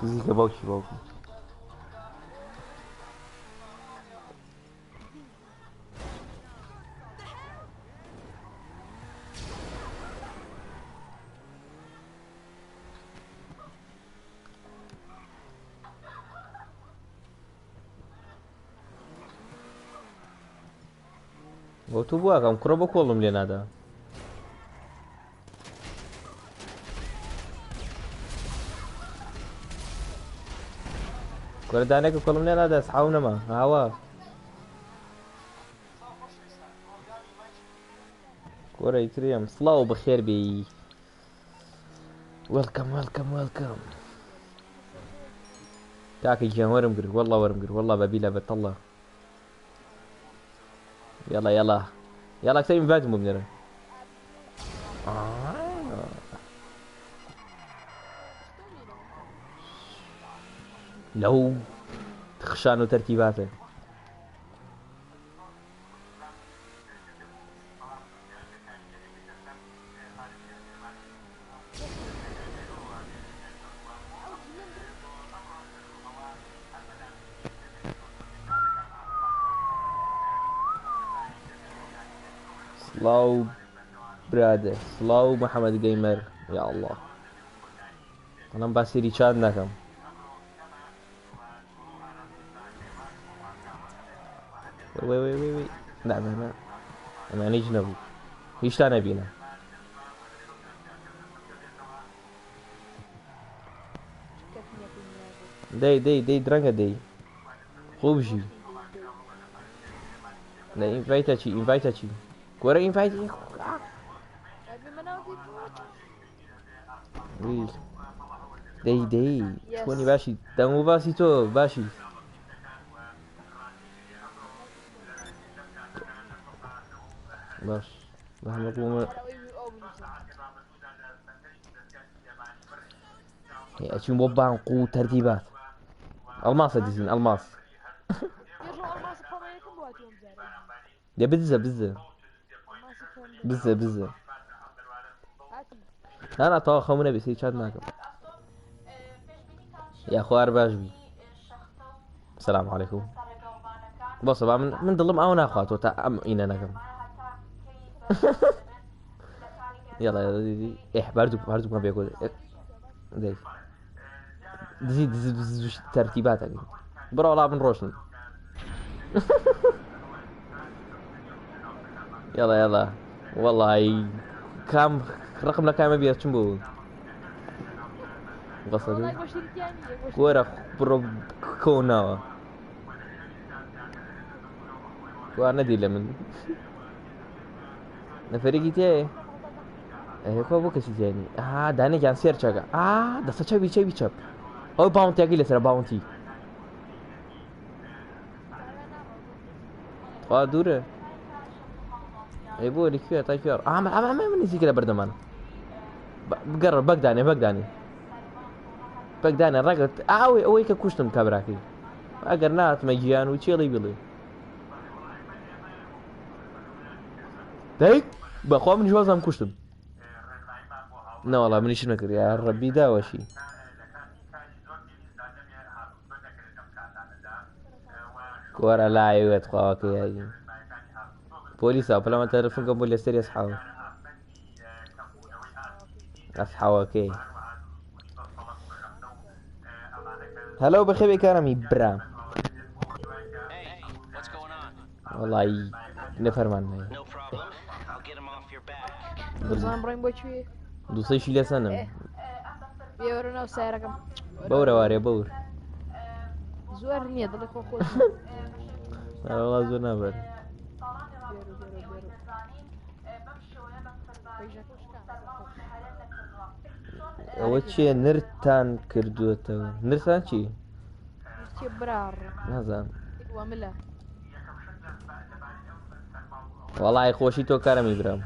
نزیکە باوکی باوکم بۆ تو بواکەم کوڕە بە کۆڵم لێ نادا کوڕە دانێکە کۆڵم لێ نادا سحاو نەما هاوە کوڕە ئیترێم سڵاو بەخێر بێی وێلکەم وێلکەم وێلکەم کاکە گیان وەرم گر وەڵڵا وەرم گر وەڵڵا بەبیلە بەتەڵە يلا يلا يلا كتير من بعد مبنرة لو تخشان وترتيباته سلاو برادر سلاو محمد جيمر يا الله انا باسي ريتشارد ناكم وي وي وي وي لا انا نجنبي ايش لا نبينا دي درنگا دي خوبجي لا انفايتاتشي كورا انفايتي ويل دي شوني باشي دمو باسي تو باشي باش مهما قوم هي اشي موبان قوة ترتيبات الماس ديزين الماس يا بزة انا طاقة خمونة بس هيك ناكم يا خوار باش بي السلام عليكم بص بقى من ضلم او ناخوات ام اينا ناكم يلا دي ايه باردو ما بيقول دي زيد ترتيباتك برا لا من روشن يلا والله كام رقم لك ما بيرتم بو قصدي كورة برو كونا وانا دي لمن نفريقي تيه هيكو بو كسي تاني داني جان سير چاگا دستا چاوي او باونتي اگي لسرا باونتي دوره اي بو اللي كفيه طيب فيار ما نسي كده بردمان بقرب بقداني الرقم اوي كوشتم كابراكي اگر نات مجيان وشيلي بيلي دايك بخوا من جوازم كوشتم لا والله منيش نكر يا ربي داوشي كورا لا عيوت خواكي يا بوليسا بلا ما تعرفون قبل يستري اصحابك هلو بخير كرمي برام والله نفرمان برزان برايم بوشوي دوسي شي لسنم بيورنا وسعركم بورا واري بور زوار نية ضلك خوخوش والله زور نابر ئەوە چییە نرتان کردووەتەوە نرتان چی؟ چی برار نازانم واملە وەڵای خۆشی تۆ کارەمی برام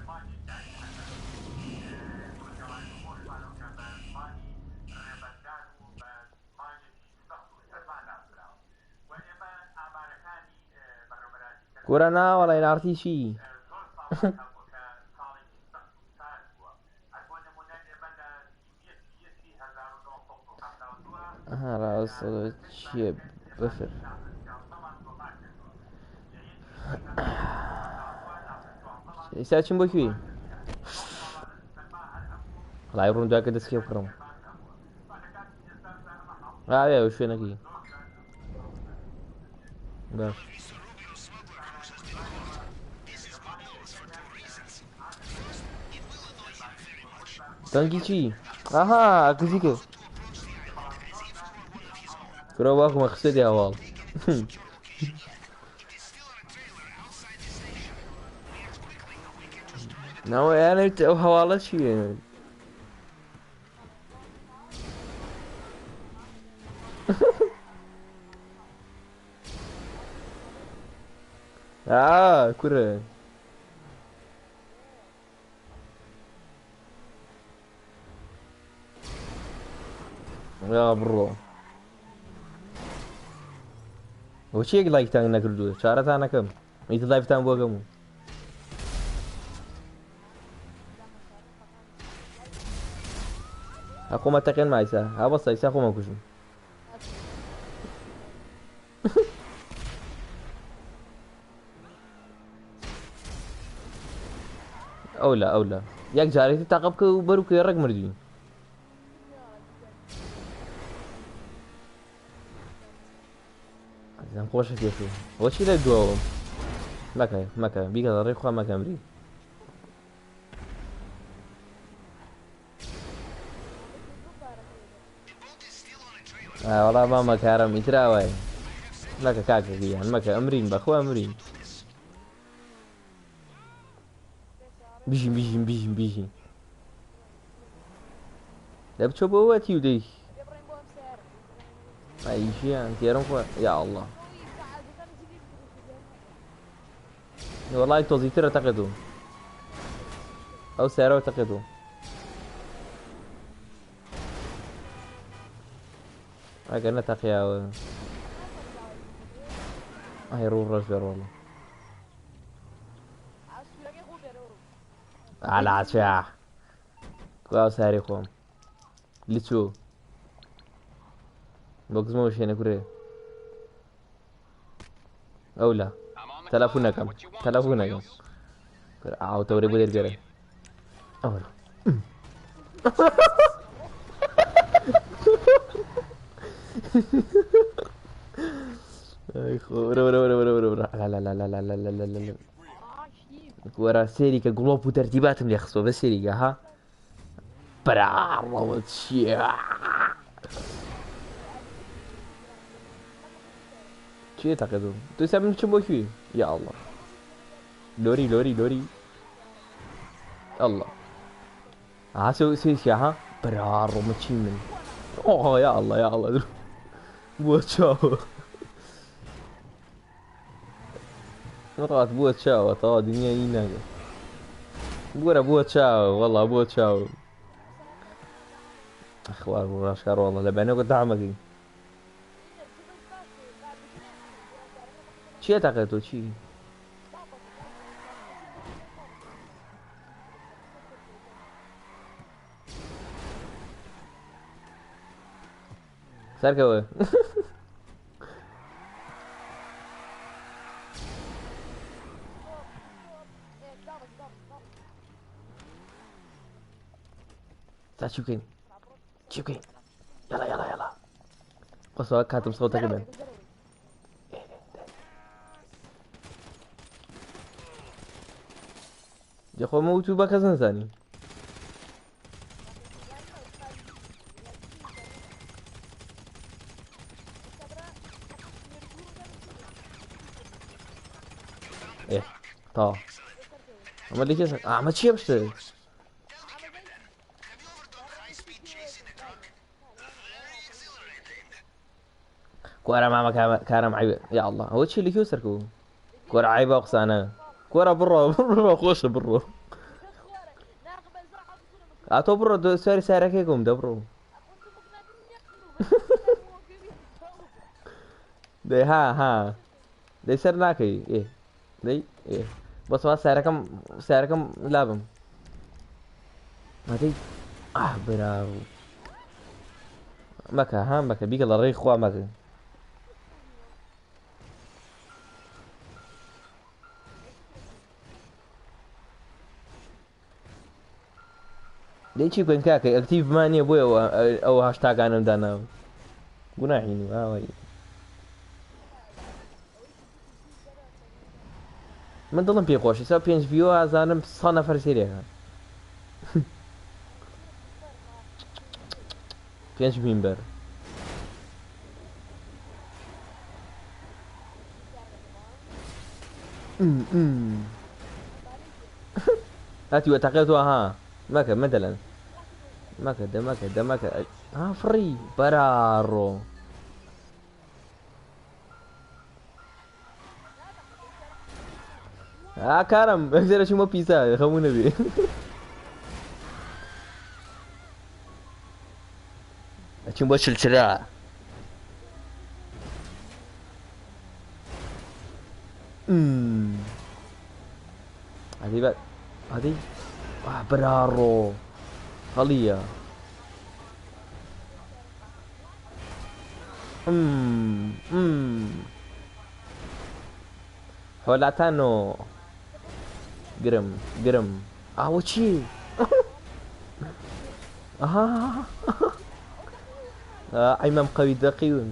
گۆرە نا وەڵای نارتی چی؟ ها راست چیه بفر ئێستا چیم بۆ کوێی وڵای ڕوون دوای کە دەستکێ بکڕم ئاوێ شوێنەکەی باش دەنگی چی ئاها کزیکە کرۆ باکومە خستە دی هەواڵ ناوە یانێت ئەو هەواڵە چییە کورە بڕۆ بۆچی یەک لایکتان نەکردووە چارەتان نەکەم ئیتر لایفتان بۆ گەم و خۆمە تەقێن مایسا ها بەستە ئیسا خۆمە کوژم ئەولا ئەولا یەک جارێتی تاقە بکە و بەر و کێ ڕێک مردوین ئەزیزم خۆشە پێشوو بۆچی لە دووەوە مەکە مەکە بیکە ڕێی خوا مەکەمری وەڵام مامە کارم ئیتراوای مەکە کاکەگەیان مەکە ئەمرین بەخوا ئەمرین بیژین بیژین بیژین بیژین دەبچۆ بۆ وەتی و دەی ئەیژیان تێرم خۆ یا ئەڵڵا وەڵای تۆزیترە تەقێتو ئەو سارەوە تەقێتو ئەگەر نەتەقیاوە ئای ڕوو ڕەش بێڕۆڵە ئالاچیا کواو ساری خۆم لچۆ بۆ گزمەوە شوێنە کوڕێ ئەولا تەلەفۆنەکەم تەلەفۆنەکەم ئاوتەورێ بۆ دەرگەرە ئەوە وەرە سێریکە گوڵۆپ و تەرتیباتم لێ خستۆ بە سێریکە ها بەراڕەوە چییە چیە تەقێتم تو سا من بچم بۆ کوێ یا ئەڵڵا لۆری لۆری لۆری ئەڵڵا ها سێسیە ها بەراڕۆمە چی من یا ئەڵڵا یا ئەڵڵا بۆ چاوە ڕات بووە چاوە تەوا دنیای ناگە بوەرە بووە چاوە وەڵا بووە چاوە خوار بۆ ڕاشکاڕۆڵە لە بەنەوە دامەکەی چیە تاقێت تۆ چی سەرکەوە تا چی بکەین چی بکەین یاڵا یاڵا یاڵا قەسەوە کاتم سەوتەکە بێن خۆمە وتو بە کەس نزانی تا ئەمە لێ کێس ئەمە چییە بشتە کۆرە مامە کارم عیبە یا ئەڵڵا ئەوە چی لەکوێ سەرکەوت کۆرە عیبە ئەو قسانە کۆرە بڕۆ بڕۆ خۆشە بڕۆ ئاتۆ بڕۆ سواری سارەکەیکم دەبڕۆ دەی ها دەی سەر ناکەی ئێ دەی ئێ بەسەوا سارەکەم لابم ئەدەی براو مەکە هام مەکە بیکە لە ڕێی خوا مەکە دەی چی بکەین کاکە ئەکتیڤمان نییە بۆی ئەوە هاشتاگانم داناوە گوناحین و ئاوایی من دڵم پێ خۆشی سا 5 ڤیۆ ئازانم 100 نەفەر سێریەکە 5 مینبەر هاتی وەتەقێتەوە ها مەکە مەدەلەن مەکە دەمەکە دەمەکە ها فڕی بەراڕۆ کارم ئەکسێرە چوومە پیسا خەموو نەبێ ئەچوون بۆ چلچرا ئەدەی بە ئەدەی بەراڕۆ هەڵیە هۆلاتانۆ گرم گرم ئاوە چی ئەیمەم قەوی دەقیون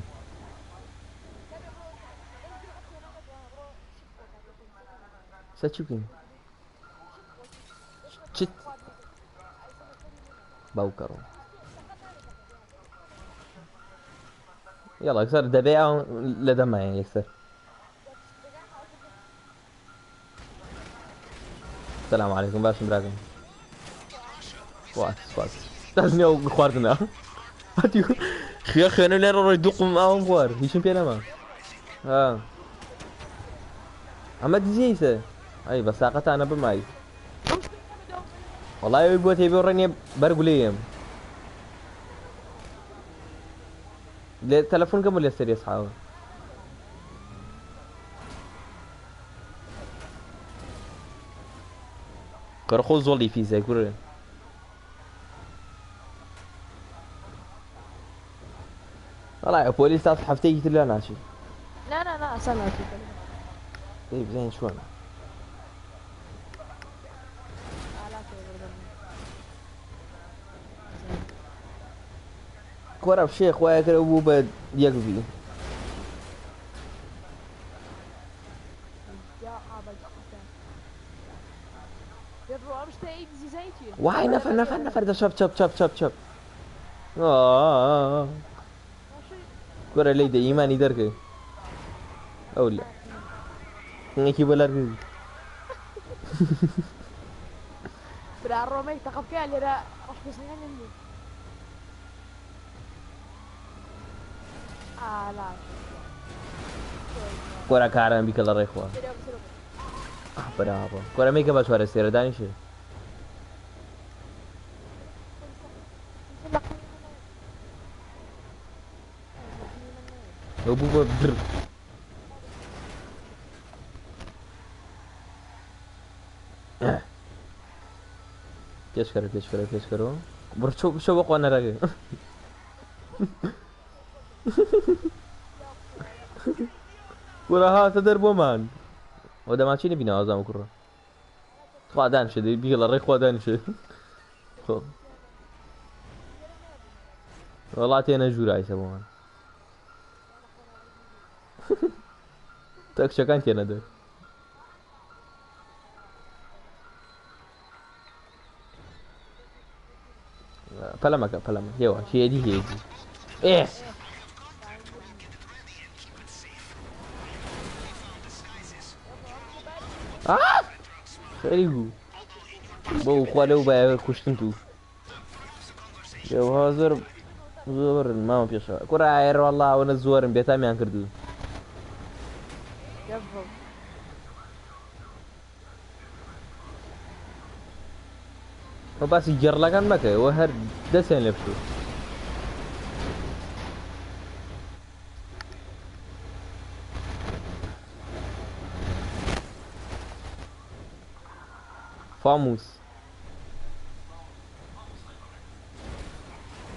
سا چی بکەین چت باوکەڕۆ یاڵا یەکسەر دەبێ ئەو لە دەمایە یەکسەر السلام عليكم باشم براكم سواس دازني او خواردنا هاتي خيا انا لا روح يدوق معاهم خوار هيشم بينا ما اما ديزيسه اي بس ساقطه انا بماي والله يبغى يوريني برقليم التلفون قبل يستري اصحابه كرخو زولي في زي كوري والله يا بوليس تاع حفتي قلت له انا شي لا سلام طيب زين شلون كورة بشيخ وياك ابو بد يقفي واي نفر ده شب كورة ليدة إيماني درك أو لا نيجي بلار برا الرومي تقف كده اللي راح بسنين مني لا كورة كارم بيك الله ريخوا برافو كورة ميكا بس ورا السيرة دانيش أبو ببر كيش كرو برشو شو بقوا أنا راجع كورة ها تدربو مان وده ما تشيني بينا أزام كورة خوا دانش دي بيجي الله خوا دانش والله تينا جورا يسموها tak čekám tě nede. Palama, jo, jedi. خیلی گو با خواله و باید کشتن تو جو حاضر زور ما پیش کرا ایر والله و نزورم بیتا میان کردو و بس جرلگان مکه و هر دسین لبشو فاموس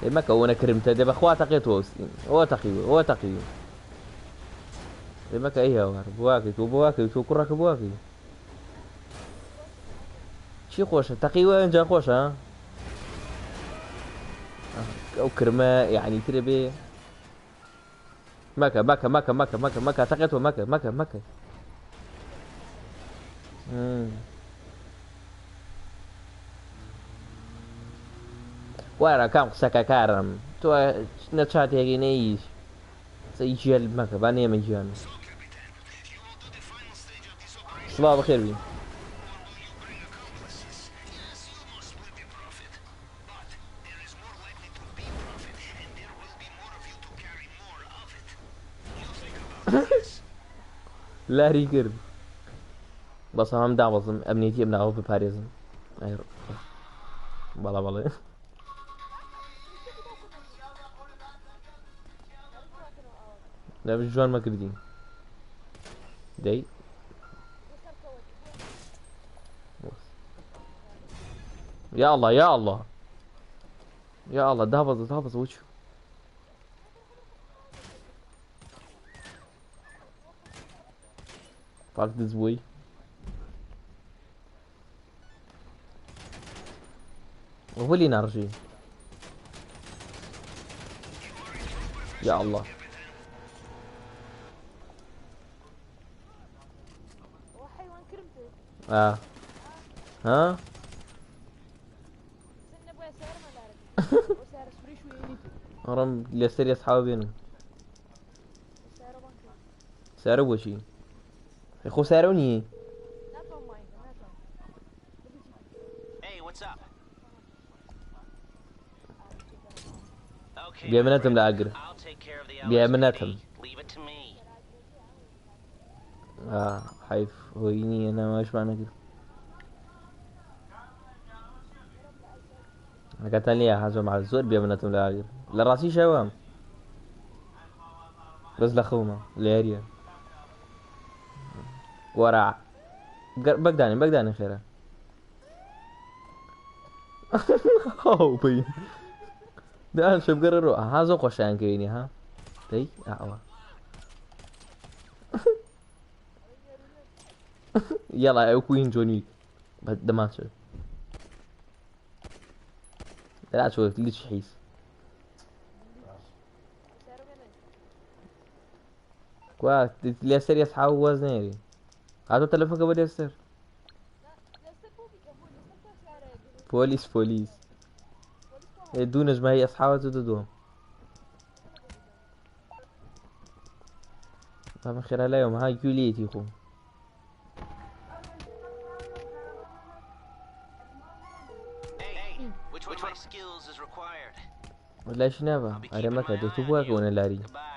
ما كونا كرمته دي بخوا تقيت وسين هو تقي ما كايه وار بواكي شو كرك بواكي شي خوش تقي وين جا خوش ها او كرمه يعني تربي مكا تقيت مكا وارا كام سكا كارم تو نتشات هيك نيش سيجيل مكا باني مجان صباح بخير بي لا ريكر بس هم دعوزم امنيتي ابن عوف بباريزم اي بلا لا مش جوان ما كردين دي يا الله يا الله يا الله دهبز وشو fuck this boy هو اللي نرجي يا الله حيوان كرمته ها سنة بويا سعر ما دارك وسعر سبريش وينيتو رم ليستر اصحابي بينهم سعر بانكر سعره وشي اخو سعروني ناتو ماين ناتو Hey, what's up? Okay. بيامنتهم لاقر I'll take care of the بيامنتهم Leave it to me. حيف هويني انا ماش معنى كده قالت لي يا حاجة مع الزور بيامنتهم لاقر لراسي شوام بس لخومة ليريا ورع بقداني خيره هاو بي ده شو بقرروا هذا قشان كيني ها تي اعوا يلا كوين جوني ده ماتش لا شو ليش حيس سعر بيني كوا ليستر يصحاب وزنيري هاتوا تلفون قبل ليستر لا لسه بوبي كفول لسه سعر بوليس دونج ما هي اصحابها تدودهم ما خير لا يوم هاي كوليتي خو Hey, which one of my skills is required? ولا شنابا I'll be اري keeping ما my كدو eye on تبواك you. وانا لاري Goodbye.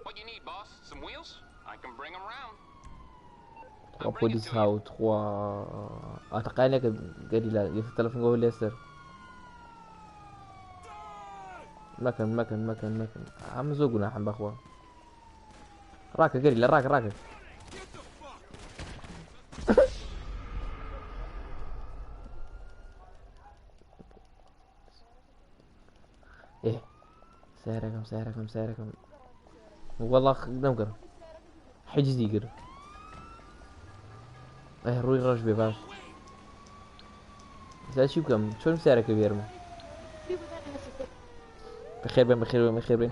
What you need, boss? Some wheels? I can bring them round. 3 بوليس هاو 3 اعتقد انك قليلا يتلفون قبل ليستر مكن عم زوقنا حم باخوا راكا قليلا راكا ايه سعركم والله نمقر حجزي قر ايه روي رش بباش زي شو كم شو سعرك بيرمو بخير بين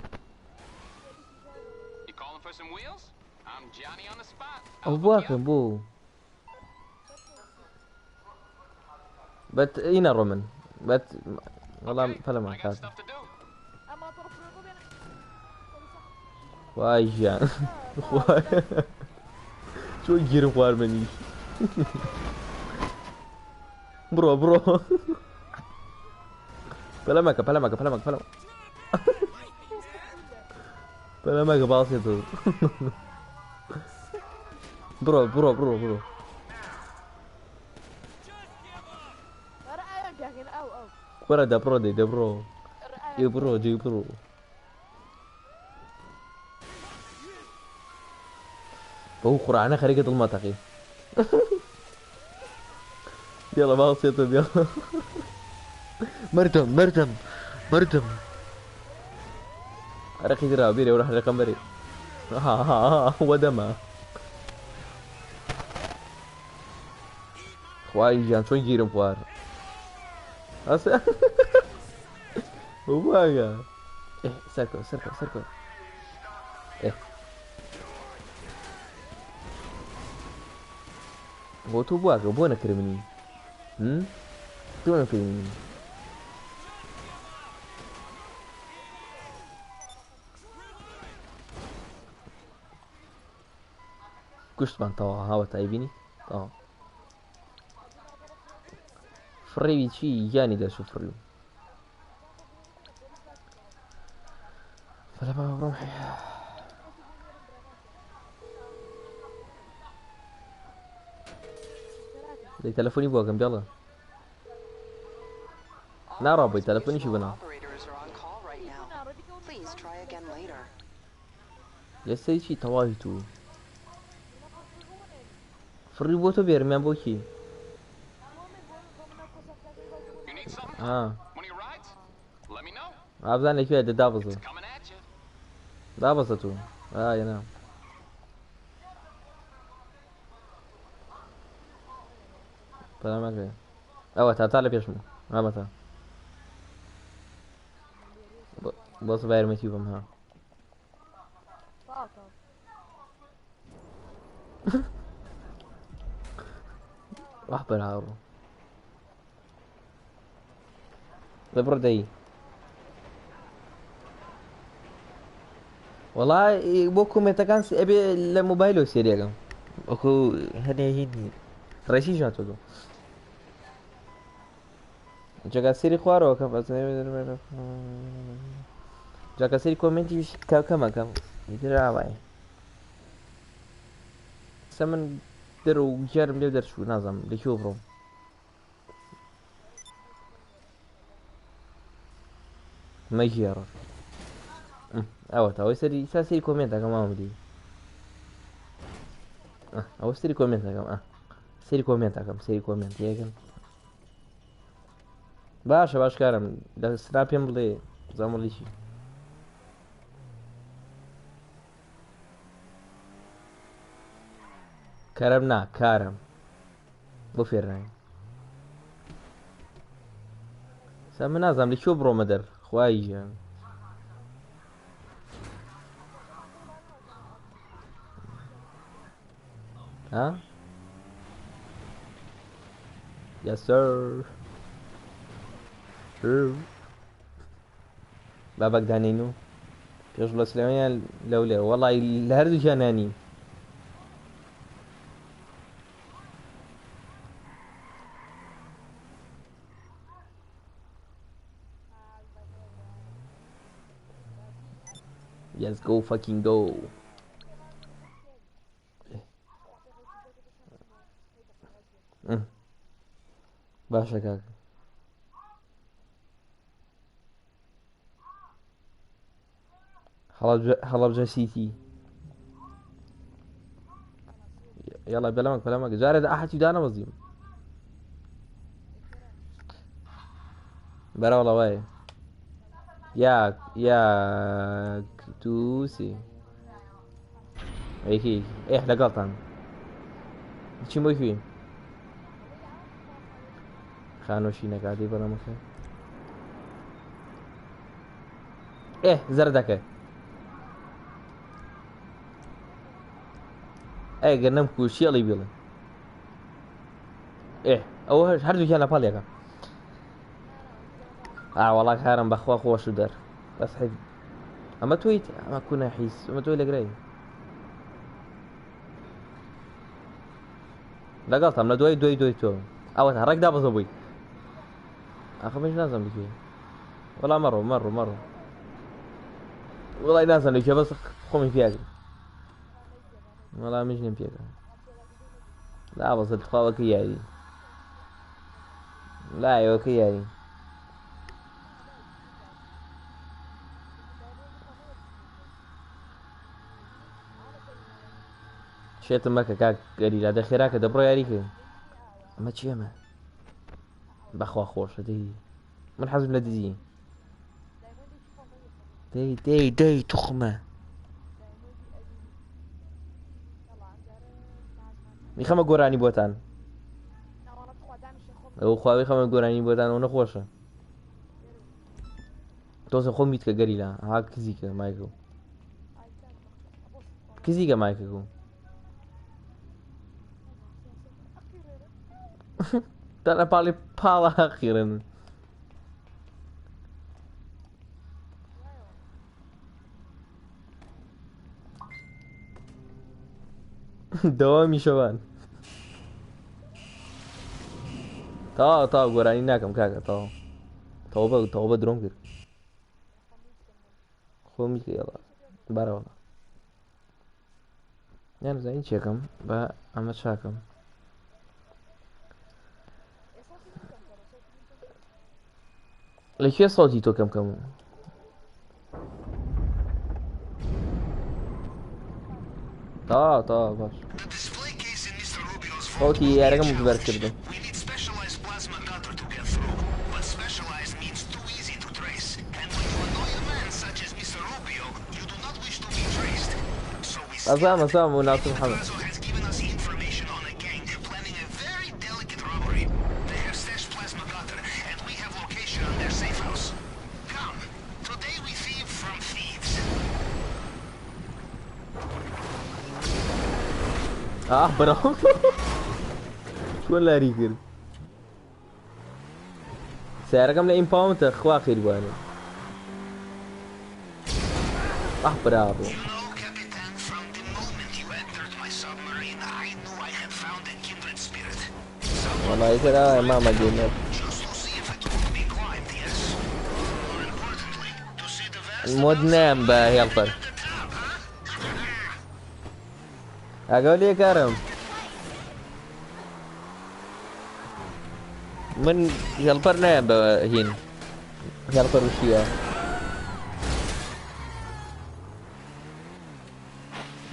You calling for some wheels? I'm Johnny on the spot. ابواك بو بت اين رومان بت والله فلا ما I got كان stuff to do. اما طرف بيني واي جان شو يجير خوار مني برو بلا ماك باسيط برو رأيك لكن او ورا ده برو جي برو وهو قرآن خريقة المطقي. يلا ما وصيتم يلا. مردم مردم مردم. رقي درا بيري وراح رقم بري. ودما. خواهي جان شو يجيرم خوار. أصلا. وباقا. إيه سركو سركو سركو. إيه. هو تو باقا بونا كرمني. تونا كرمني. كشت من طوا هاو تايبيني. اه. فريبي شي جاني دا شو فريبي. فلما بروحي. دي تلفوني بوقم يلا. لا رابي تلفوني شو بنا. Operators are on call right now. Please try again later. يستي شي تواهي تو. فري بوتو بيرمي بوكي. You need something? اه. One of your rides? Let me know. عبدان لك فيها دابزة. Coming at you. دابزة تو. يا نعم. فلا ما كده. اوه تعال بيشمو. ما بتا. بص باير متيوبم ها. راح بالعارو. دي. والله بوكو متى كان ابي الموبايل سيريا بوكو هني هني رئيسي جاتو دو جاكا سيري خوارو كم جاكا سيري كومنتي كم يدرا باي سمن درو جرم لي در شو نظام لشوفهم ما يجيرو اوه سيري سيري كومنتا كمان بدي او سيري كومنتا كم سيري كومنتا كم سيري كومنت ياكم باش كارم ده سنابيم بلي زعما ليشي كارم نا كارم بو فيرناي سامي نازم لي شو برو مدر خوايجا ها يس سير بابك دانينو يشغل سليمان لولا والله الهرد جناني Yes, go fucking go. باشا كاك حلب سيتي يلا بلامك جارد احد يدانا وظيم برا والله واي يا توسي هيك احنا قلطان شي مو فين خانوشينا قاعدين برا مكان زردك قرنم كوشي اللي بيلا او هردو كان باليك والله كارم بخوا خوش در بس حي اما تويت اما كنا حيس اما توي لقراي لا قلت امنا دوي تو او تحرك دابا زبوي اخو مش لازم لك والله مروا والله لازم لك بس قومي فيها والله مش نم فيها لا بس تخاوك يعني لا يوكي يعني شێتم مەکە کاک گەریلا دەخێراکە دەبڕۆ یاریکە ئەمە چی ئەمە بەخوا خۆشە دەی من حەزم لە دزی دەی توخمە میخەمە گۆرانی بۆتان ئەو خواوی خەمە گۆرانی بۆتان ئەو نەخۆشە تۆزە خۆم بیت کە گەریلا ها کزیکە مایکە کزیکە مایکە تەنە پاڵی پاڵە خیرن دەوامی شەوان تا گۆرانی ناکەم کاکە تەوە بە درۆم کرد خۆمی کێڵە بارەوە یان زین چێکم بە ئەمە چاکەم لەکوێ سەوتی تۆ کەم تا باش سەوتی یارەکەم بەرز کردم أسامة وناصر محمد برافو شو لاري كرد سعركم لإمباونت خوا خير باني برافو والله ترى ما مدينة المود نام بهيلبر أقول يا كرم من هيلبر نام بهين هيلبر وشيا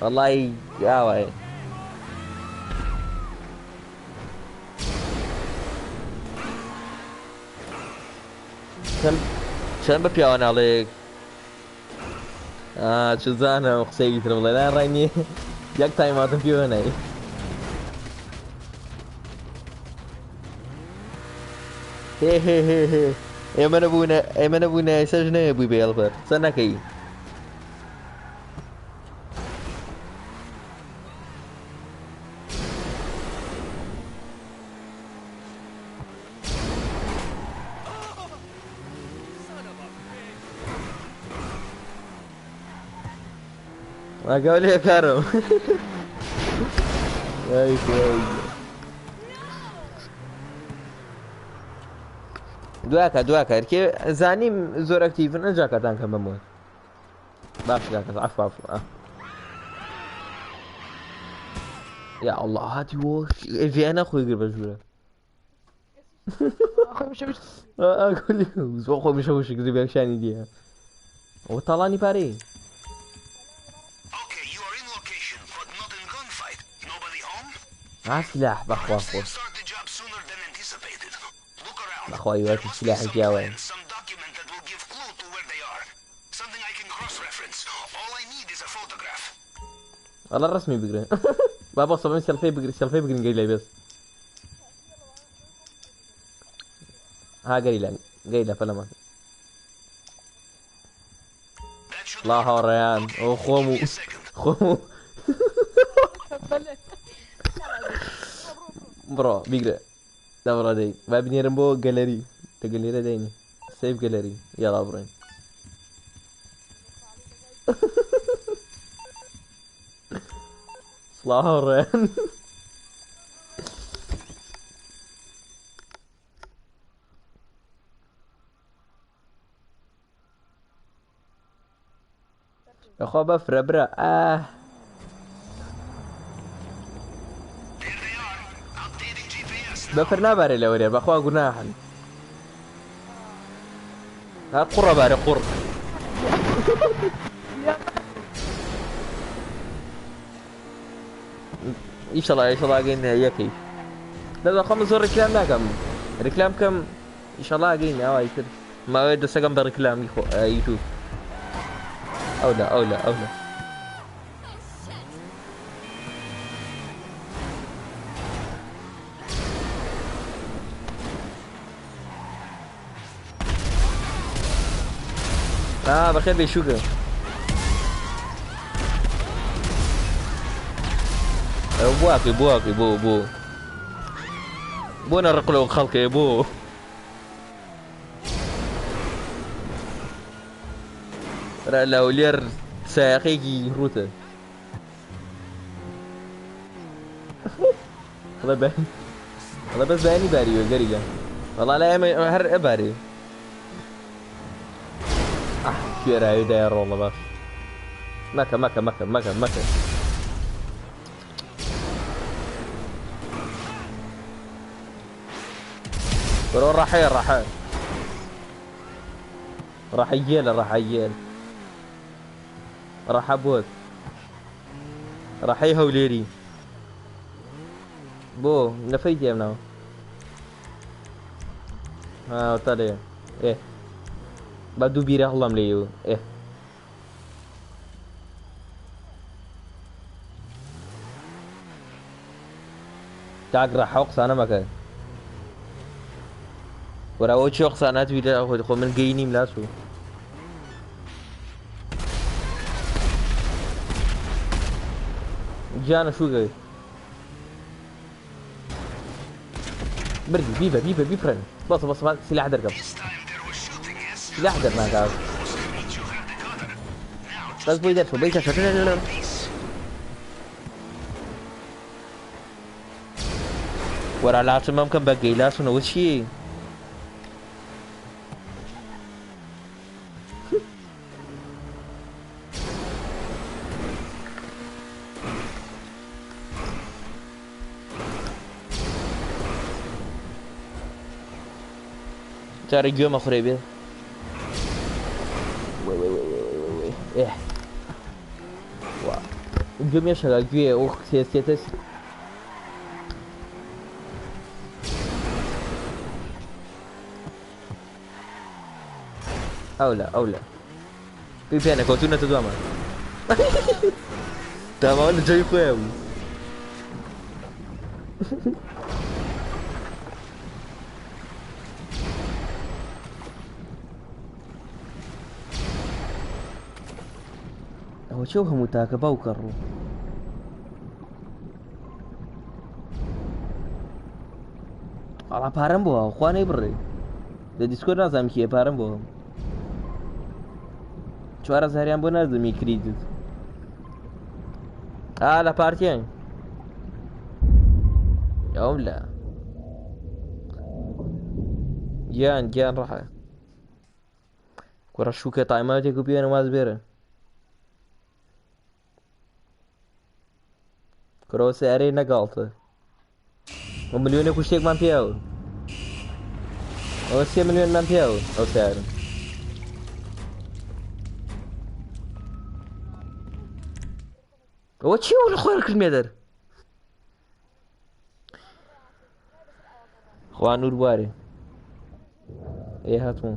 والله يا واي چەند بە پیاواناڵێک چزانە قسەی تر بڵێ لا ڕای نییە یەک تایماتم پێوە نایی هێ ئێمە نەبوونە ئێسەش نەیە بووی بێڵبەر چە نەکەی أقول يا كرم أي كويس دواكا كي زاني زور اكتيف نجاكا تانكا بموت باش جاكا عفوا يا الله هاتي وش في انا اخوي قرب الجوله اقول لك اخوي مشوش قريب عشان يديها وطلعني باري سلاح بأخوة أخوة يواتي السلاح الجاوين والله الرسمي بقري بابا صبعين سلفي بقري نقايل بس قايلة فلا ما الله ريان وخومو برو بيقرا دورة دي ما بنيرم بو جاليري تجاليري ديني سيف جاليري يلا برين صلاحورين اخو بفرا برا بفرنا باري لوريا بأخوة قناحا ها قرة باري قر ئیشەڵا ئاگەین یەکەی دەخۆم زۆر ڕێکلام ناکەم ڕێکلام کەم ئیشەڵا ئاگەین ئاوای کرد ماوەیە دەسەکەم بە ڕێکلامی یوتیوب ئەولە بەخێر بێشووکە بواکەی بۆ نەڕقلەوە خەڵکێ بۆ لەولێر سایقێکی ڕوتە وڵا بەس بەیانی باریوە گەریگە وەڵا لای ئەمە هەر ئەبارێ کوێرایدای ڕۆڵە باش مەکە برو ڕاحەیێل ڕاحە بۆت ڕاحەی هەولێری بۆ نەفەی دێمناوە تا لێ با دوو بیرە هەڵام لێیەوە تاک ڕاحە قسانە مەکە وەراوە چێ قسانات ویدە خۆ من گەینیم لاسو جانە شوگە بردی بیفرن بەس سلاح دەرکەم سلاح دەرناکە بەس بۆی دەرچۆ بیتە وەرا لاسم ئەم کەم بە گەی لاسونەوە چی جارە گوێمە خوڕێ بێ گوێ شەگا گوێ ئەو سێتە ئەولە پێی پێێنە کەوتونەتە دوامە داماوە لە جێی خۆیە بوو ئەوە چێو هەموو تاکە باوکە ڕوو ئەڵا پارەم بۆ خوانەی بڕێ لە دیسکۆ نازانم کیە پارەم بۆ 4000 بۆ نازدەمی کریدت لە پارتیان ئەوم لە گیان ڕەحە کوڕە شوکە تایماتێک و پێێنە واز بێرە کورەوە سیارەی نەگاڵتە ملیۆنێک و شتێکمان پیاوە ئەوە 3 ملیۆنمان پیاوە ئەو سیارە ئەوە چی لە خۆیان کردمێ دەر خوا نور بوارێ هاتموو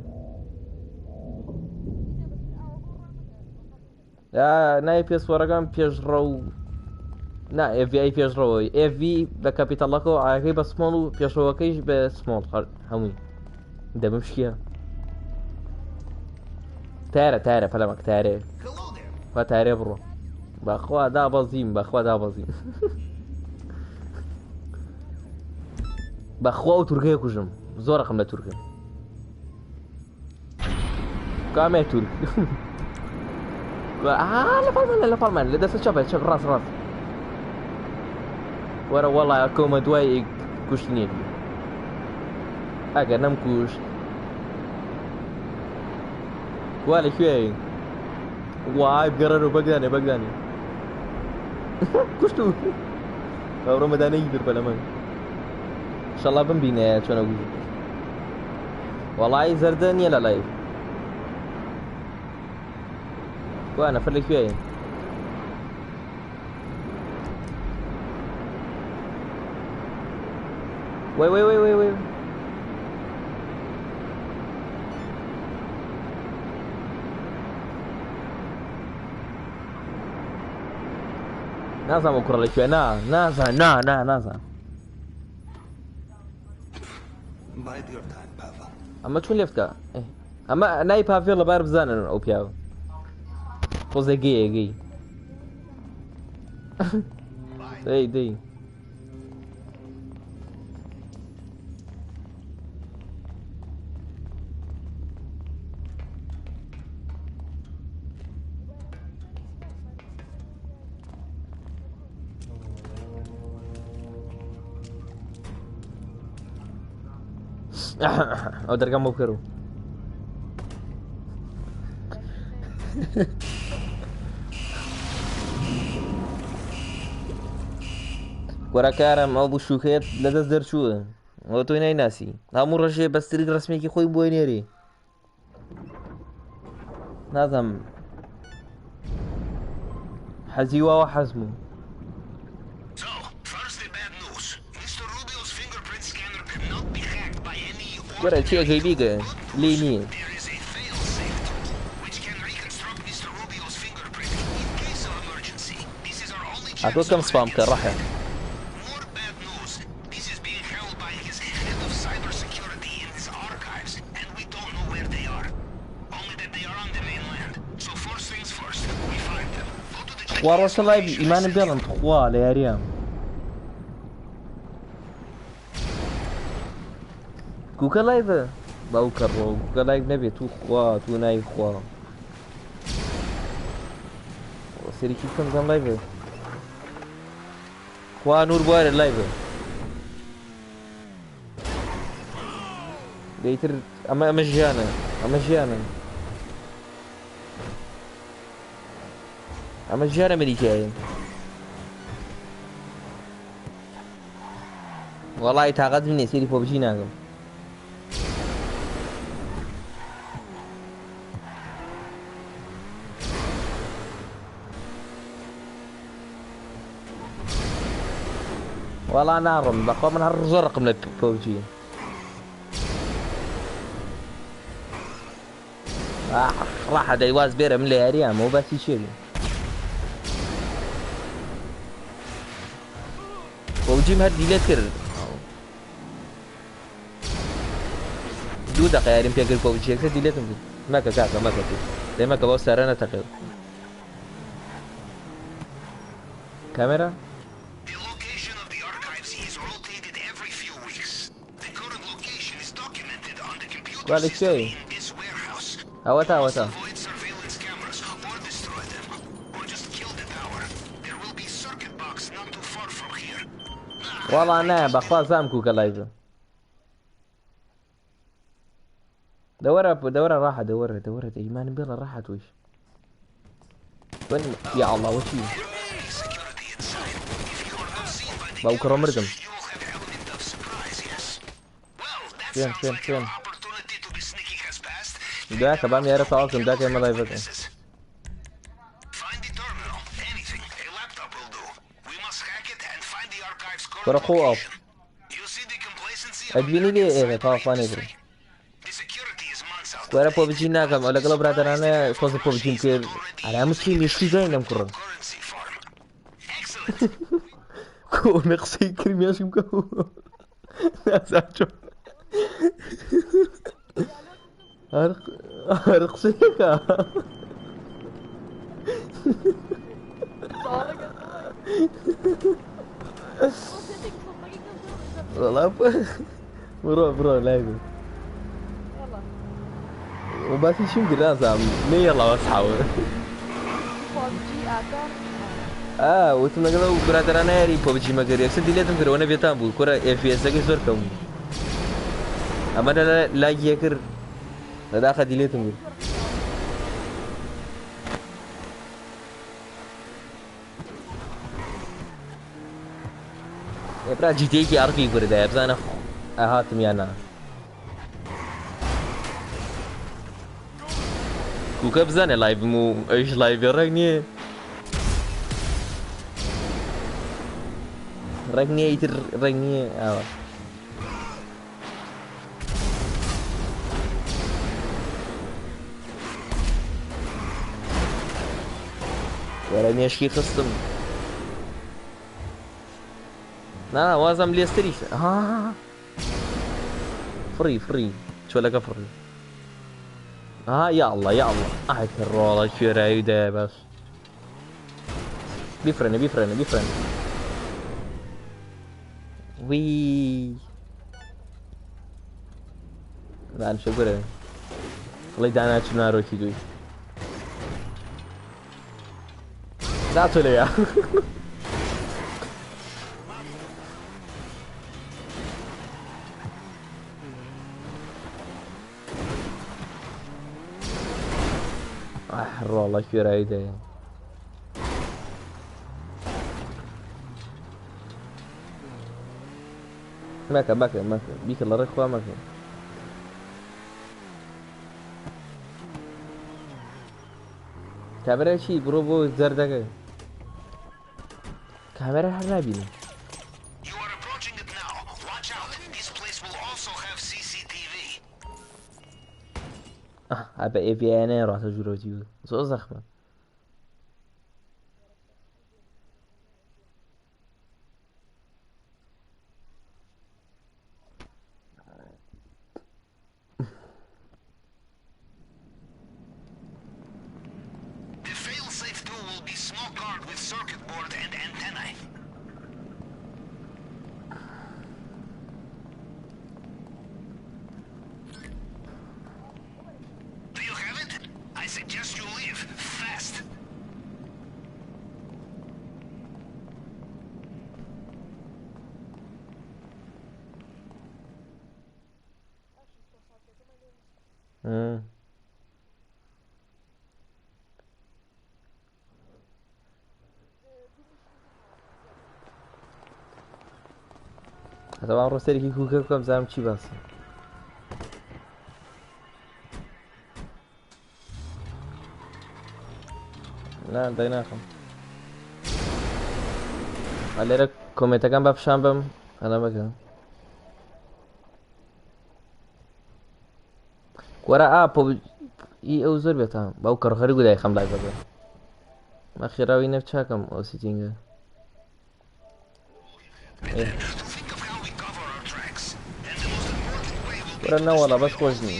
نای پێسوەڕەکان پێشڕە و نا FVI پێشڕەوەی FV بە کەپیتەڵەکەەوە ئاگەی بە سمۆڵ و پێشڕەوەکەیش بە سمۆڵ هەمووی دەبم شکیە تارە پەلەمەک تارێ وا تارێ بڕۆ بەخوا دابەزیم بەخوا و تورکەیە کوژم زۆر ڕقم لە تورکە کامێ تورک لە پەڵمان لە دەستە چاپێت چەک ڕاست وەرە وەڵای کۆمە دوای کوشتنیەتی ئەگەر نەم کوشت وا لەکوێ وای بگەڕەن و بەگدانێ کوشت و ئەوڕۆ مەدانەی در بە لە من ئینشەڵا بمبینێ چۆنە گوژ وەڵای زەردە نییە لە لای وا نەفەر لەکوێ وي وي وي وي وي نازم أكره لك نازم Bide your time, Pavel. أما تشون لفتك أما ناي بافي الله بعرف زانا أو بياو فوزي جي دي او درقم مو بكرو ورا كارم او بشوكيت لدز در شو او تو ناي ناسي همو رجي بس تريد رسمي كي خوي بوينيري نظم حزيوا وحزمو So, first the bad news. Mr. Rubio's fingerprint scanner cannot be hacked by any ورا تشي غيبيغا ليني There is a fail-safe tool which can reconstruct Mr. Rubio's fingerprint in case of emergency. This is our only chance. عطوك كم سبام كراحة More bad news. This is being held by his head of cybersecurity in his archives, and we don't know where they are. Only that they are on the mainland. So first things first, we find them. Go to the وارش الله إيمان بيلن تخوا لياريام كوكا لايف باوكر كوكا لايف نبي تو خوا تو ناي خوا سيري كيف كم زم لايف خوا نور بوار لايف بيتر اما جانا مليكاي والله تعقد مني سيري بوبجي ناقم والله نارم بقى من هالرزرق من البوبجي راح دايواز بيرة من لياريا مو بس يشيل بوبجي مهر ديليت كر دودق يا ريم بيقل بوبجي اكثر ديليت ما كاكا دايما كباو سارنا تقل كاميرا The location of the archives is rotated every few weeks. The current location is documented on the computer Well, it's system okay. in this warehouse. هواتا Avoid surveillance cameras or destroy them, or just kill the tower. There will be circuit box not too far from here. والله انا بقى زام كوكا لايف دورها راحة دورها ايمان بيلا راحت وش وين يا الله وشي Security inside. If you are not seen by the باوكر مردم you will have element of surprise, yes. Well, that فين sounds like فين our opportunity to be sneaky has passed. داك بام يا ريت اعرف داك ما لايفك Find the terminal. Anything. A laptop will do. We must hack it and find the archive's current كره خو اب location. You see the complacency of ادفيني لي ايه طافاني برو the security is months out. كره بوبجي ناكم ولا قلب برادر انا فوز بوبجي مكير على مسكين يشتي زين مكرر Currency farm. Excellent. كو ميرسي كريم مكو ناساتشو ارقصيكا والله برو لايف يلا وبس شو مقدر نسام مي يلا اصحاب بوبجي اكر وتنقلوا برادر انا يري بوبجي ما قري اكسد ليتم كره وانا بيتام بو كره اف اس كي زركم اما لا يكر لا اخذ ليتم برا جي تي كي اربي بردا بزانا هاتم يانا كوكا بزانا لايف مو ايش لايف يرقني رقني يتر رقني وەرە مێشکی خستم نا وازم لێستریش فڕی چۆلەکە فڕی یا الله یا الله ئای کە ڕۆڵە کوێرایی دایە باش بیفرێنە وی دانشە گورە وڵی داناچوو نارۆکی دوی داتۆ لێیە ڕۆڵە کوێرایی دایە مەکە بیکە لە ڕێکخوا مەکە کامێرە چی بڕۆ بۆ زەردەکە کامێرە هەر نابینی You are approaching it now. Watch out. This place will also have CCTV. بە ئێڤیانە ڕاتە ژوورۆتی و زۆر زەخمە The fail-safe tool will be small card with circuit board and antennae. Do you have it? I suggest you leave fast. هەتەوە ڕۆ سەرێکی کوکە بکەم بزانم چی باسە نا دای ناخەم لێرە کۆمێتەکان بە پیشان بم هەنا بەکە وەرە ئەو زۆر بێتە باو کەڕخەری گودای خەم لای بەبێ مە خێراوی نەف چاکەم ئەو سیتینگە وەرە نەوەڵە بەس خۆش نی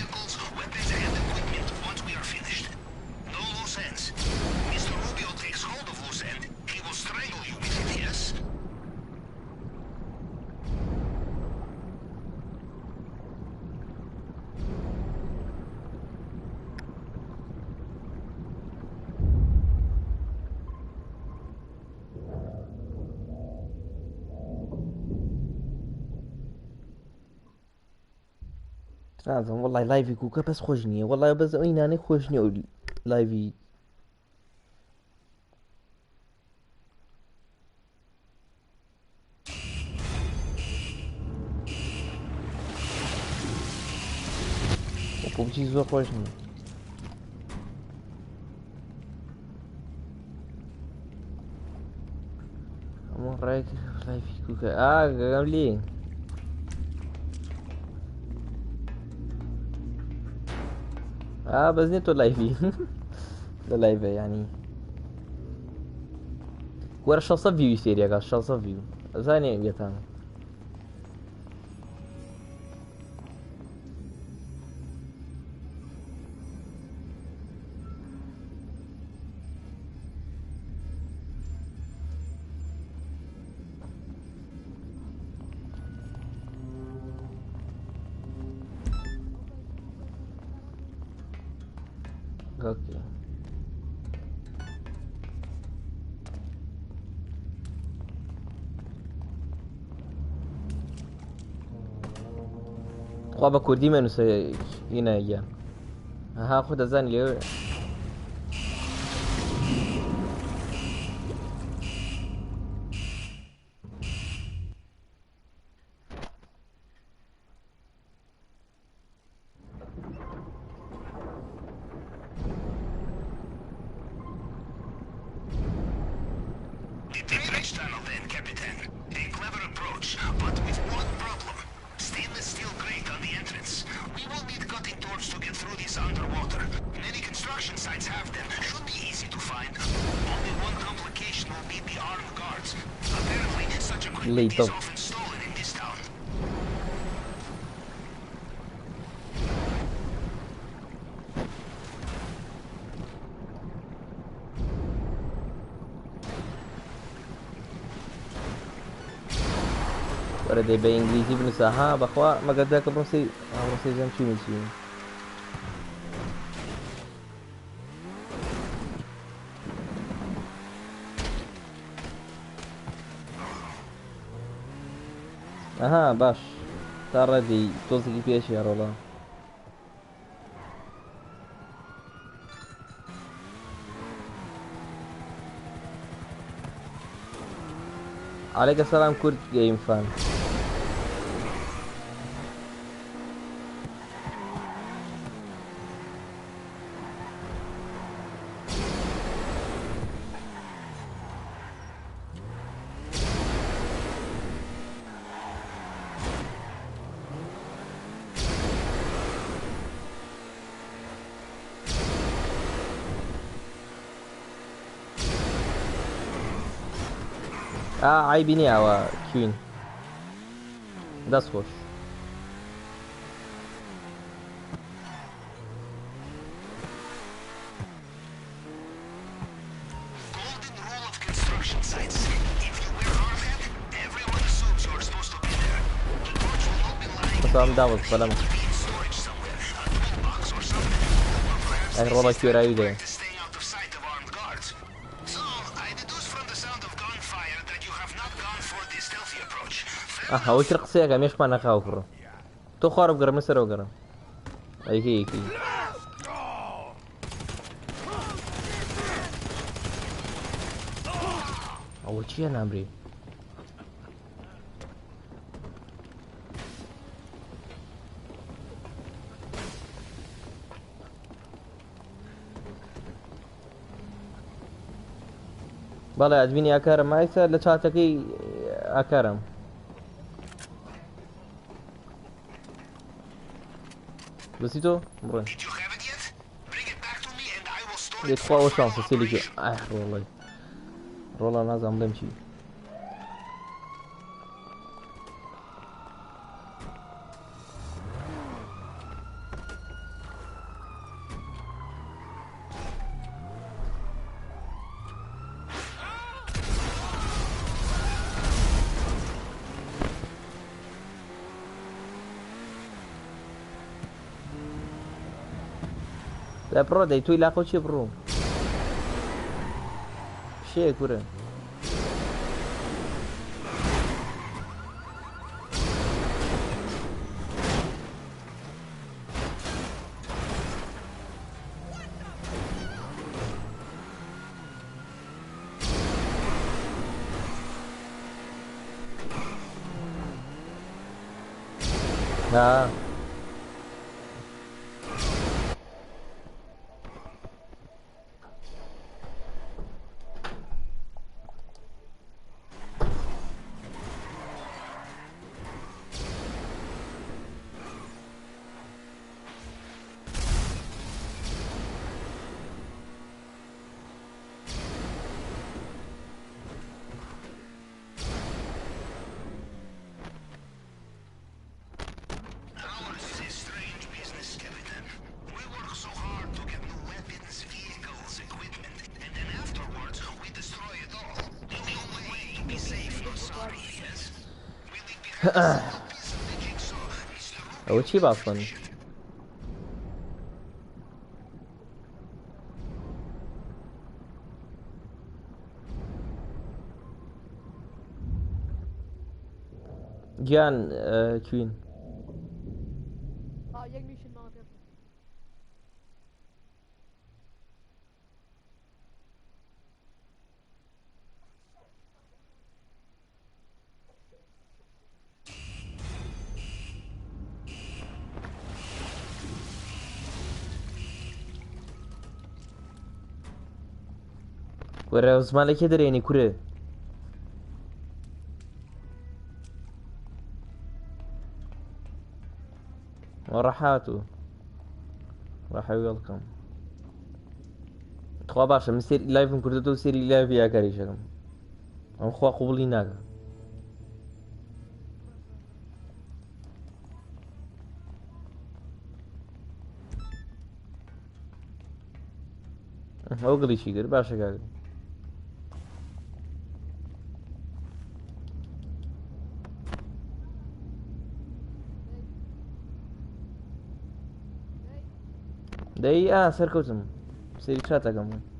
نازم وڵای لایڤی کوکە بەس خۆش نییە وڵای بەس ئەوی نانەی خۆش نییە ئەو لایڤی پوبجی زۆر خۆش نییە هەموو ڕایەکی لایڤی کوکە گەگەم لێ بس نيتو لايفي ده لايفي يعني ورا شخص فيو يصير يا قاش شخص فيو ثاني بيتانا اوكي خوابا كردي منو هنا ايام هاخد اذان لي Tunnel then, Captain. A clever approach, but with one problem. Stainless steel grate on the entrance. We will need cutting torch to get through these underwater. Many construction sites have them. Should be easy to find. Only one اللي is طب often stolen in this town. ورد بإنجليزي بنساها بخوا ما قد ذاك بروسي زين شو مشي اها باش ترى دي توزقي في اشياء والله عليك السلام كورت جيم فان عيبيني او كوين داس خوش Golden rule of construction sites. If you wear hard hat, everyone assumes you're supposed to be there. The torch will not be lying مسام داوز سلام to be in storage somewhere, a toolbox or something. Or perhaps اخر والله كيو رايده practice staying out of sight of armed guards. So, I deduce from the sound of gunfire that you have not gone for the stealthy approach. اها وش رقصيك مش ما نخاوكرو تو خارب قرم مسر وقرم ايكي اول شي انا امري بەڵێ ئەدمینی ئاکارم مایسە لە چاتەکەی ئاکارم بەسی تۆ بڕێ Did you have it yet? Bring it back to me and I will store it لێتخواوە for شانسە سێلیکە ئای ڕۆڵی ڕۆڵە نازانم بڵێم چی لا برو دەی توی لاقۆ چێ بڕۆ شەیە کورە ها Ours is a strange business, Captain. We work so hard to get new weapons, vehicles, equipment, and then afterwards we destroy it all. The only way to be safe from sorry, yes? We leave behind a single piece of the jigsaw, Mr. Rubio. ئەوە چی باسن گیان کوین یک میشین ما پێ وەرە زمانێکی دەرێنی کورێ ڕەحاتوو ڕەحەوی وێڵکەم خوا باشە من سێری لایڤم کردێتەوە سێری لایڤ یاکاریشەکەم ئەم خوا قوبڵی ناکە ئەو گڵیشی کرد باشە کاکە دەی سەرکەوتم سەری چاتەکەم بوو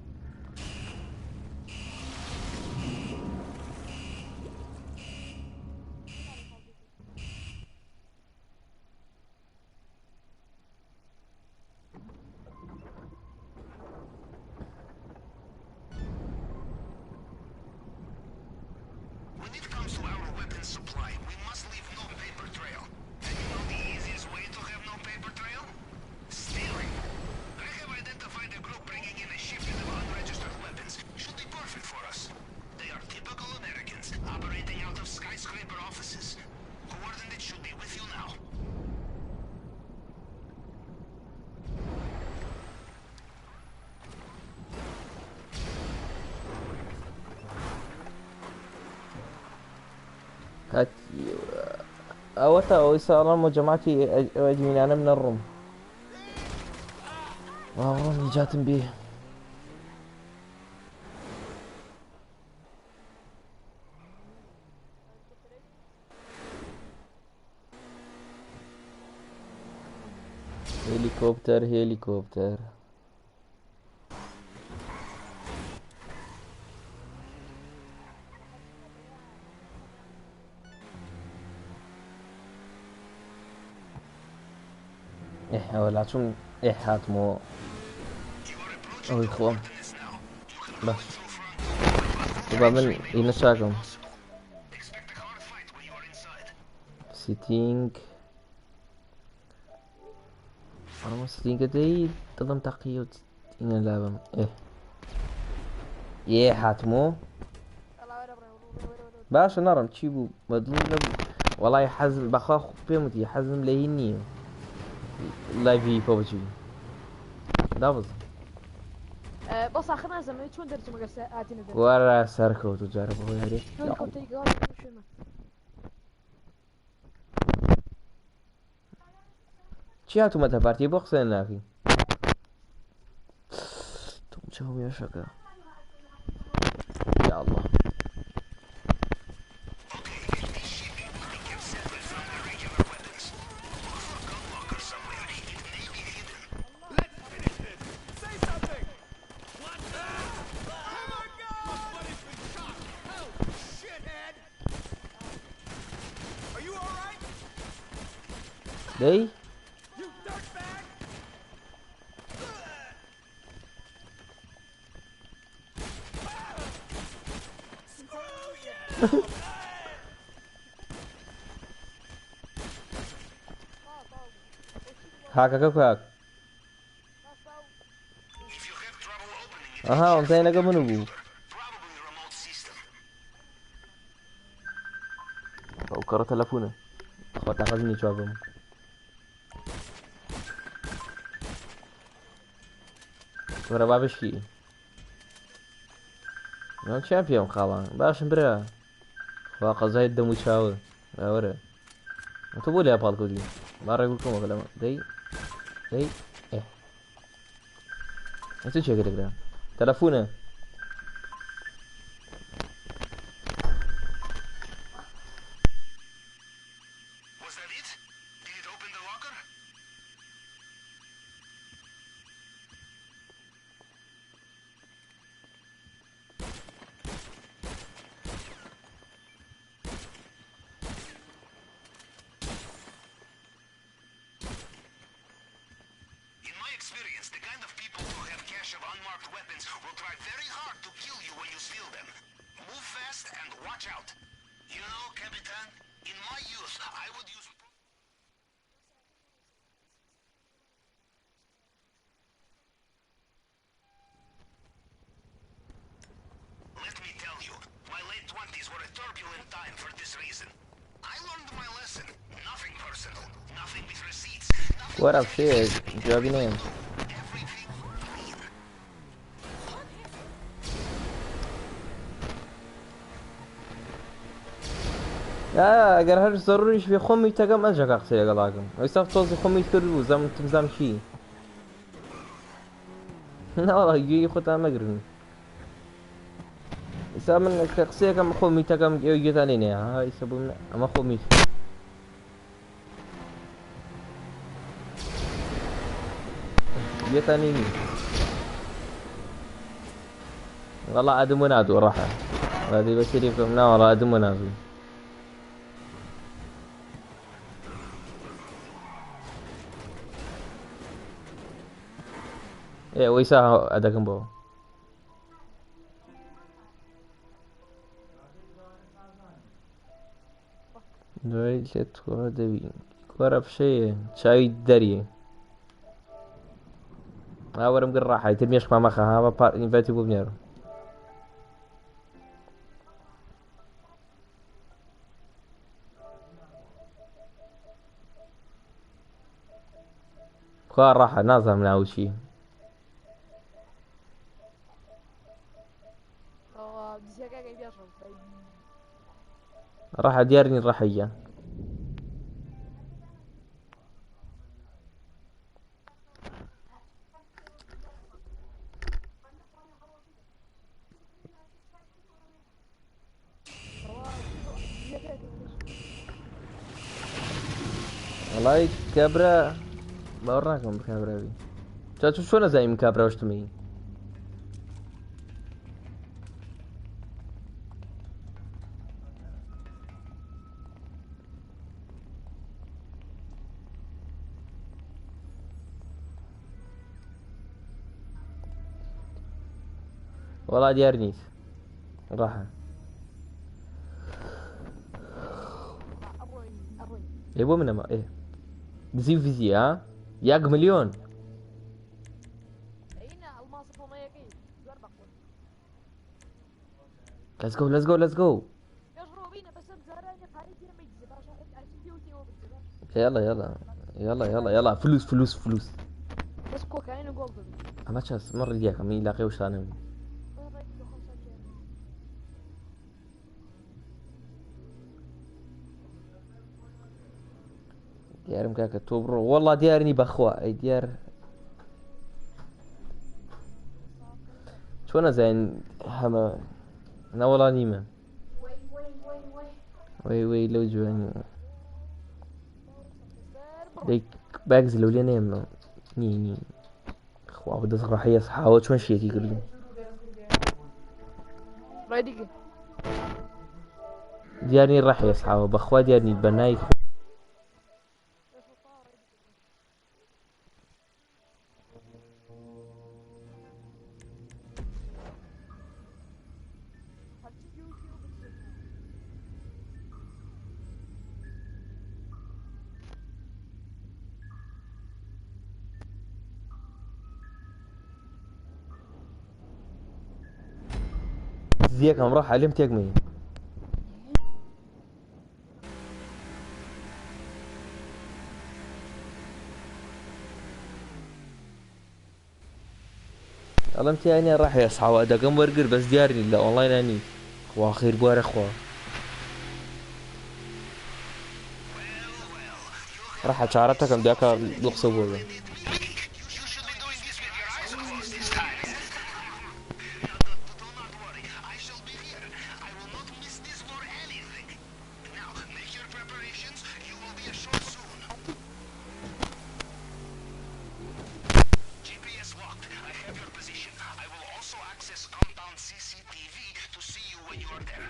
When it comes to our weapons supply, we must leave no paper trail. And you know the easiest way to have no paper trail? Stealing. I have identified a group bringing in a shipment of unregistered weapons. Should be perfect for us. They are typical Americans, operating out of skyscraper offices. Coordinates should be with you now. ئەوەتە ئەوەی ساڵام و جەماعەتی ئەدمینانە منە ڕووم ڕۆم نجاتم بێ هێلیکۆپتەر هێلیکۆپتەر ئەوە لاچوم هاتمەوە ئەوەی خۆم باش با من ئینە چاکەم سیتینگ ئەمە سیتینگە دەی دڵم تەقیە و ئینە لابم هاتمەوە باشە نەڕم چی بوو بەدڵ نەبوو وەڵای حەزم بەخوا پێم وتی حەزم لە هین نییە لایڤی پۆبچی دابز بەس آخر نازەمێت چۆن دەرچم ئەگەر هاتینە دەر وەرە سەرکەوت و جارە بەهۆی هەرێ هێلیکۆپتەری گەڵا شوێنە چی هاتوومەتە پارتی بۆ قسە ناکەی تۆم چاو مێشەکە یا الله دەی هاکەکە کاک ئەها ئۆنلاینەکە من بوو ئەو کەڕە تەلەفۆنە خۆ تاقەزنی چوابم وەرە با بشکی ناو چیان پێم خاڵان باشم برا خوا قەزای دەم و چاوە وەرە تۆ بۆ لای پاڵکەوتی با ڕێگوکەمەوە لەمە دەی چ چێکرێکرا تەلەفۆنە Was that it? Did it open the locker? In my experience, the kind of people who have cache of unmarked weapons will try very hard to kill you when you steal them. Move fast and watch out. You know, Capitan, in my youth, I would use... Let me tell you, my late 20s were a turbulent time for this reason. I learned my lesson. Nothing personal, nothing with receipts, nothing... وەرە شێ جوابی نەیەم Everything clean. ئەگەر هەر زەڕوریش بێ خۆمی تەگەم ئەنجەکە قسەی لەگەڵاکەم ئێستا تۆزی خۆمی کرد بوو زەم تمزام چی لا والله يجي خدها مقرن إذا من شخصية كم خومي تكم يجي ثاني هاي سبب ما خومي يجي ثاني والله عاد منادو راحة هذه بشري فمنا والله عاد منادو إيه ويسا ada kembo ليلة ودبي كورب شيء شاي دري ورم قر راحة ترميش ما مخا ها بار انفاتي بوبنيرو كوار راحة نازل من أول شي راحة ديارني الرحية والله كابرا بورناكم بكابرا بي جاتو شلون زي من كابرا وش تمي والله ديارنيس راحة يبو من ما ايه بزي فيزي ها ياق مليون let's go let's go let's go يلا يلا يلا يلا يلا فلوس فلوس فلوس بس كوكا عينه جولدن اما شاس مر دياك مي لاقي وش انا ديار مكاك توبرو والله ديارني بخوا اي ديار شو انا زين هما انا والله نيمة وي لو جواني ديك باجز لو لي نيم ني خوا بدي صراحة هي صحاوة شو مشيتي كله رايديك ديارني راح يصحاوة بخوا ديارني بناي زيك هم راح علمت يقمي علمت يعني راح يصحى ادا كم برجر بس ديارني لا اونلاين يعني خوا خير بوار اخوا راح اشارتك كم داك لقصبوه You should be doing this with your eyes closed this time. Do not worry, I shall be here. I will not miss this for anything. Now, make your preparations. You will be ashore soon. GPS locked. I have your position. I will also access compound CCTV to see you when you are there.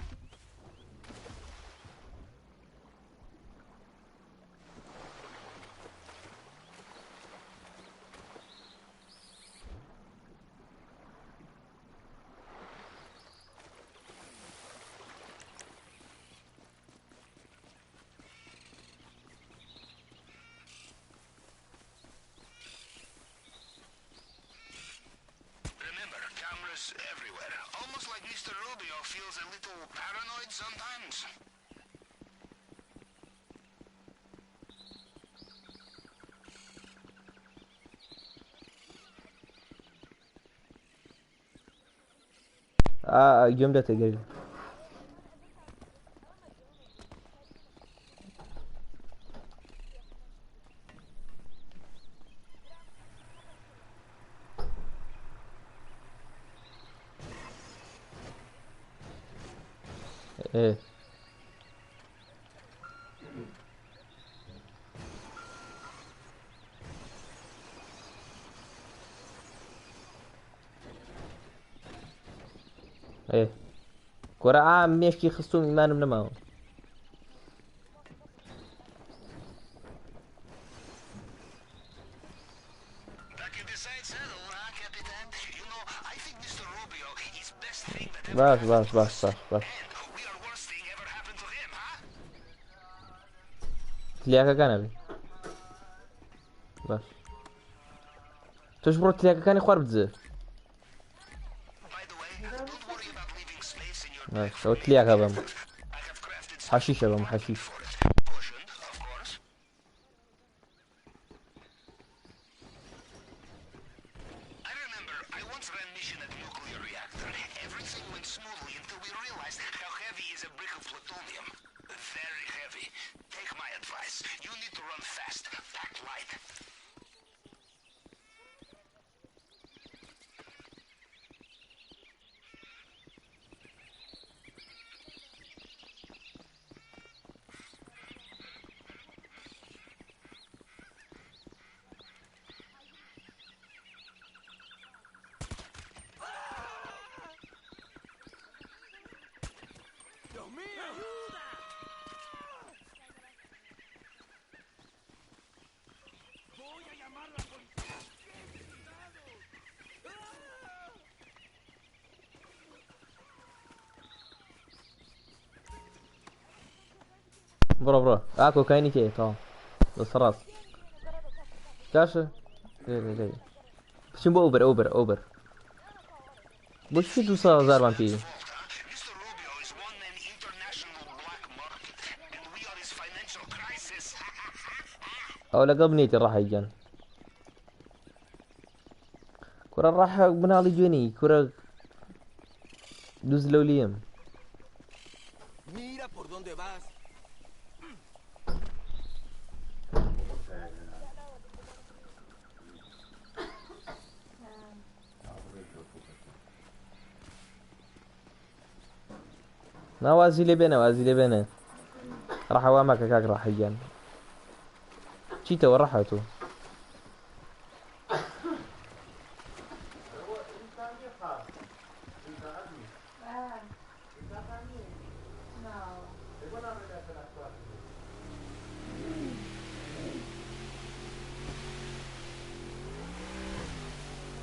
Remember, cameras everywhere. Almost like Mr. Rubio feels a little paranoid sometimes. جملة تقريبا ايه ايه كورة عام ماشي خصوم إيمان من معه Back in the side saddle, huh, Capitan? You know, I think Mr. Rubio is best thing that ever بس happened بس to بس us. بس بس And we are worst thing ever happened to him, huh? تلياكا كان أبي بس تشبرو تلياكا كان يخوار بزاف By the way, don't worry about leaving space in your بس هو تلياكا بام I have crafted some حشيشة بام حشيش for it. Cautioned, of course. I remember I once ran mission at a nuclear reactor. Everything went smoothly until we realized how heavy is a brick of plutonium. Very heavy. Take my advice. You need to run fast, pack light. برو اكو كايني كي تمام بس راس كاشة ليه شو بو اوبر بوش في توصل زاربان فيه Mr. Rubio is one man international black market, and we are his financial crisis. او لقب نيتي راح يجان كرة راح بنالي جوني كرة دوز لوليم Mira por dónde vas. ما وازي لي بينا راح اوامك كاك راح يجان شيتا ورحته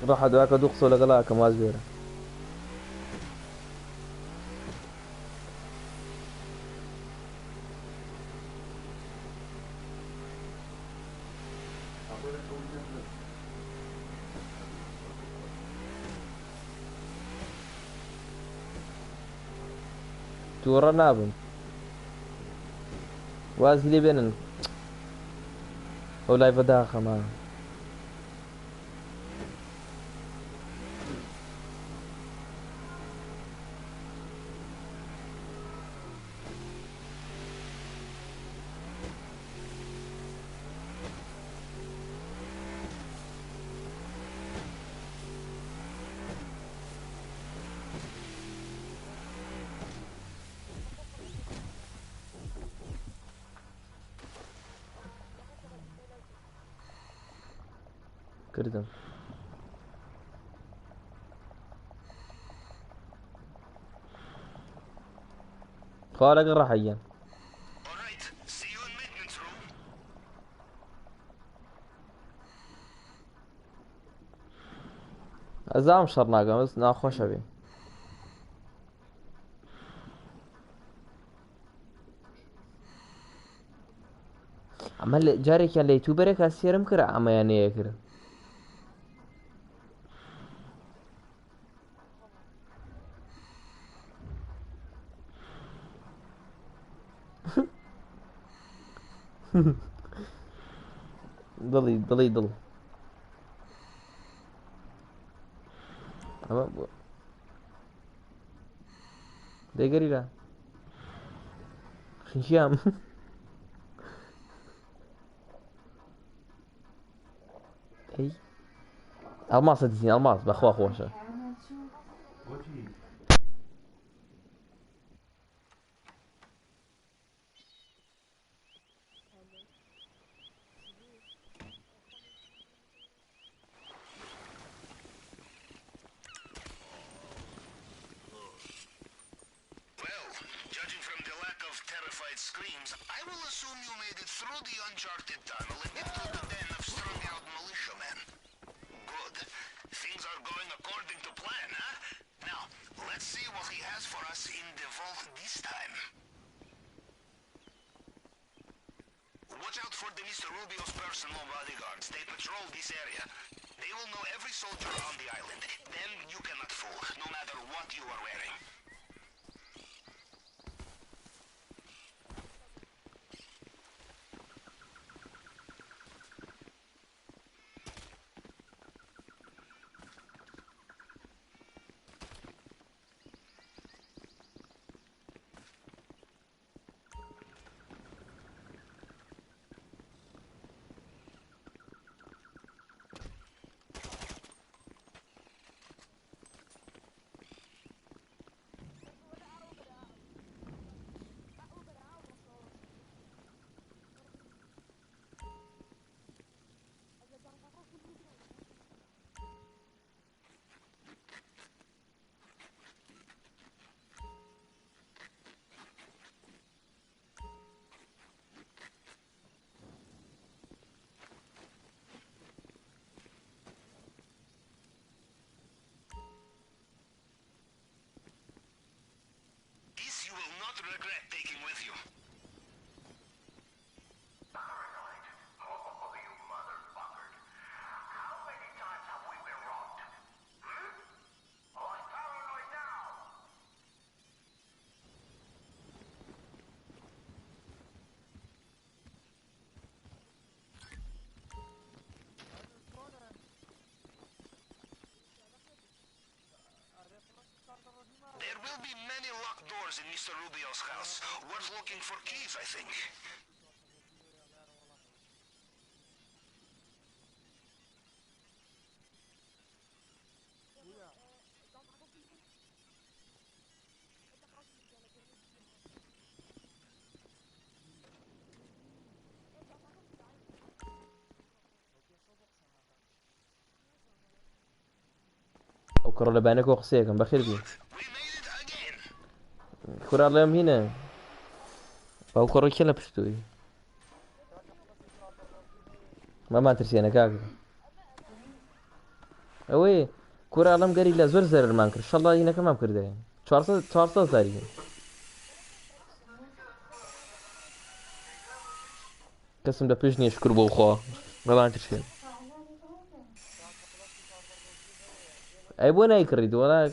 راح ادواك دوقصو لغلاك مازبيره تورا نابن وازلي بينن ولا يفداخ ما كردم خالق راح يجان All right, see you in maintenance room. ازام شرناقه بس ناخوش ابي عمل جاري كان لي يوتيوبر كاسيرم كرا عما يعني يكرا ضل اما ده قريلا خنشيام اي الماس تزين الماس باخوا خوشه us in the vault this time. Watch out for the Mr. Rubio's personal bodyguards. They patrol this area. They will know every soldier on the island. Then you cannot fool, no matter what you are wearing. This you will not regret taking with you. There will be many locked doors in Mr. Rubio's house. Worth looking for keys, I think. وكرة لبانك وقسيكم بخير بي We made it again. كرة لهم هنا أو كرة كلا بشتوي ما ترسي أنا كاك أوي كرة لهم قري لا زور زر المانكر إن شاء الله هنا كمان كرده 400 تاريخ قسم ده بيجني يشكر بو خوا ما ترسي أي بونا يكرد ولا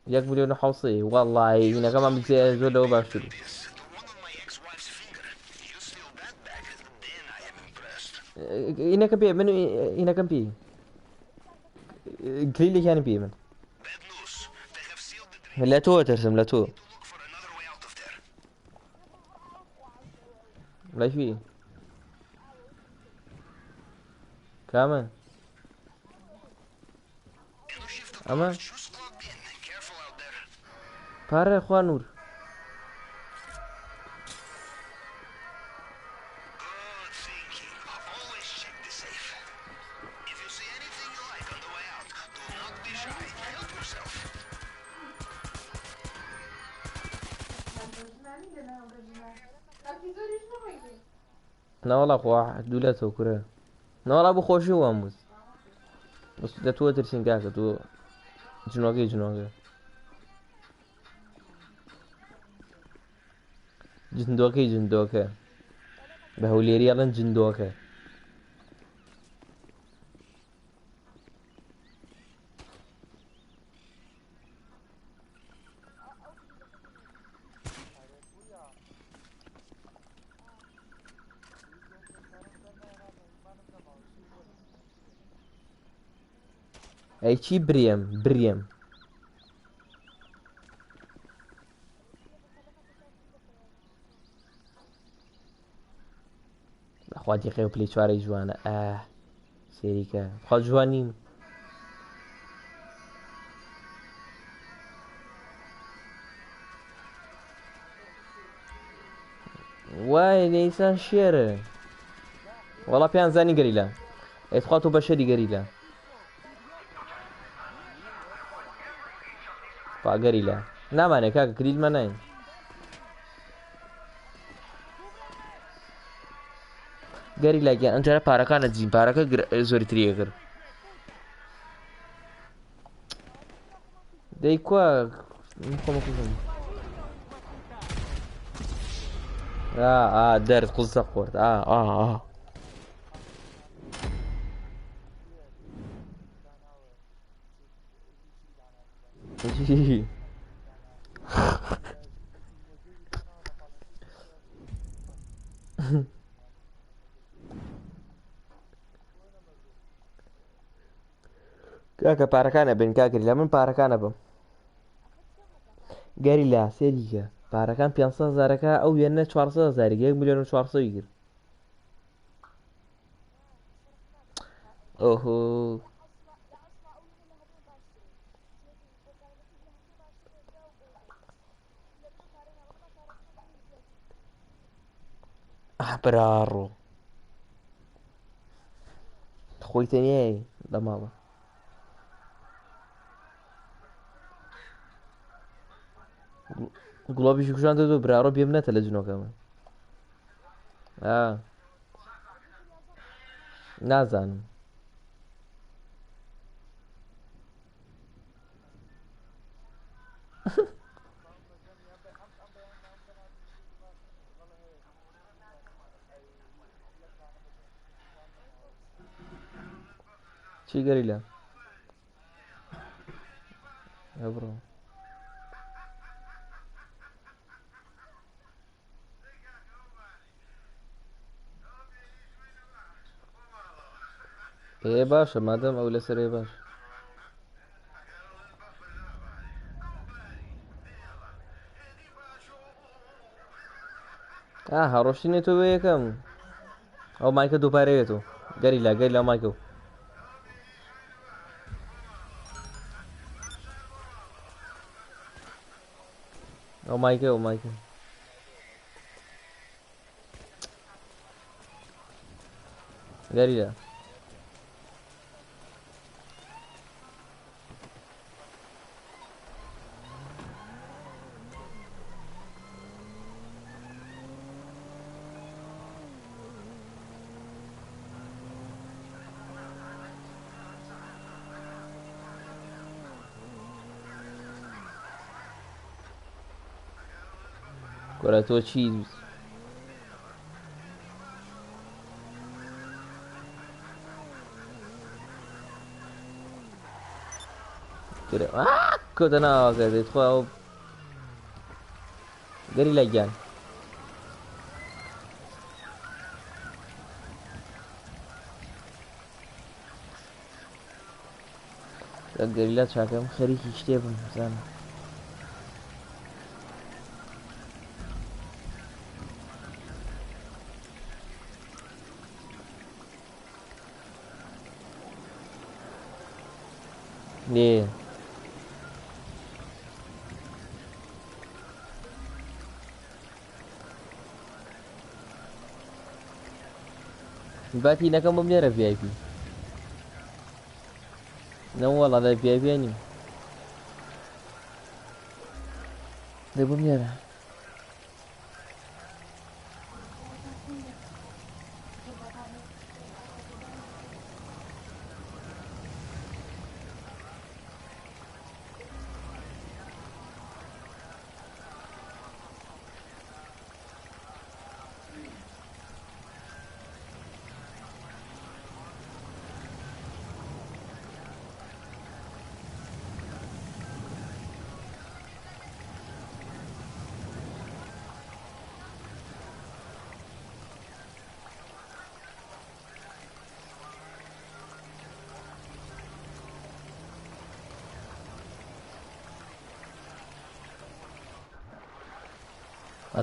ياك مليون حوصي والله هنا كمان بتزي زود لو باشتري This, the one on my ex-wife's finger. You steal that back, then I am impressed. هنا كم بيه منو هنا كم بيه قليل كان بيه من Bad news. They have sealed the drain. لا تو ترسم لا تو To look for another way out of there. لا فيه كمان Hello, shift أما Choose club in. Careful out there. باره خواه نور Good thinking. Always check the safe. If you see anything you like on the way out, do not be shy. Help yourself. نا والله خواه دولته كره نا والله ابو خوشي واموز بس ده تو ترسين كاكا تو جنوكي جندوكي بهوليري يلن جندوكي اي چی بریم بخوا دیقه و پلی چواره جوانه سیریکه بخوا جوانیم وای نیسان شیره والله پیان زانی گریلا اتخواتو بشری گریلا گریلا نمانه کاکا کلیل منه گەری لاگیان ئەمجارە پارەکانە دزین پارەکە زۆری تریەکرد دەی کووە خۆمەکەم دەرد قوزە خۆرد کاکە پارەکانە بن کاکری لە من پارەکانە بم گەری لا سێریکە پارەکان 500,000ەکە ئەو وێنە 400,000 1,400,000 گر ئۆهۆ براڕۆ خۆی تەنیایی لە ماڵە گوڵۆبیشی کوژان دەدۆ براڕۆ بێم نەتە لە جنۆکەمە نازانم چی گەری لە بڕۆ باشە مادەم ئەو لەسەرێ باش هەڕۆشتینێتەوە بە یەکەم ئەو مایکە دووپارەوێتەوە گەری لا گەری لا مایکە ئەو مایکە گەری لا گۆرە تۆ چی کۆتە ناواکە دێت خۆ ئەو گەری لە گیان گەریلا چاکەم خەریکی شتێ بم بزانم نێ باتی نەکەم بۆم نێرە VIP نەوەڵا لە VIP نیم دەی بۆم نێرە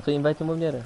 تو اینوایت بۆم نێرە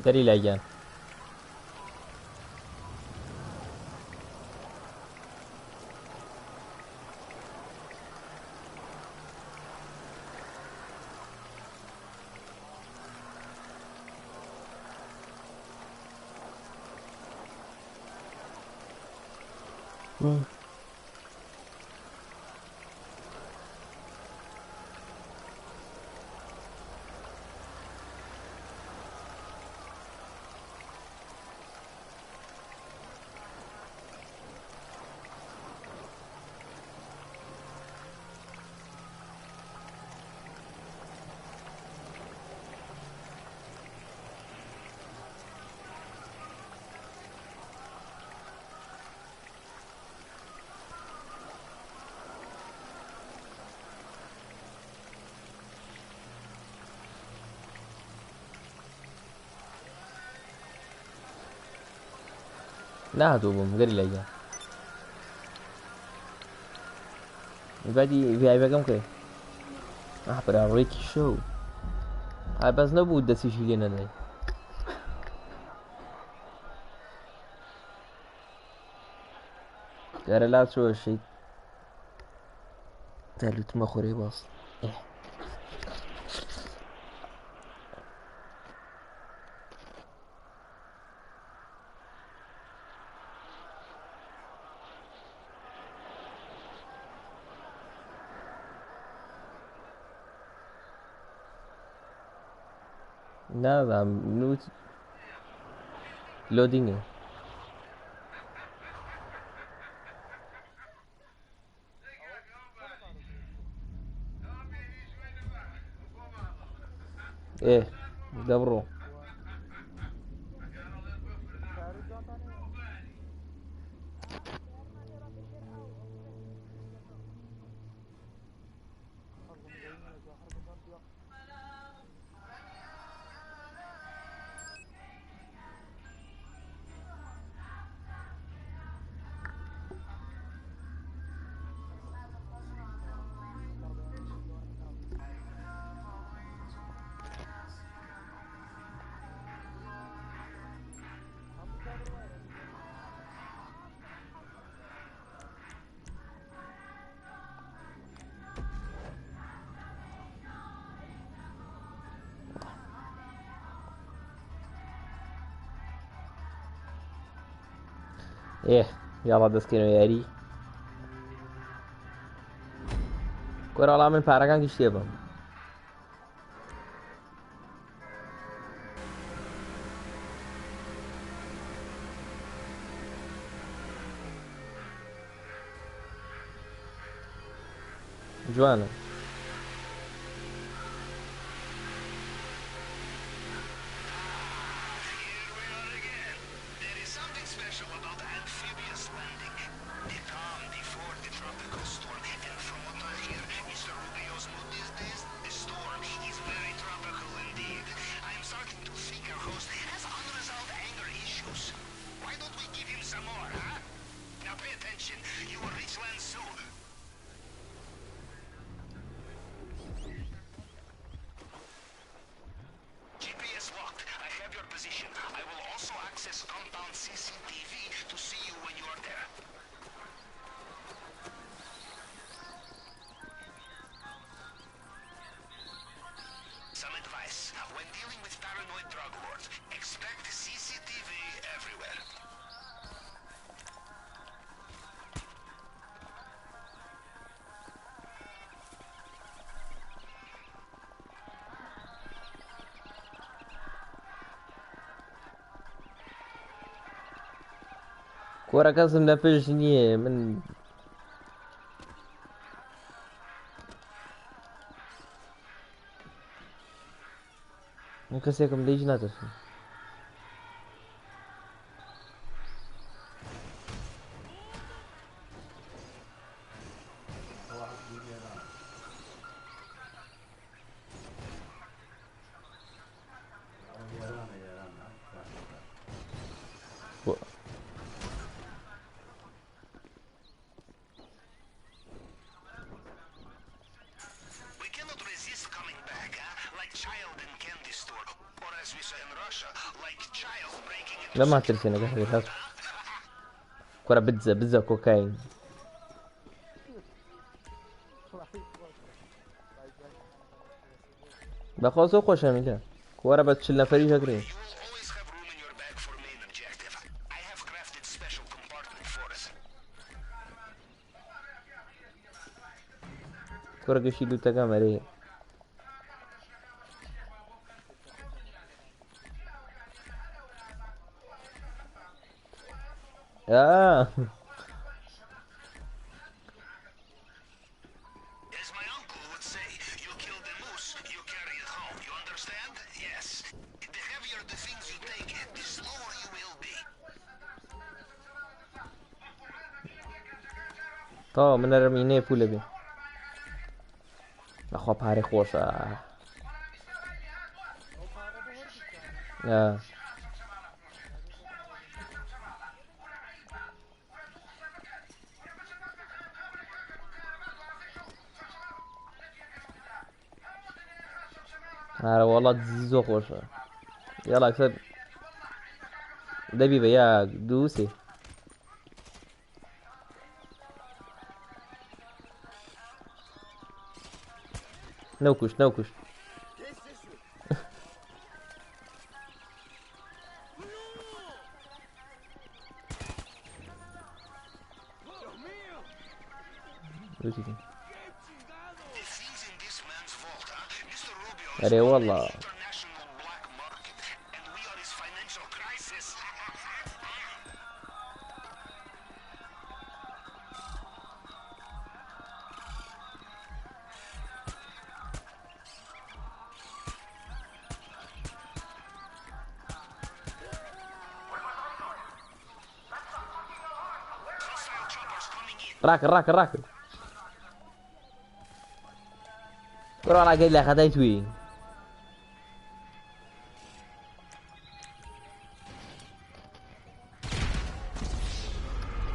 Dari lagyan. Nah tu bom, gari lagyan. بعدی وی بگم که برای ریکی شو های بس نبود دستیش دیگه نداری داره لات شو شید دلوت مخوری باز نه دام نوت لودینگه دبرو يلا دسكينو ياري كورا لا من پارگان کشیده بام جوانه Some advice. When dealing with paranoid drug lords, expect CCTV everywhere. كورا كاسم نفش نيه من ممكن سيكم ليش لا تفهم We cannot resist coming back, huh? Like child in candy store, or as we say in Russia, لما ترسينا قهوة هات كرة بيتزا كوكايين بخواست خوش همیشه كورة بتشيلنا فريشة كريم You will always have room in your bag for main objective. I have crafted special compartment for us. كورة قشيلو تقا مريه As my uncle would say, you kill the moose, you carry it home. You understand? Yes. The heavier the things you take, the slower you will be. طبعا من الرمينيه فوله بي اخو باري خوشة والله تزيزو خوشة يلا اكسر دبي بياك دوسي نوكش The things in this man's vault, Mr. Rubio is أري والله international black market, and we are his financial crisis. Hostile choppers coming in. راكب كرة أنا قايل لك خديت وين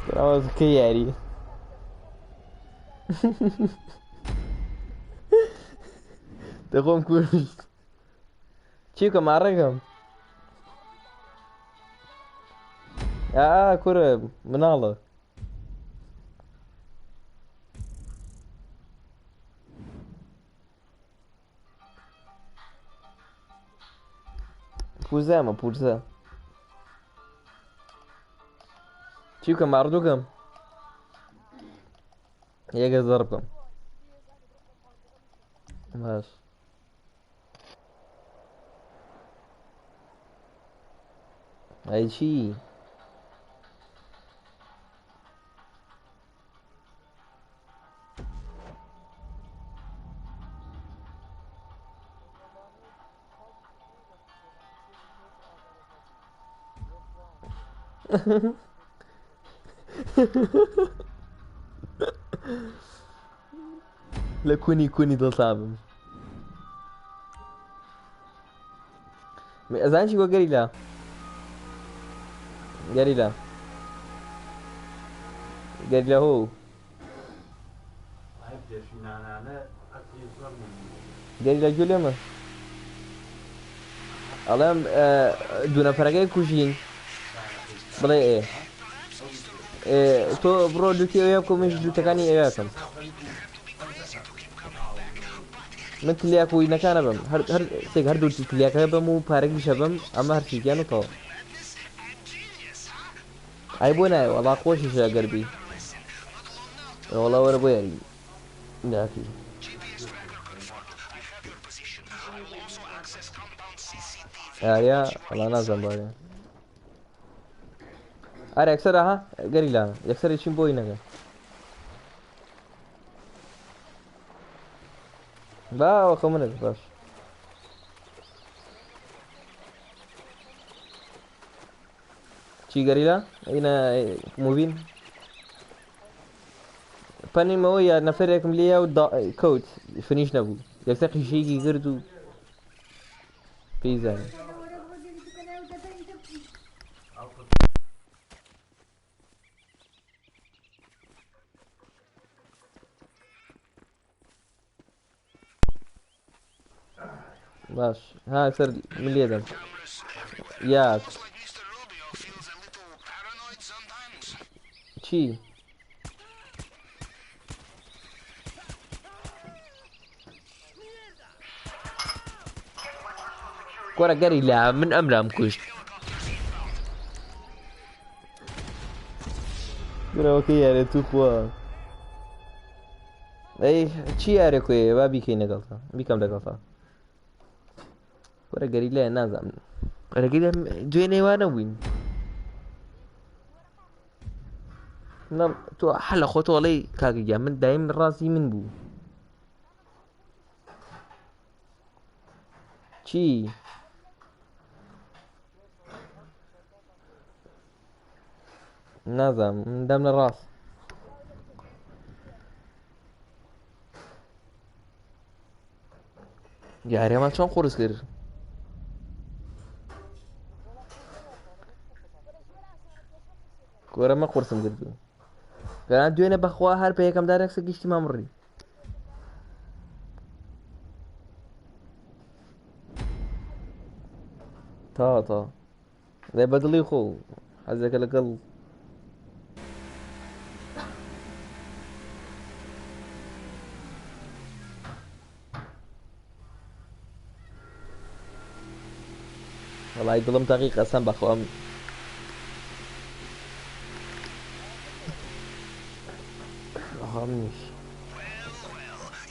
كرة ذكية يعني تقوم كل تشيكو مع الرقم كرة منالة پوزه چی کنم مردو کم یک ضرب کم باش ای چی لا كوني ده صعب أزان شي قريلا هو قريلا جوليا ما اللهم دونا فرقه كوشين بلا تو برو دوتي وياكم مش دوتكاني وياكم من كلياك وين كان بم هر سيج هر دوتي كلياك بمو بارك شبم اما هر شي كانوا تو اي بونا والله خوش شي قلبي والله ورا بويري دافي يا والله نازم باري أري أكثر ها قريلا يكسر يشين بوي نجا با وخمنك باش شي قريلا هنا موفين باني مويا نفركم ليا ودا كود فينيش نبو يكسر شيء يقردو بيزا باش ها اكثر من اليدم ياك چی؟ كورة قري لا من أمرام كوشت كورة وكي يعني تخوا أي چی یاره کوی و بی کی نگلتا بی کم نگلتا كورة قري لا نازم كورة قري دويني وانا وين نعم تو حل خوتو علي كاكي جا من دايم راسي من بو چی نازم من دم الراس يا ما شلون خورس كير كورة ما خورسم قلتو كان دوينه بخوا هر بيكم دارك سقيشتي ما مري تا زي بدلي خو حزك القلب والله يظلم دقيقة أسام بخوام بخوامنيش Well,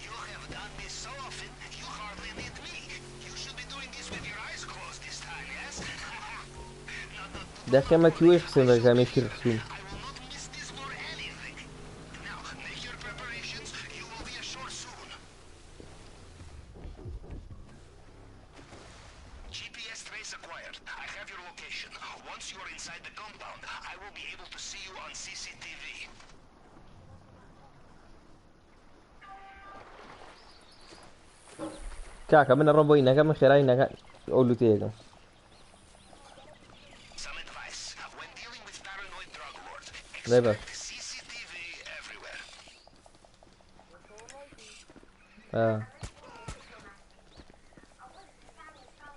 you have done this so often, you hardly need me. You should be doing this with your eyes closed this time, yes? داخل ما كيوش خصنا زعما يكير خصوم I will not miss this nor anything. Now, make your preparations. You will be ashore soon. GPS trace acquired. I have your location. Once you are inside the compound, I will be able to see you on CCTV. كاكا من الربوي نكا من خيراي نكا أقول له تيجا Some advice. When dealing with paranoid drug lords, Never. expect CCTV everywhere.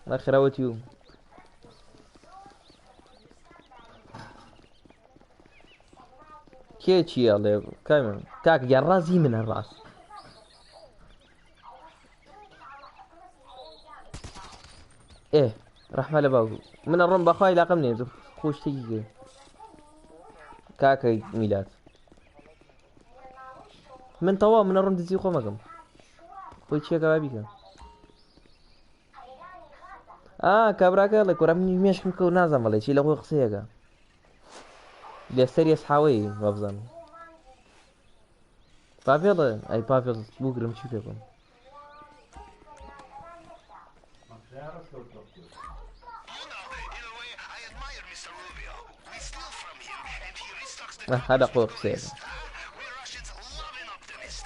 ما خيراوت يوم كيتشي الله كامل كاك يا راسي من الراس ايه رحمة لباقو من الرم بخواي لاقمني خوش تيجي كاكا ميلاد من طوا من الرم تزي خو مقام خوي تشيكا بابيكا كابراكا لك ورمني ميش كمكو نازم والله شي لغوي قصيكا دستري اصحاوي مبزن بافيل اي بافيل بوكرم شو فيكم In a way, I admire Mr. Rubio. We steal from him, and he restocks the هذا قوي company's قصيكا list. We Russians love an optimist.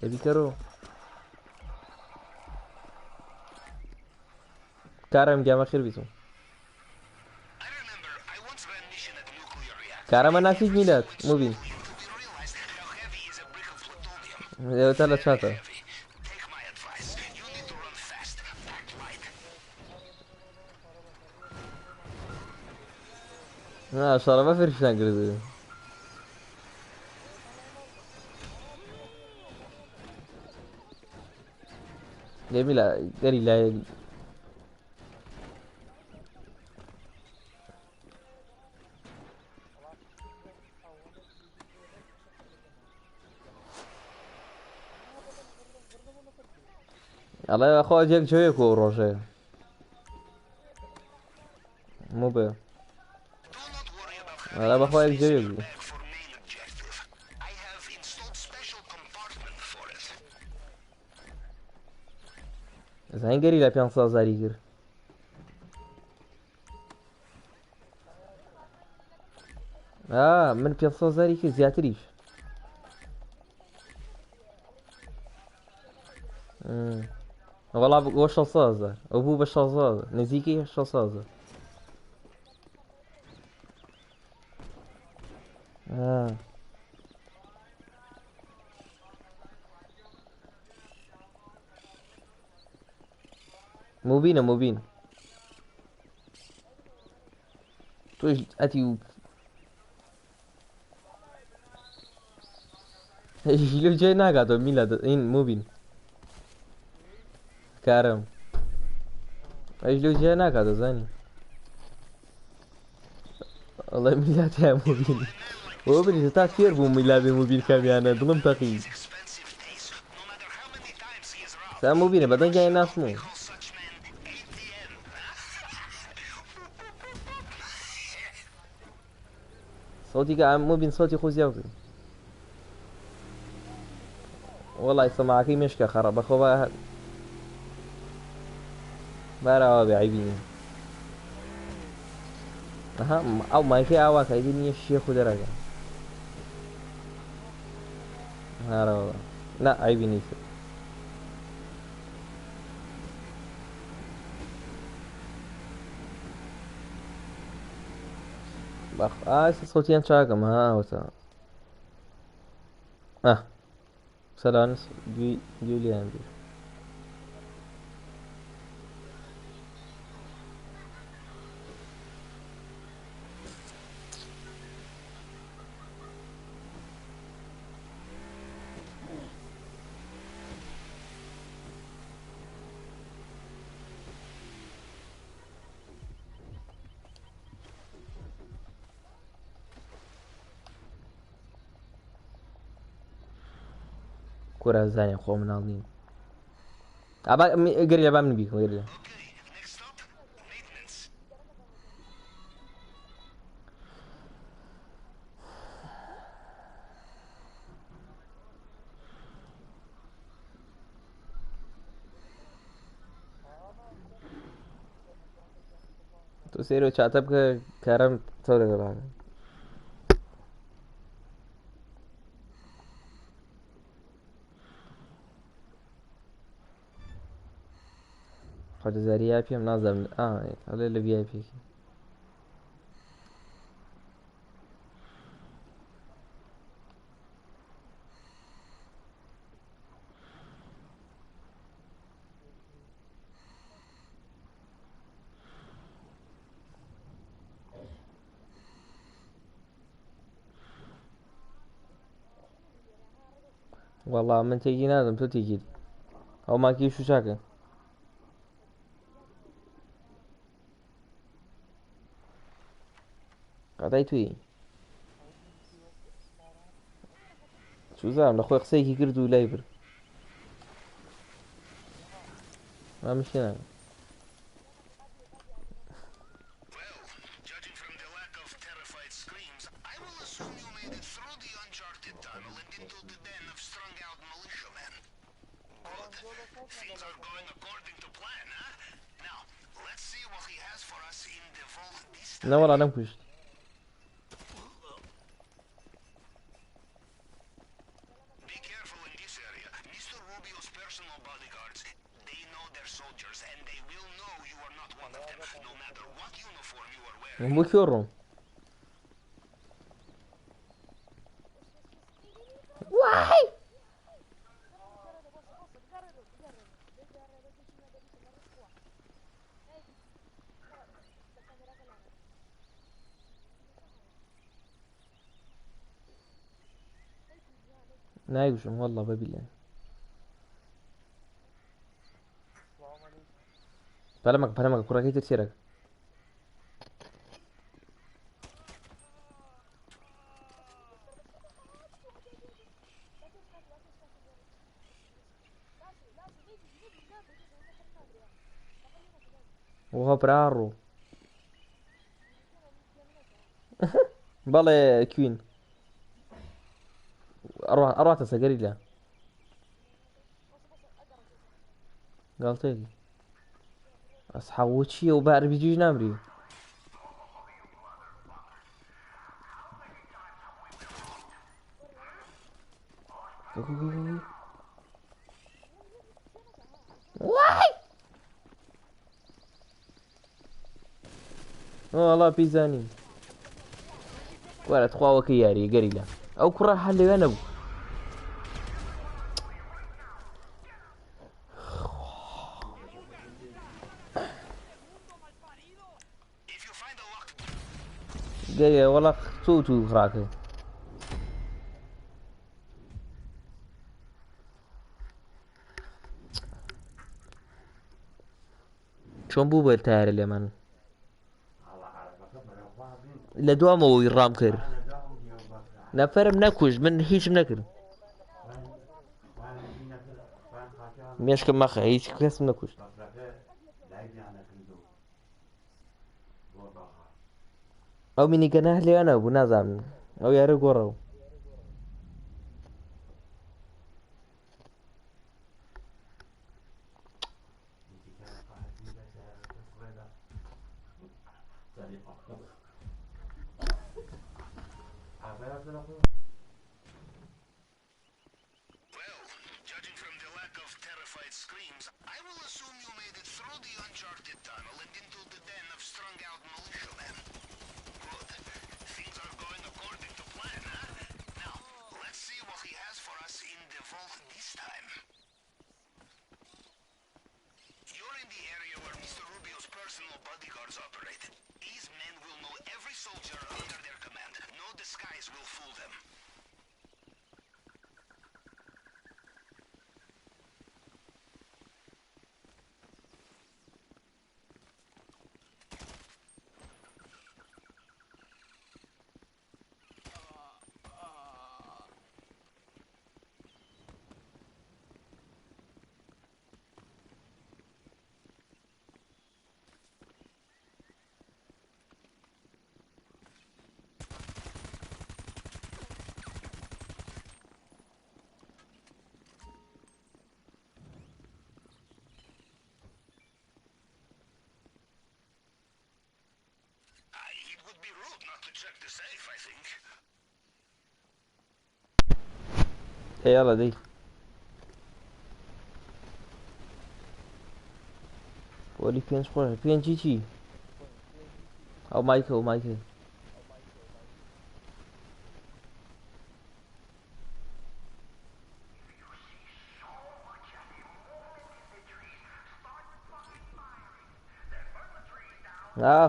يبي كرو كارم جامع خير بيتو I remember I once ran mission at a nuclear reactor. كارم ناسيج ميلاد مو بين You realized how heavy is a brick of plutonium. ثلاث شاطر Heavy. Take my advice. You need to run fast, pack light. شرف ما فرش نقرد جميل قري لا الله يا اخويا جاك شويك وروجي مو به Do not worry about انا بخويا جايك back for main objective. I have installed special compartment for it. زين قري لا 500 زاري كر من 500 زاري كر زياتريش والله وش الصازة ابو بالشازة نزيكي الشازة مو بينا توش اتي شیلو جای نگادو میلاد این موبین کارم شیلو جای نگادو زنی والله میلاد يا موبین هو بدي تاثير بو میلاد موبین كاميانا ظلم تقي Expensive days, no matter how many times he is robbed. سام موبین بدن جاي ناس مو Call such men ATM. صوتي قاعد موبين صوتي خو زيوتي والله يسمعك مشكا خرب اخو بارا بعيبيني اها او ما في اواك عيبيني الشيخ درجة هارا لا عيبيني بخ صوتي انت شاكم ها وتا سلانس جوليان بي كرة زانية خو من عظيم ابا قري ابا من بيك قري Okay, next stop, maintenance. तो सेरो चाहता है कि कैरम थोड़े कर रहा है خد زاري اي بي منظم هذا اللي في اي بي والله من تيجي لازم تو تيجي او ما كيف شو شاكل قضيتوي شو زعم لاخوي قسيكي كردو لايبر ما مشينا Well, judging from the lack of terrified screams, I will assume you made it through the uncharted tunnel and into the den of strung-out militiamen. Good. Things are going according to plan, huh? Now, let's see what he has for us in the vault this time. لا والله انا مكشت Be careful in this area. Mr. Rubio's personal bodyguards, they know their soldiers, and they will know you are not one of them, no matter what uniform you are wearing. مو كيورو واي نايوشم والله ببيلان بلمك كرة كي تسيرك وهو برارو بالله كوين اروح تسجري له قالت لي اصحى وشي وبعرف يجي نامري واي والله بيزاني ولا تخوا وكياري قريلا او كره حل انا If you find a locked جاي والله صوتو خراكه شلون بو بالتاير اللي من لدوامه ويرام كر نفرم نكوش من هيش نكر مش كم مخ هيش كاس نكوش او مني كناه لي انا ابو نازم او يا رجورو Well, judging from the lack of terrified screams, I will assume you made it through the uncharted tunnel and into the den of strung-out militiamen. Good. Things are going according to plan, huh? Now, let's see what he has for us in the vault this time. You're in the area where Mr. Rubio's personal bodyguards operate. These men will know every soldier under their command. No disguise will fool them. It would be rude not to check the safe, I think. يلا دي ولي بين سبور بين جي جي او مايكل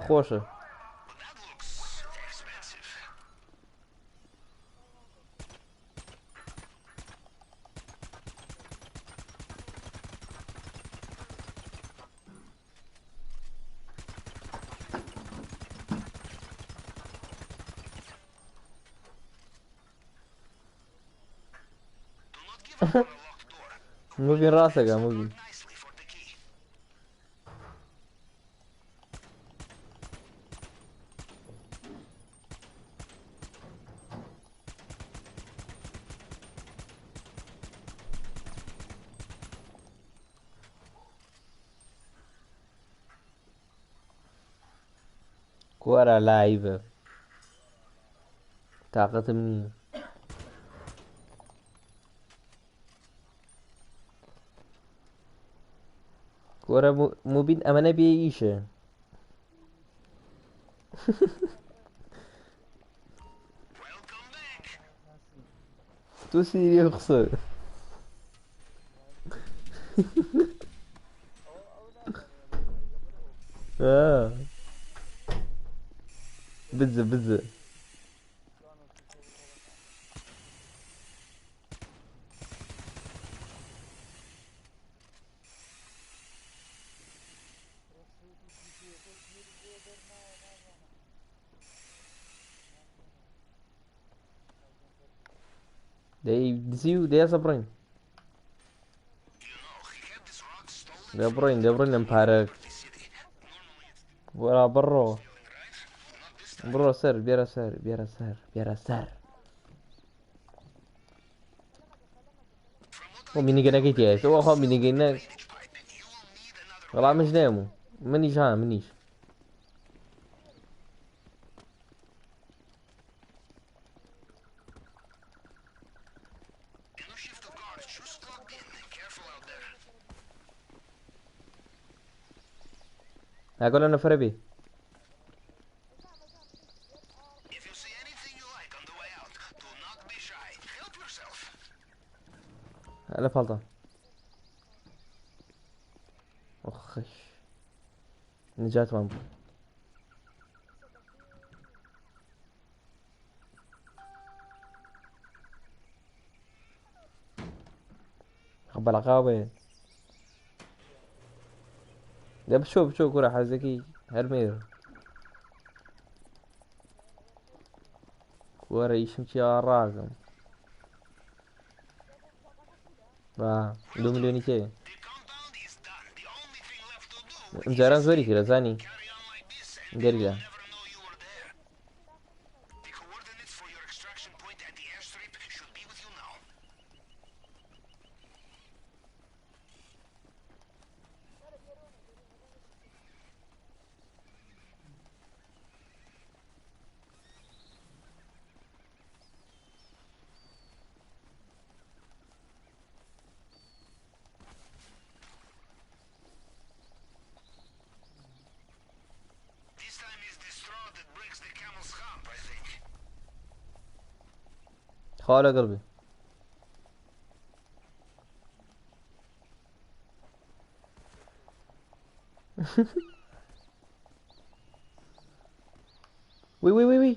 خوشه But that looks expensive. Do not give up on a locked door. مو بين راسك يا مو بين Nicely for the key. كورة لاعبة طاقة مني كورة مو بين أمانة بيعيشة Welcome back. توسي يخسر بزة دي صبرين You know, he had this rock stolen دي برين مبارك from the city. Normally it's ورا برو feeling, right? Not this time. برو سر بيرا سر From what I وميني جنا كيتيس هو ميني جنا drainage pipe, you will need another والله مش نامو منيش منيش new shift of guards just logged in. Careful out there. أقول أنا فربي If you see anything you like on the way out, do not be shy. Help yourself. لا فلطة أخش نجات مامبو بەڵقاوێ دە بچۆ کوڕە حەزەکەی هەرمێر وەرە ئیشم چیا ڕاگەم دو ملیۆنی تێ The compound is done. The only thing left to do ئەمجاران زۆری کرە زانی carry on like this and گەریدا never know you were there. The coordinates for your extraction point at the airstrip should be with you now. This time is the straw that breaks the camel's hump, I think. خاڵە قەڵبی وی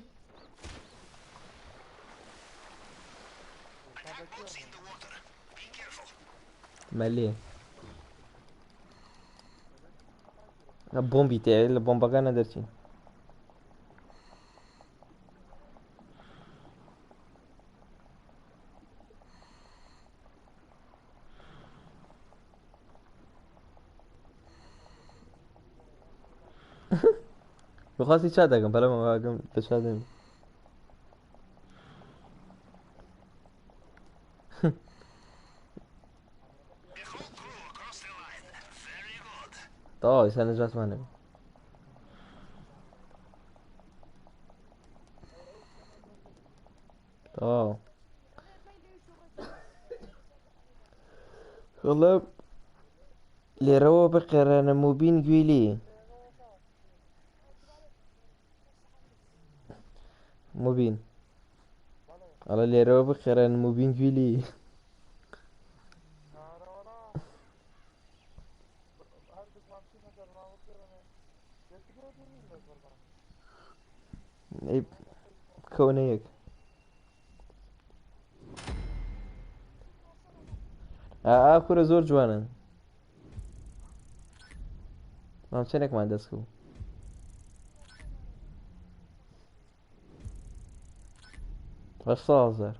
Attack boats in the water. Be careful. مەلێ بۆمبی تێ لە بۆمبەکانە دەرچین بخواستی چا دەکەم بەلەمەواگەم بە چا دەمی The whole crew across the line. Very good. تەواو ئێستا نەجاتمانە تەواو وەڵا لێرەوە بە قێرانە موبین گوێی لێ مبین ئەڵە لێرەوە بە قێرانە موبین گوێی لێ ئەی کەونەیەک کورە زۆر جوانن مام چەندێکمان دەست بوو هەشتا هەزار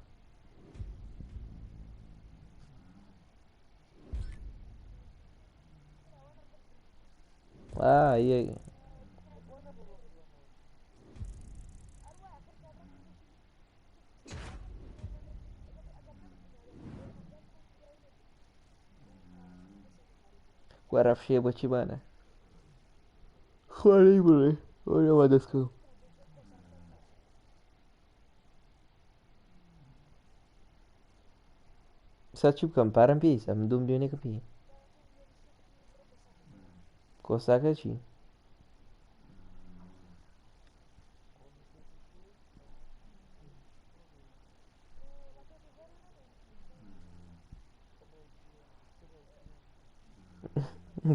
وەرە فشێ بۆچی بانە خوارەی بڵێ ئەوەوە دەستکەوت سا چی بکەم پارەم پێویستە من 2 ملیۆنێکە پێ کۆستاکە چی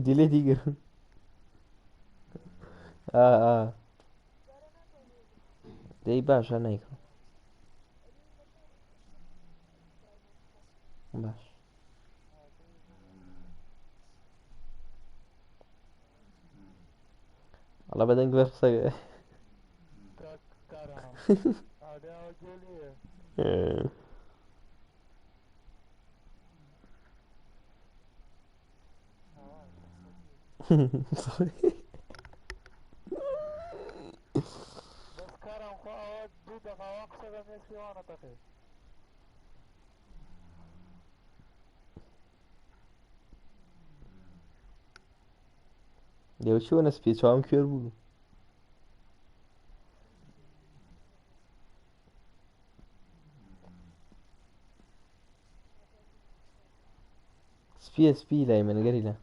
دیلێ دیگر دەی باشە نایکەم باش ئەڵە بەدەنگ بەر قسەکە لێو چۆنە سپێ چاوم کوێر بوو سپی لای من گەری لە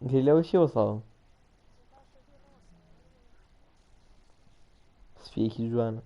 گەری لەوە چیەوە ساڵم سپیەکی جوانە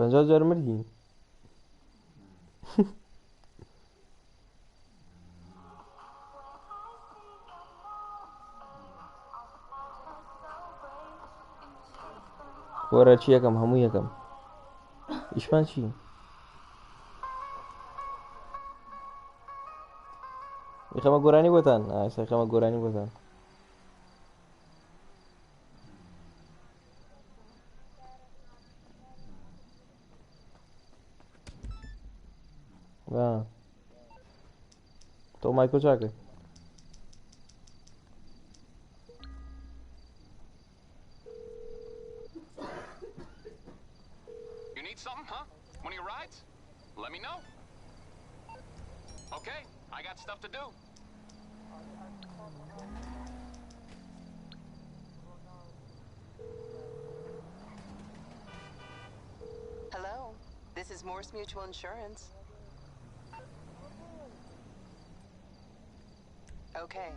پنجاه جار مردی وەرە چی یەکەم هەموو یەکەم ئیشمان چی خەمە گۆرانی بۆتان ئاسای خەمە گۆرانی بۆتان تۆ مایکۆ چاکە You need something, huh? One of your rides? Let me know. Okay, I got stuff to do. Hello, this is Morse Mutual Insurance. Okay.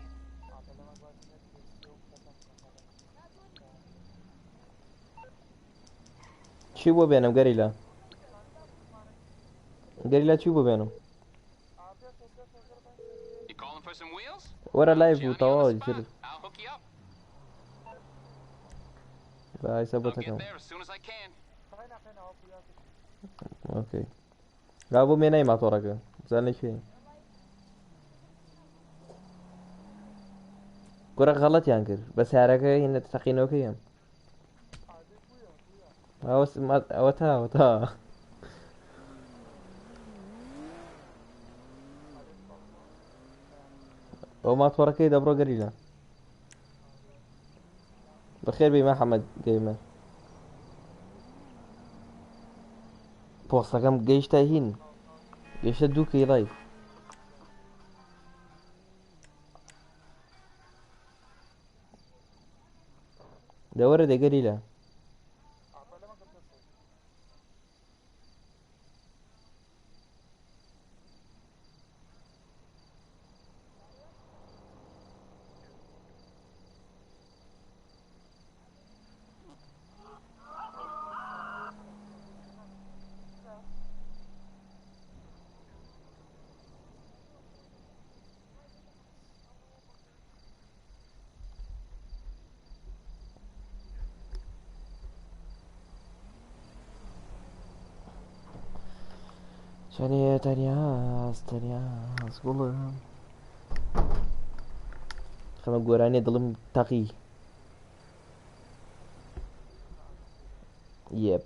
چی بۆ بێنم گەریلا گەریلا چی بۆ بێنم You calling for some wheels? وەرە لایف بوو Johnny on تەواو the spot. تر I'll hook you up. بای I'll سەبەتەکەم get there as soon as I can. ئۆکەی گا بۆ مێنای ماتۆڕەکە زانێ کوێ گۆرە غەڵەتیان کرد بە سیارەکە هینە تەقینەوەکەیان ئەوە تا ئەو ماتۆڕەکەی دەبڕۆ گەریلا بەخێر بێ مەحەمەد گەیمە پۆستەکەم گەیشتە هین گەیشتە 2 کیڵای دەوەرە دەگەریلا تەنیاز گوڵم خەمە گۆرانیە دڵم تەقی یەپ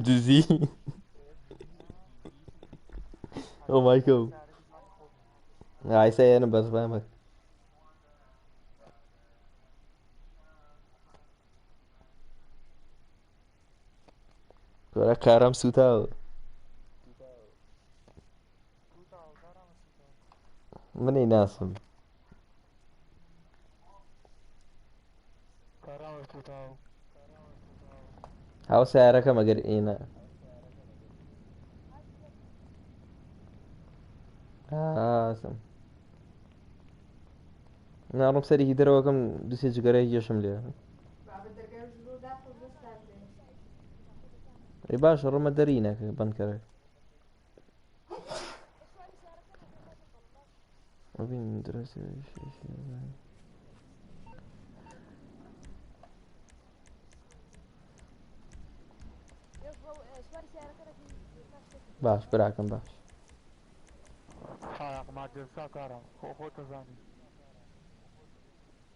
دوزی او مایکو عايز انا بس فاهمك كورا كارم سوتاو مني ناسم هاو سعرك ما قرئينا سم نعرف سري هيدرا وكم دوسي جغره يشم ليه اي باش رما درينا بنكره وبين دراسة باش براكم باش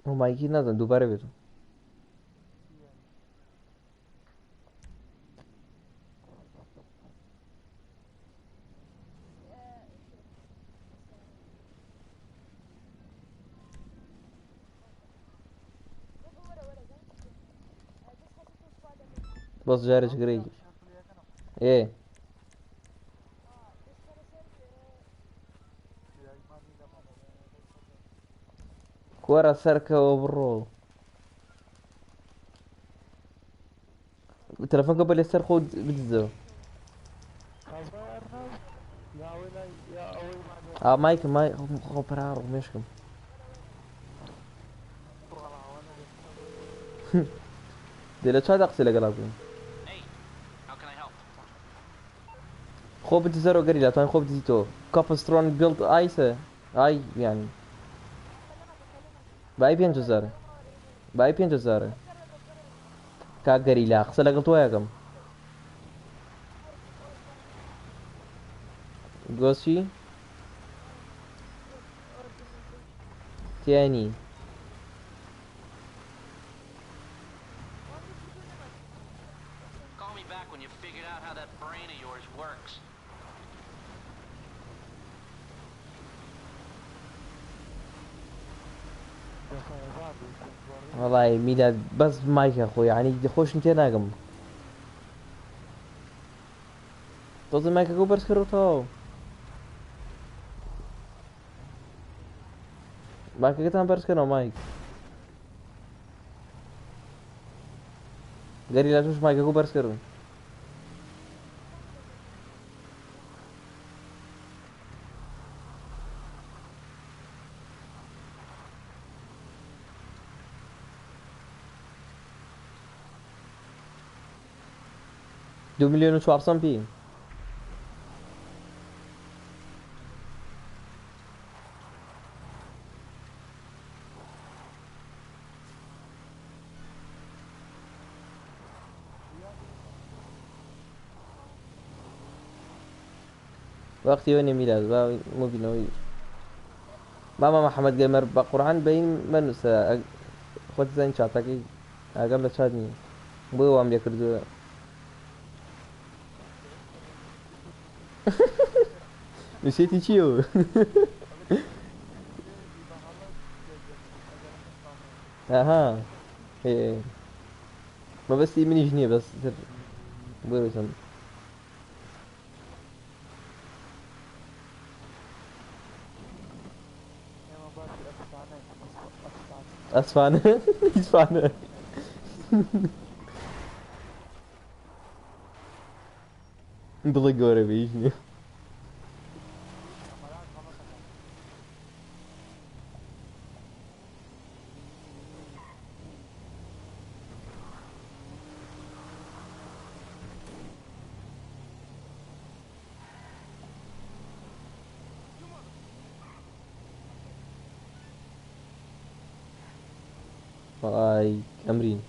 هو مایکی نزن دوباره بزن بس جارش قريب ايه كورة سركة وبرو التلفون قبل يسر خود بتزو مايك هو برارو مشكم دي چه دقسی لگلازم Hey, how can I help? خوب بتزرو قري لا تاين خوب بتزيتو كوب سترون بيلد ايسه اي يعني باي 5000 باي 5000 كا قري لا خسر لقلتو يا كم غوشي تاني Call me back when you figured out how that brain of yours works. والله ميلاد بس مايك يا اخوي يعني خوش انت ناقم توزن مايك اكو برس كروتو مايك كتان برس كنو مايك قري لا توش مايك اكو برس كرو 2.400.000 بي وقتی و نمیلاد و مبینوی ماما محمد جيمر بقرآن بين منوس خود زين شاتاكي قبل شادني بو وام يكردو نسيتي چيو اها ايه ما بس يمني جنيه بس برو سم اسفانه اسفانه دڵی گەورە بە هیچ نییە وای ئەمرین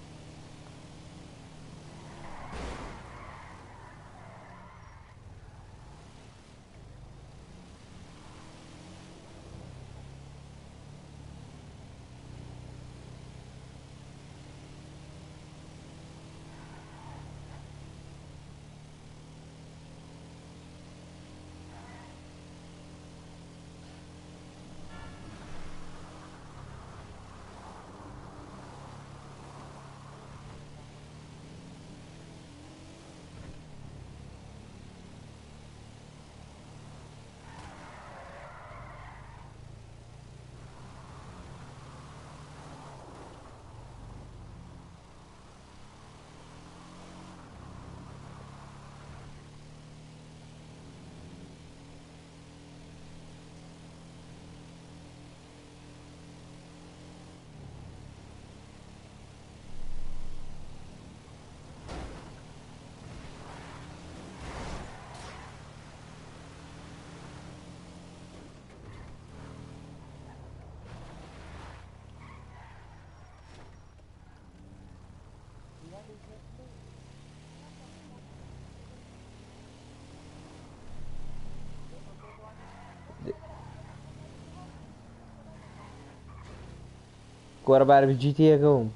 كورة بعرف GTA قوم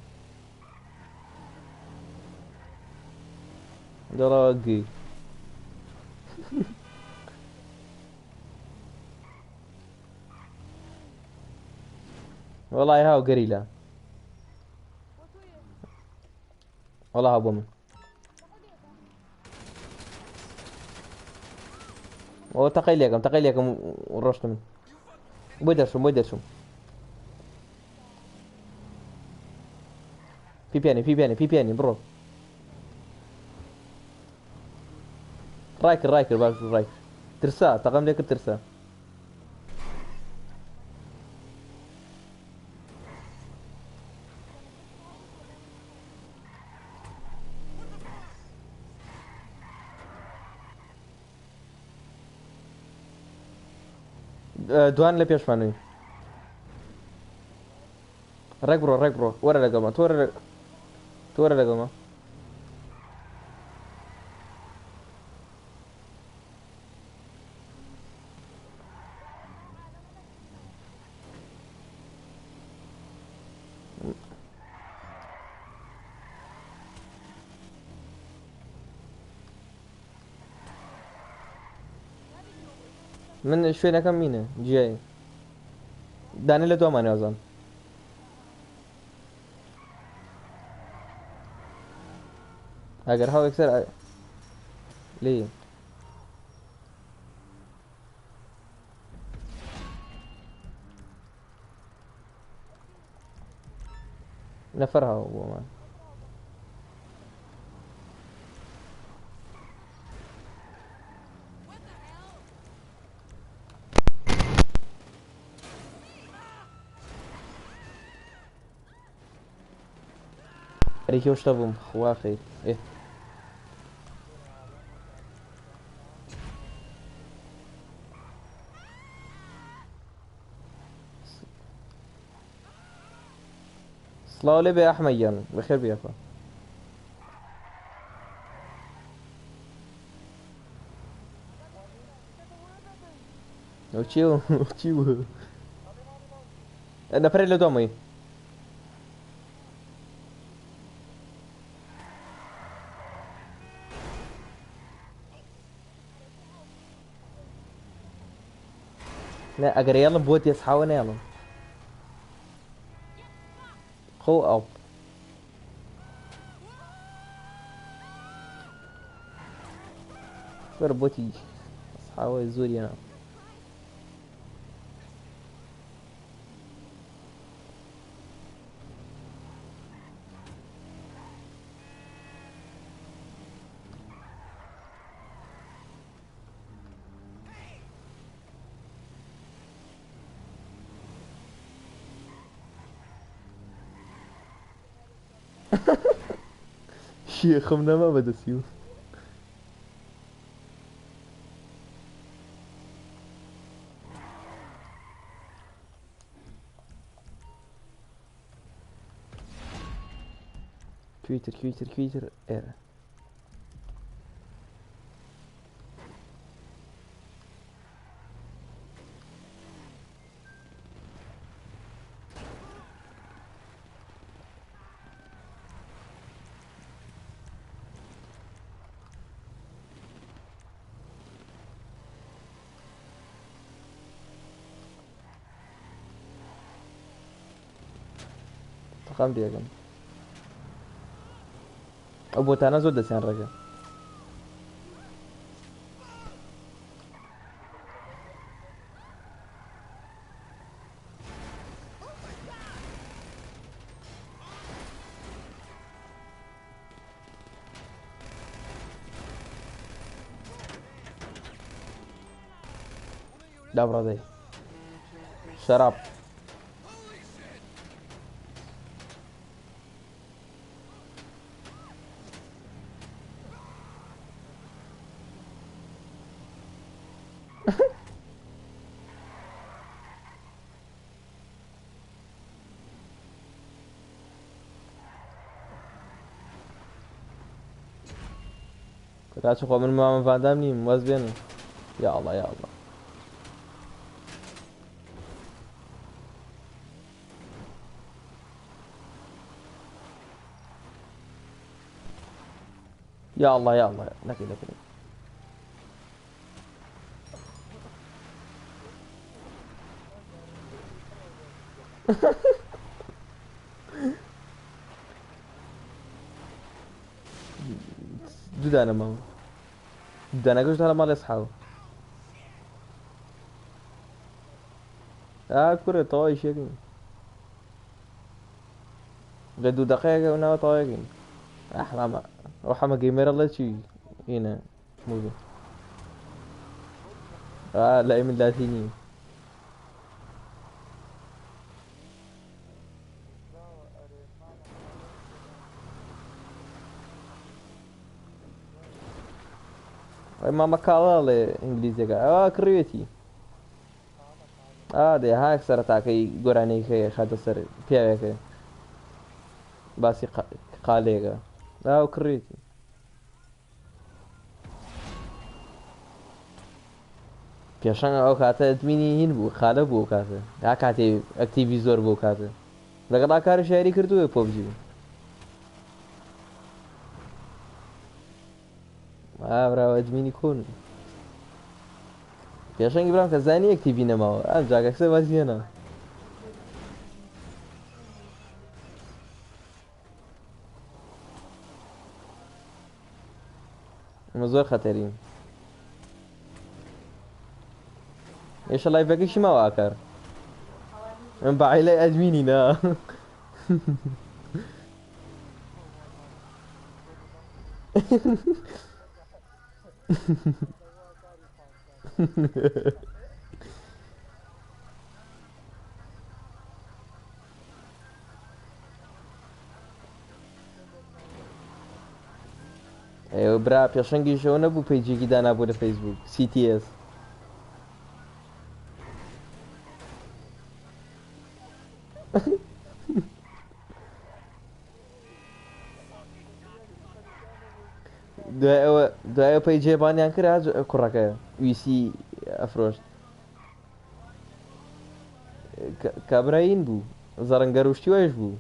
دراجي والله هاو قريلة والله هاو بومن تقيليكم ورشت من بودرشم في بياني برو رايكر رايكر ترسا تقام ليك ترسا دوان لە پێشمانوی ڕێک بڕۆ وەرە لەگەڵمە تۆرە لەگەڵمە من شوێنەکەم مینە جیای دانێ لە دومانێ ئازان ئەگەر هاوێک سەر لێ نەفەر هاو بۆمان خەریکی ئەو شتە بووم خوا خەیر سڵاو لێ بێ ئەحمەد گیان بەخێر بیەخوا ئەو چی بوو نەفرێک لە دۆمەی ئەگەر هێڵم بۆ تێسحاوە نێڵم خۆ ئەو وەرە بۆتی سحاوە زۆریانە شێخم نەما بەدەستی و کویتر ئێرە تەقام دیەکەم ئەو بۆتانە زۆر دەچیان ڕێگە دابڕادەی شەراب کاچ خۆ من مامە ڤاندام نیم وەز بێنن یا ئەڵڵا يا الله يا الله لكن لكن دودانا ماما دودانا قلت هلا مال اصحابه كره طواي شيء قدو دقيقة وناو طوايقين احلى ما وحما جيمر الله شي هنا موزو لا من لاتيني ما مكالا انجليزي كرويتي دي هاك سرتاكي قراني كي خد سر بياك باسي قاليغا كرويتي پیشان او کاته ادمینی هین بو خاله بو کاته یا کاته اکتیویزور بو کاته لقد کار شهری کردو پوبجی برا ادمینی کن پیشان ابراهیم که زنی اکتیوی نما ام جاگه سه واسیه نه مزور خطرین ايش الله يبقى شي ما واكر من بعيلة ادميني نا ايوه برا بيشنجي شو نبو بيجي كده انا ابو فيسبوك CTS دوای پی جێبانیان کرد کوڕەکە ویسی ئەفرۆشت کابراین بوو زەڕەنگە ڕوشتیوەش بوو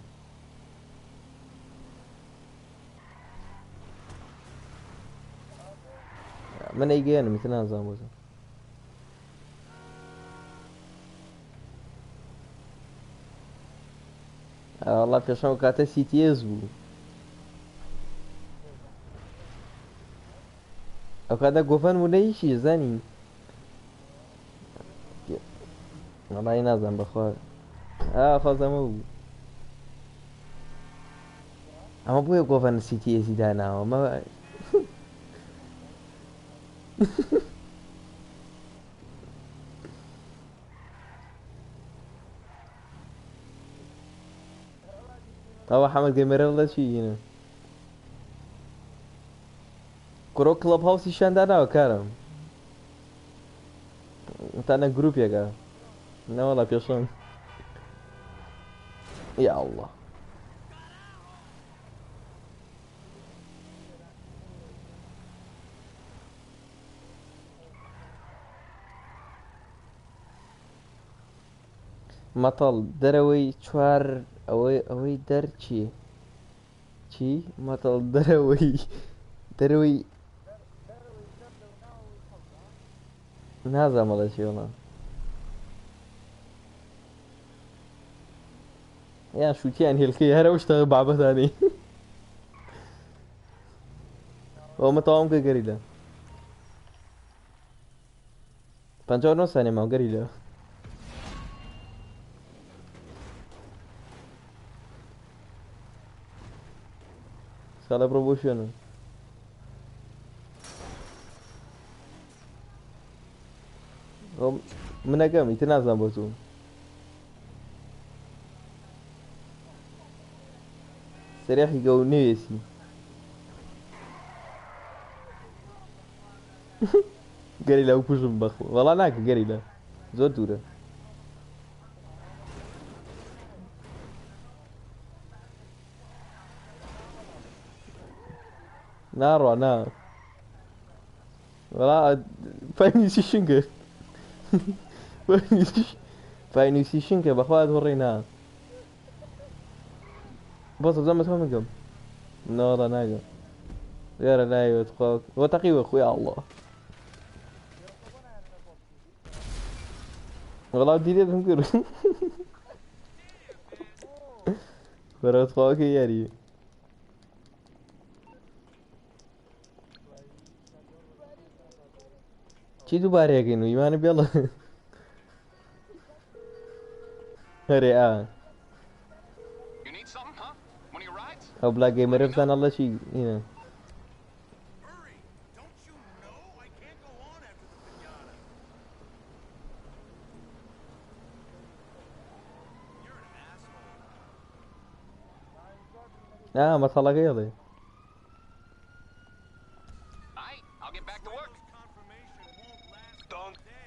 من ئەیگەیانم تر نازانم بۆ والله پێشەوە کاتە CTS بوو ئەو کاتە گۆفەن بوو نەیشی زانی وەڵای نازانم بەخوا خۆزەمە بوو ئەمە بۆیە گۆفەن CTSی داناوە ئەمە ئەوە حەمەد گەمەرە لە چی هینە کوڕۆ کڵەب هاوسی شانداناوە کارم تانە گروپێکە نەوەڵا پێشۆن یا الله مەتەڵ دەرەوەی چوار ئەوەی دەر چییە چی مەتەڵ دەرەوەی نازانمەڵە چی وەڵا یان شووتیان هێلکەی هەرە شتە بابەتانی ئەومە تەواوم کرد گەریلە 59 ثانیە ماوە گەریلە ساڵە بڕۆ بۆ شوێنە منەکەم ئیتر نازانم بۆ چوو سەریحی گەو نوێسی گەریلە و پوشم بەخۆ وەڵا ناکە گەریلە زۆر دوورە ناڕوا نا وەڵا پاینویسی شنکە پاینویسی شنکە بەخوا هۆڕێ نا بەس زەمە تۆ مەگەم ناوەڵا ناگەم يا لا يتخاك وتقي اخويا الله والله بدي تفكر فرات خاك يعني چی دوباره یکینو ایمان بیالا هره You need something, huh? One of your rides? او بلا گیمر بزن الله چی اینه Hurry! Don't you know I can't go on after the pinata? You're an asshole. ما طلقه يضي Aight, I'll get back to work. Confirmation won't last all day.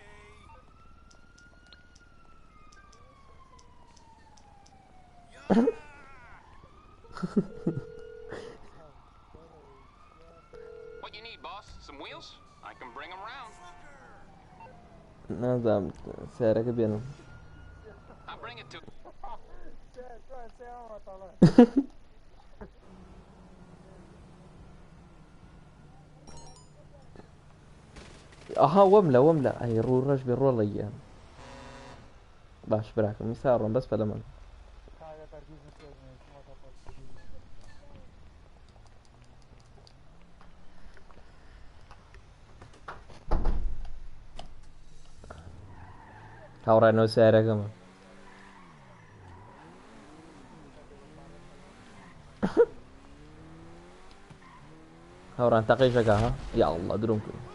What you need, boss? Some wheels? I can bring them around. نظام سعرك بينهم I'll bring it to... اها وملة اي رورش بالرول ايام باش براكم يسارون بس فلمن هاورا نو سعره كمان هاورا انتقي شكا ها يا الله درونكم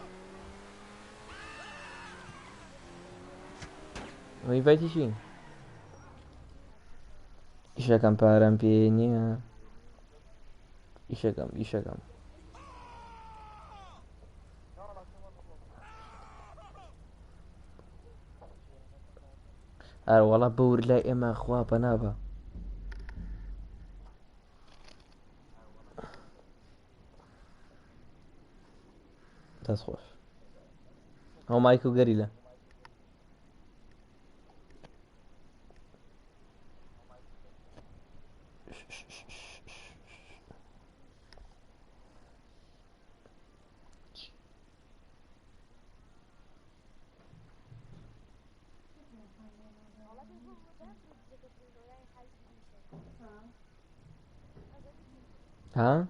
وين فايتي شين يشكم بارم بينيا يشكم والله بور لا اما اخوا بنابا تسخوش هو مايكو قريله ها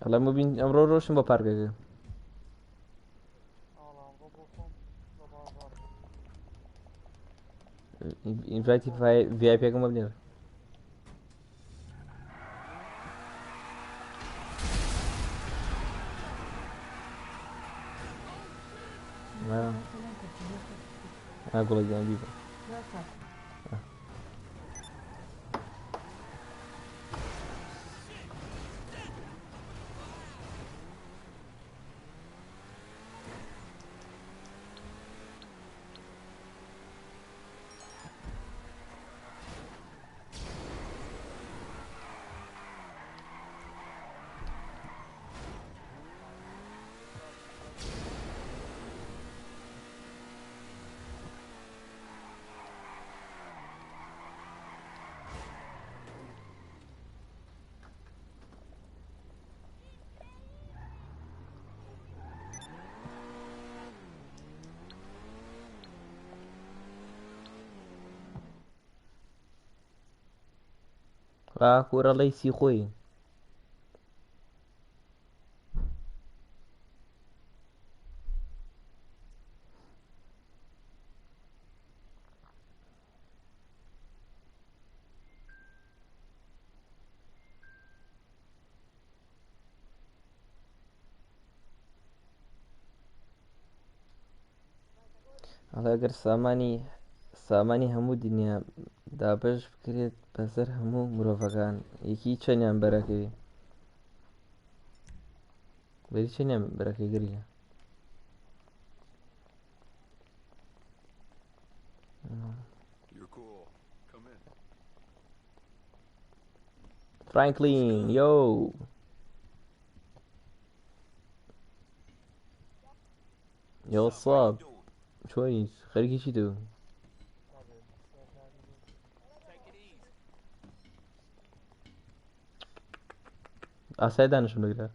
الله مبين امرو روشن با پارک invite VIP كم مبني ما اقول لك جنبي كورة ليسي خوي هذا اگر سامانی هەموو دنیا دابش بکرێت بەسەر هەموو مرۆڤەکان یەکی چەندیان بەرەکەوێ بەری چەندیان بەرەکەی گریە You're cool. Come in. فرانكلين يو. يو صاب شوي خليك شي تو. اسايد انا شنو نقدر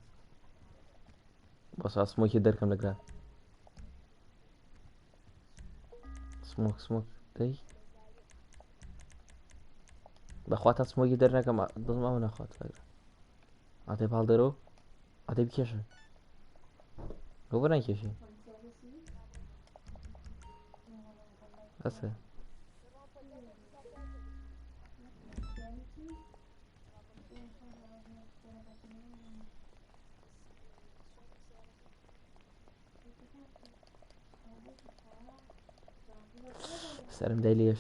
بس اسموك يدير كم نقدر سموك دي بخوات سموك يدير نكم بس ما هو نخوات عطي بالدرو عطي بكيشه هو بنا كيشه بس سلام داي ليش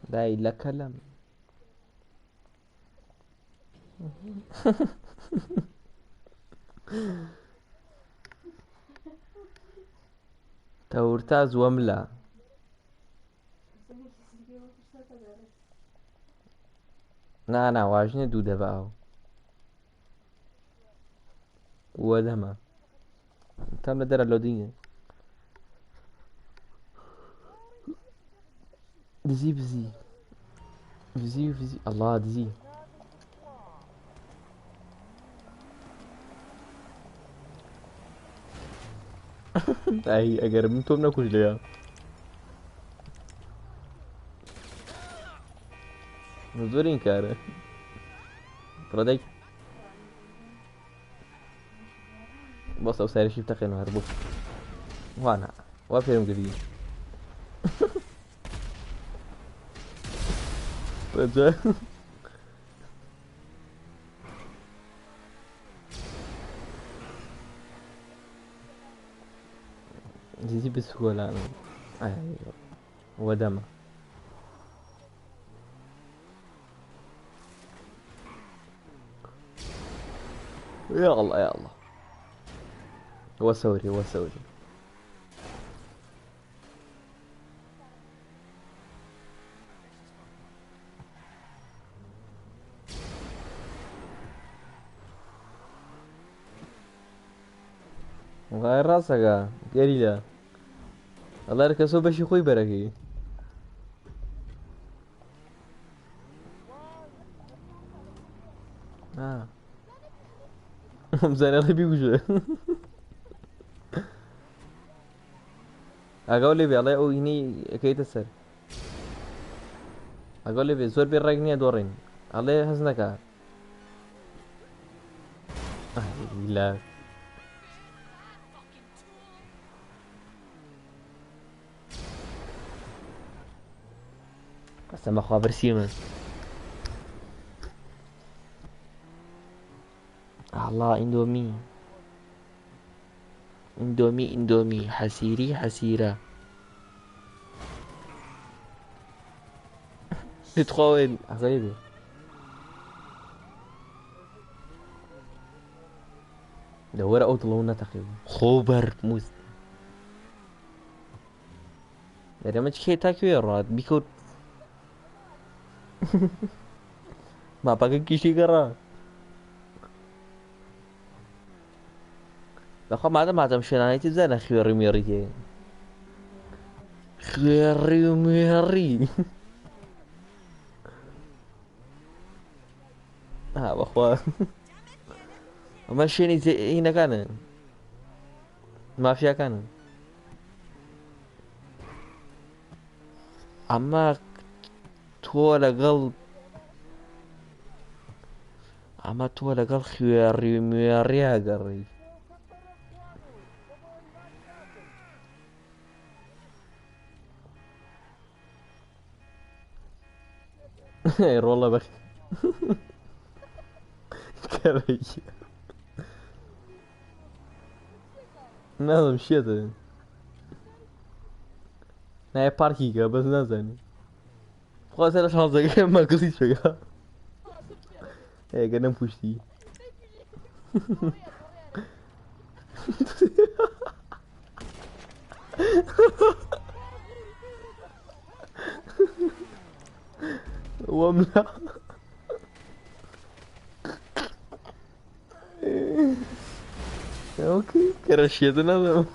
داي لا كلام تورتاز وملا نه واجنه دوده باو ودما تم ندر اللودينه بزي الله دزي ay agar mintum na kuch liya نزورين كاره برادك بص او ساري شيف تقين هربو وانا وافيرم قديم رجع دي بسهولة أيوة ودم يا الله هو سوري غير راسك قليلا الله يركسو باش يخوي بركي مزاري الله بيوجه اقول لي الله او هني كيت السر اقول لي زور بيرقني دورين الله حسنك لا قسم خابر سيما الله اندومي حسيرة تتخوين غريبة دورة او طلونا تقريبا خوبر موز ده ما تشكي تاكوي الراد بيكون ما pakai kisi kara. Lah macam shana itu zana khiri ke. Khiri. بخوا ما شيني هنا كان ما فيها كان اما تو لقل خياري مياري هاقري والله بخي كبي نازم شيء نه پارکی که بس نزنی خواهد شانزه که ما قصید شگه گنم پوشتی واملا اوكي كرشيتنا ده.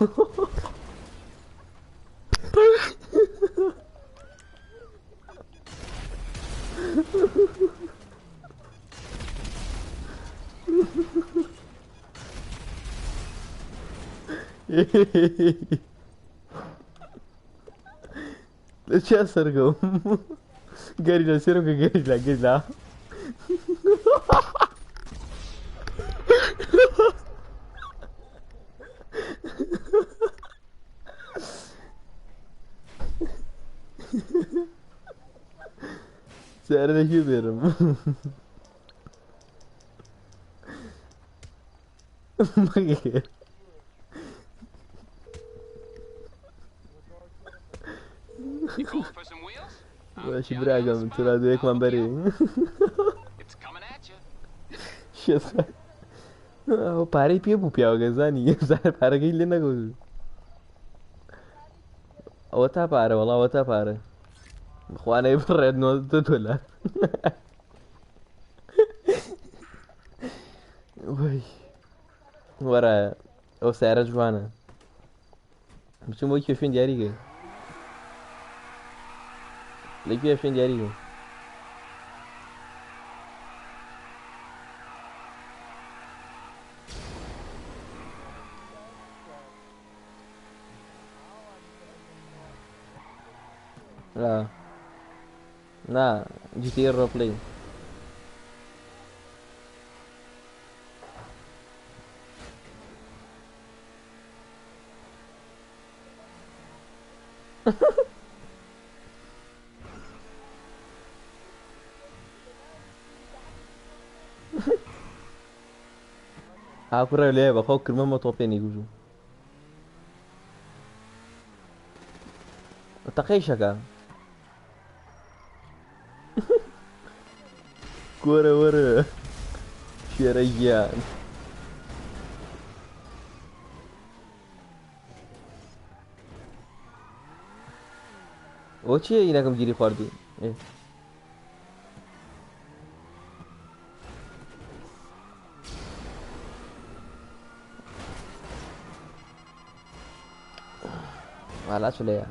Ce acercăm? Gările, serum că gările, gările. Serdeki benim. Bak. You calling for some wheels? Başı bırakam, tura direkt man beri. It's coming at you. Shit. O pare pie pupiao gazani, zar pare gille na gozu. Outra para, والله outra para. اخوانا يبرد نوز $2. وي ورا او سعر جوانا بچون بایی کشون دیاریگه لگی کشون دیاریگه لا لا جي تي رو بلاي Aku rele ba ko kirma mo tope ni guzu. Takayshaka. Kore wore. Şerayyan. O چیه اینکم گیری خوردی؟ Malah sudah ya.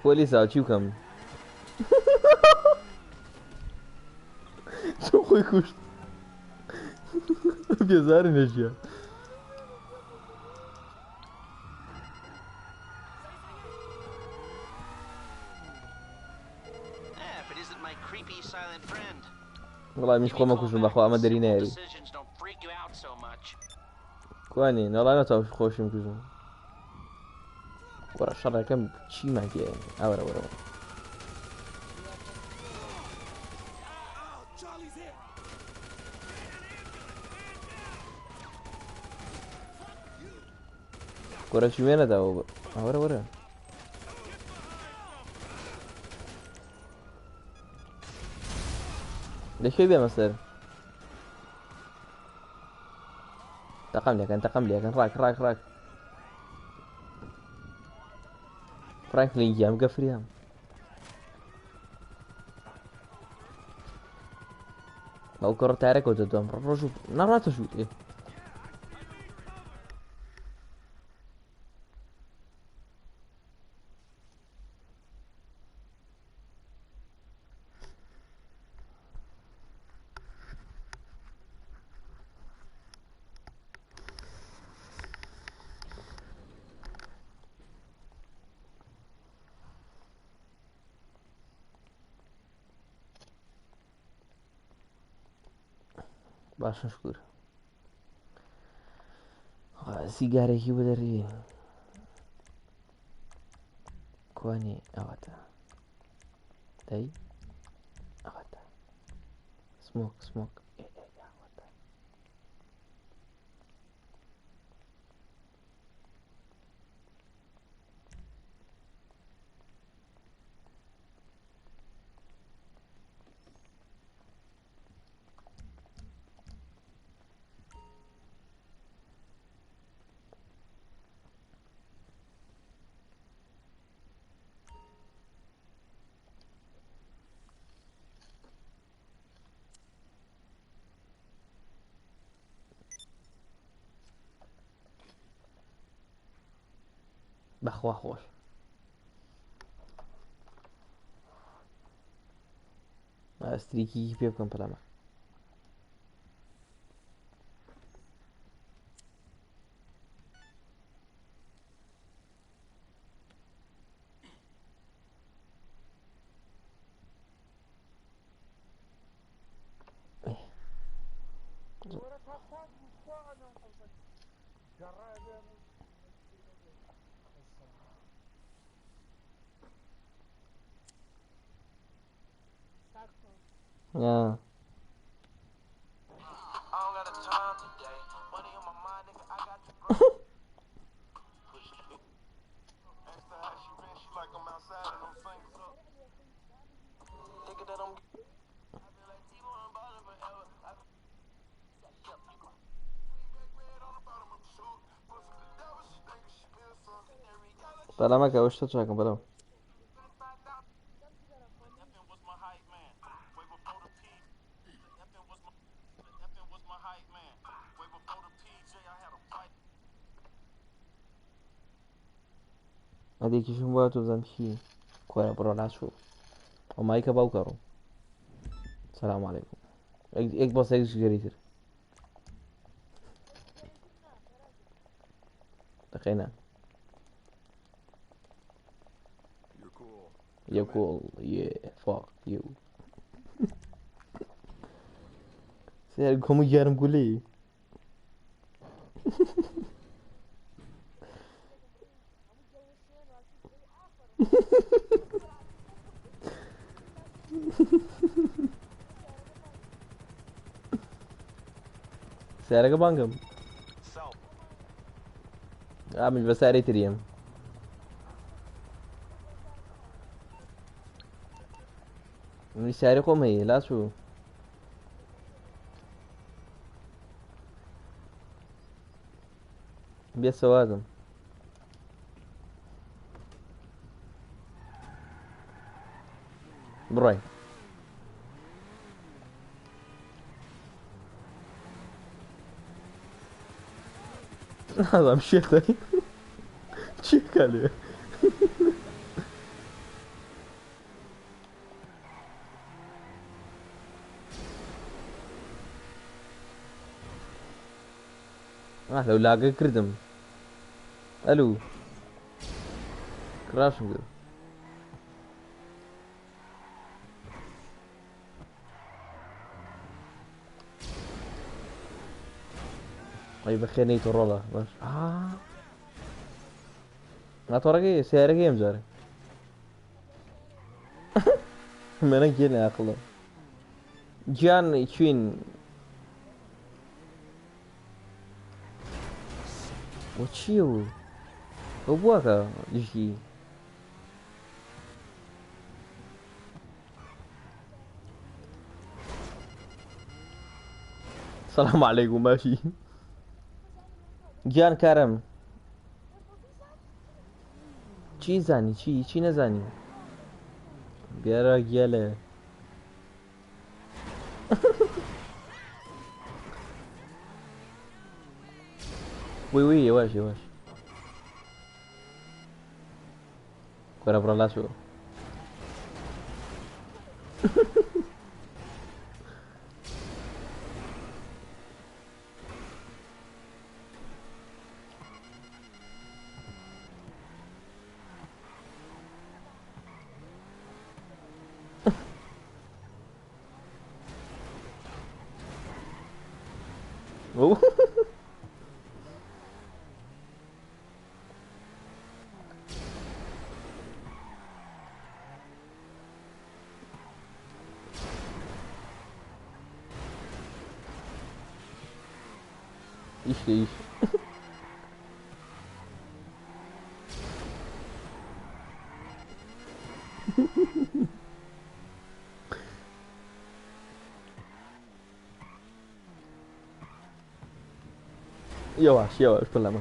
Polis açıyor kam. Çok uykuş. Bezarı ne ya? If it isn't my creepy silent friend. والله مش خوما كوشن بخوا ما دري ناري. Decisions don't freak you out so much. كواني والله ما تعرف خوشم كوشن. ورا الشر كم شي ما كي ورا ورا. كورة شو وين ده ورا ورا. ليش بيبي مصير؟ انتقم لي كان راك فرانكلين جام قفريام لو كرة تارك وتدوم رجو نراتو شو ايه باش مشكور سيجارة كي بدري كواني أواتا داي أواتا سموك أواتا بخوا خوش. استریکی پێ بکەم پەلامە. Yeah. Pălama că uștă ce acum, pălama. هذيك شو بقى زمشي كورا برا ناشو ومايكا باوكارو. السلام عليكم. اك بس اك جريتر دقينا. You're cool. Yeah, fuck you. Sério, como yarım guli. سعرك بانكم عامل بسعر تريم من سعر قومي لا شو بيا سوادم براي هذا مشي ثاني تشيك عليه لو لاقى كردم الو كراش مقدر طيب خيرني ترولا باش ما تورقي سعرك يم جاري من جينا اخلا جان چين وچيو وبواكا جي السلام عليكم ماشي جان كرم چی زنی چی نزنی بیارا گله وي يواش كورا برا شو İş. Yavaş fırlama.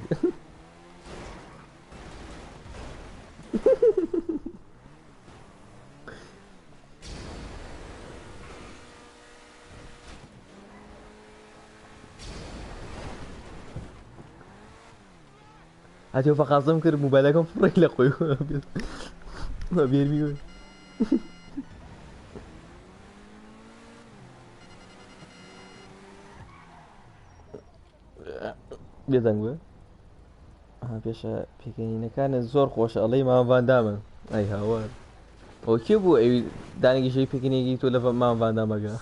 هاتي فقاسم كر موبايلكم فري لقوي ما بيرمي بێدەنگ پێشە پێکەنینەکانە زۆر خۆشە ئەڵەی مامڤاندامە ئەی هاوار ئەو کێ بوو ئەوی دانێکیشەی پێکەنێکی تۆ لە مامڤاندامەگە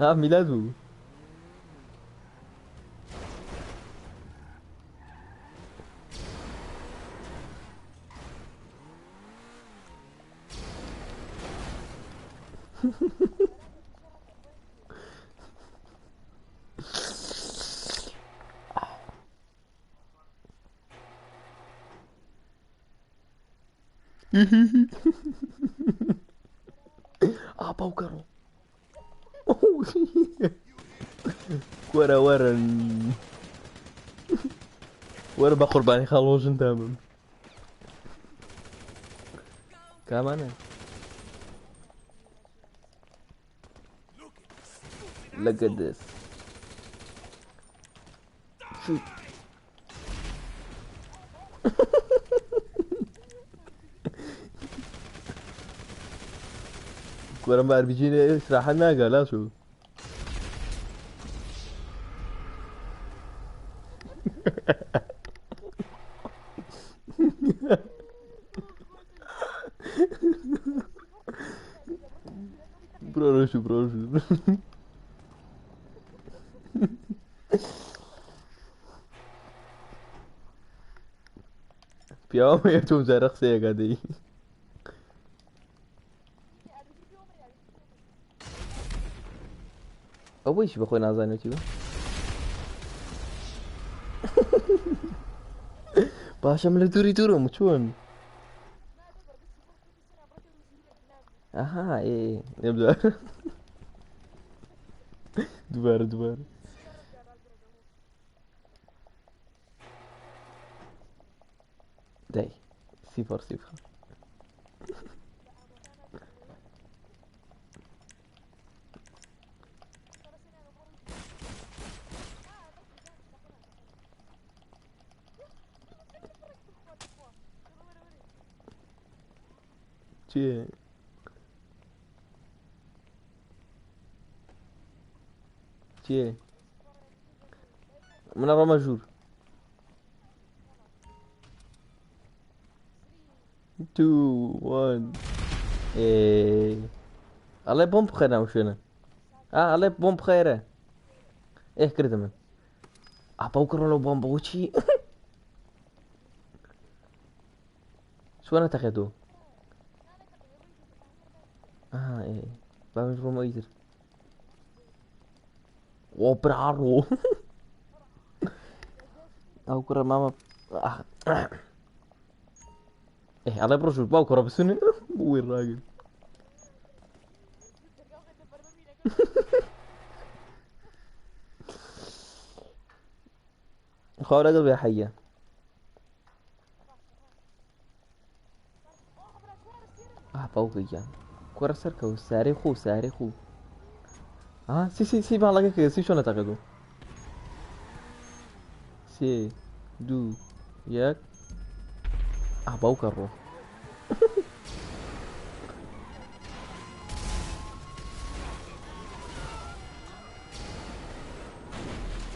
ها میلاد بوو باوکەڕۆ وەرە وەرن وەرە بە قوربانی خاڵۆژن دامم کامانە لەگە دەست وەرم بە ئەربیجینە استراحەت ناگا لاسو Proszę. پیاوە مەیە تۆم جارە قسەیەکە دەی ئەو بۆیشی بەخۆی نازانێتی بە باشەم لە دوورم چۆن ئەها نێبدار دووبارە دەی سیفەر چیه منە ڕۆمە ژوور 2 1 ئەڵێ بۆم بخێر ناو شوێنە ئەڵێ بۆم بخێرە کردە من باو کڕۆنەوە بۆم بۆچی سوانە تەقێتەوە باش ڕۆمە ئیتر وە براڕۆ ئەو کوڕە مامە ئەڵێ بڕۆ ژوور باو کوڕە بسوونن بۆی ڕاگرت خاور اقل بيا حية باوكي جان كورة سركو ساري خو سي بالله كده سي شلون اعتقدوا سي دو ياك باوكا الروح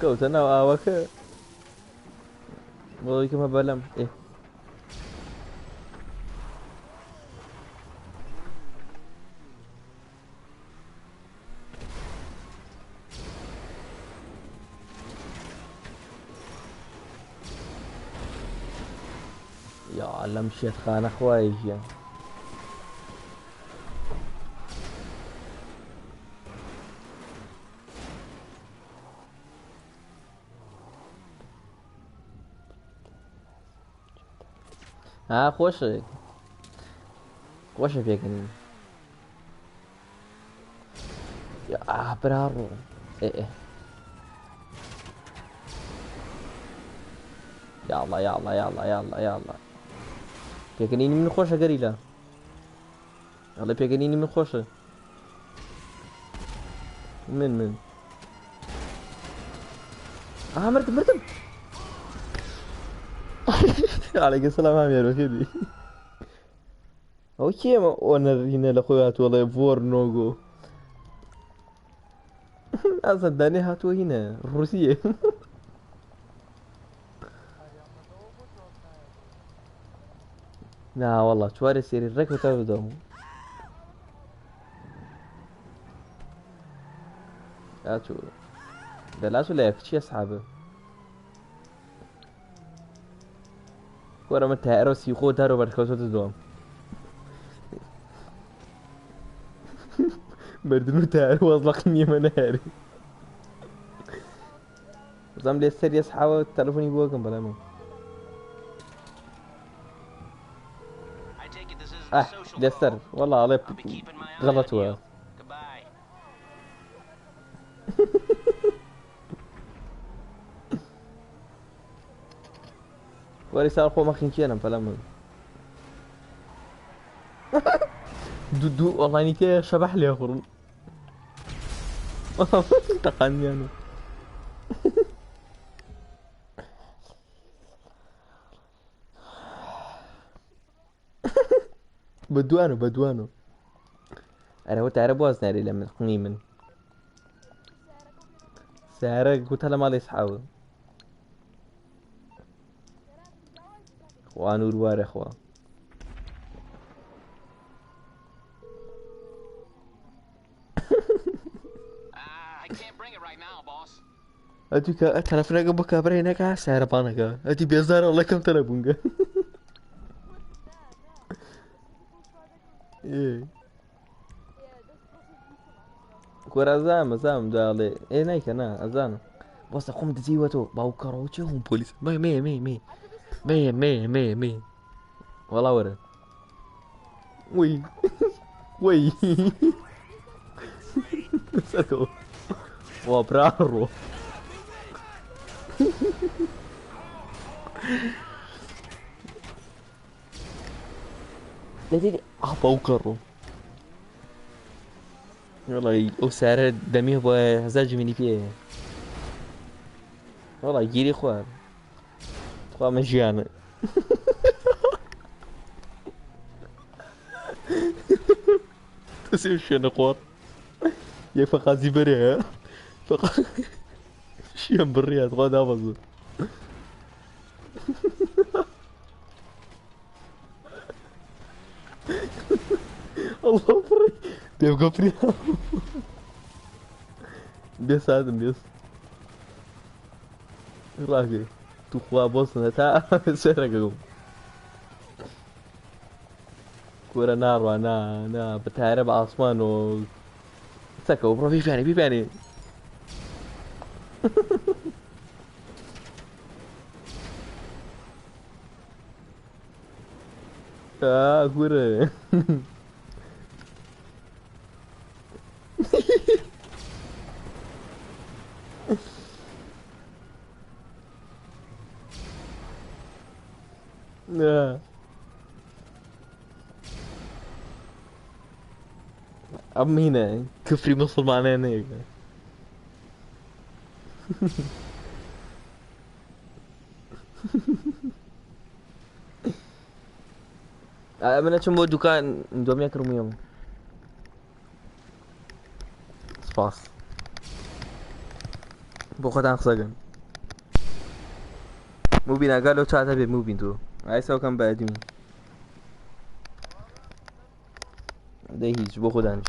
كوتنا واوكا والله كما بلم يا علم مشيت خان اخواي خوشه فيكن يا برارو يا الله فيكنيني من خوشه قريلا الله فيكنيني من خوشه من مرتب عليك السلام هم يا ركبي هو كيف وانا هنا لاخويات والله فور نوغو اصلا داني هاتوا هنا الروسية لا والله شوارع سيري الركبة تبدو هاتوا ده لا ولا يكشي اصحابه ورا ما تهرو سيخو تهرو بركوتو تدوم بردنو تهرو اطلق من هاري زعما لي السر اصحابه تليفوني بوكم بلا ما I take it this isn't a social دستر call. والله عليك I'll be keeping my eye on غلطوا you. Goodbye. وري صار خو ماخين كينا فلما دو والله اني كي شبح لي اخر تقني انا بدوانو انا هو تعرف وزني لما تقنيمن سعرك قلت له ما لي اصحابه وانور وار اخوا I can't bring it right now, boss. اديك تلفنا قبل كابرينك سعر بانك ادي بيزار والله كم تلفونك ايه كور ازام دالي ايه نايك انا ازان بس اقوم دزيوتو باو كروتشي هم بوليس مي والله ورا وي وي سكو وبرارو لا تدري باو كرو والله وسعر دميه بهزاج مني فيه والله يجيلي خوار مجانا تسيب شنو خوار يا فقازي بريها شيم بالرياض غاد افضل الله فري بيبقى فري بيس ادم بيس راقي تو خوا بوسنا تا سرقوا كورة نار وانا بتهرب عاصمان و سكوا برو في فاني كورة عم هنا كفري مصر معنا هناك من چون بود دکان دومی کرومیام سپاس بو خودم خساگن مبین اگه چه به مبین تو عیسا کم بعدیم ده هیچ بو خودم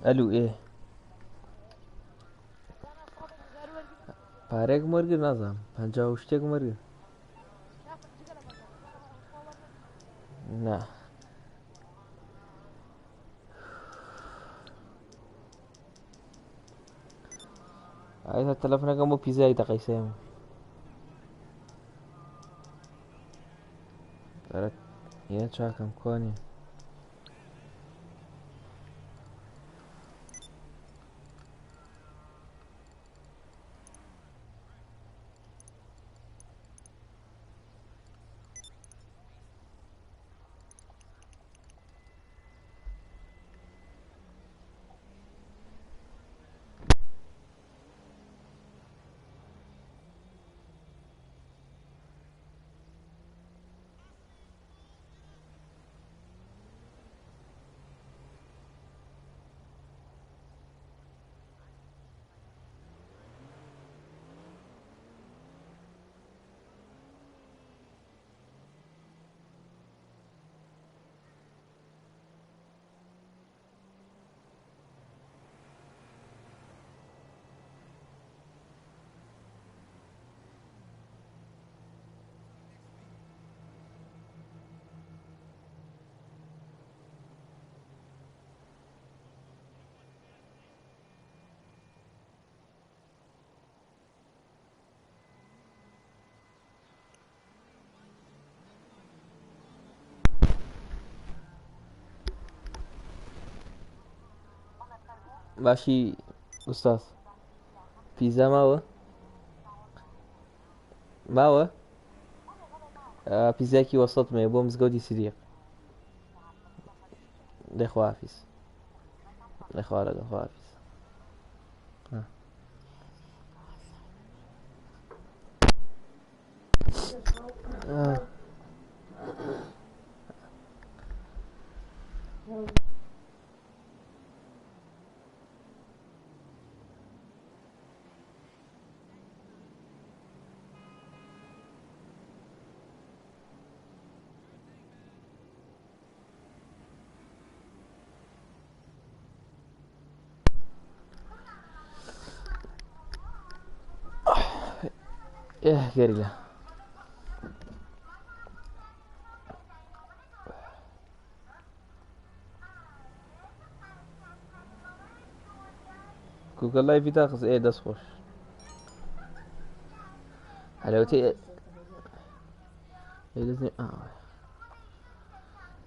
الو ايه انا صوتك غير ورقي پارێک وەرگر نازانم 50 شتێک وەرگر شافك جيك لما صور نا ئایتا تەلەفۆنەکەم بۆ پیزای دەقەیسێم یە چاکەم کوانێ باشی ئوستاز پیزا ماوە پیزایەکی وەسەطمێ بۆ مزگەوتی سیدیق دەخوافیز دەخوا لەگەڵ خوافیز گەریلە گوگل لایڤی داخست دەست خۆش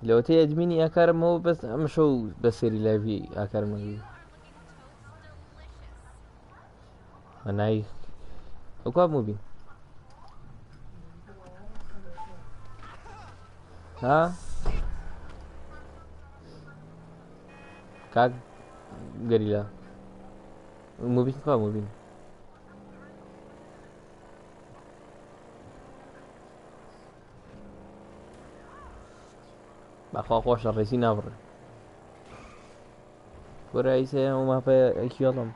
لەوەتەی ئەدمینی ئاکارمەوە بەس ئەمە شەو بەسەری لایڤی ئاکارمەوی هەنایی ئەوکا موبین ها کاک گەریلا موبین کا موبین بەخوا خۆشە ڕێسی نابڕێ وەرە ئیسە ئەو ماپە ئەکیۆڵم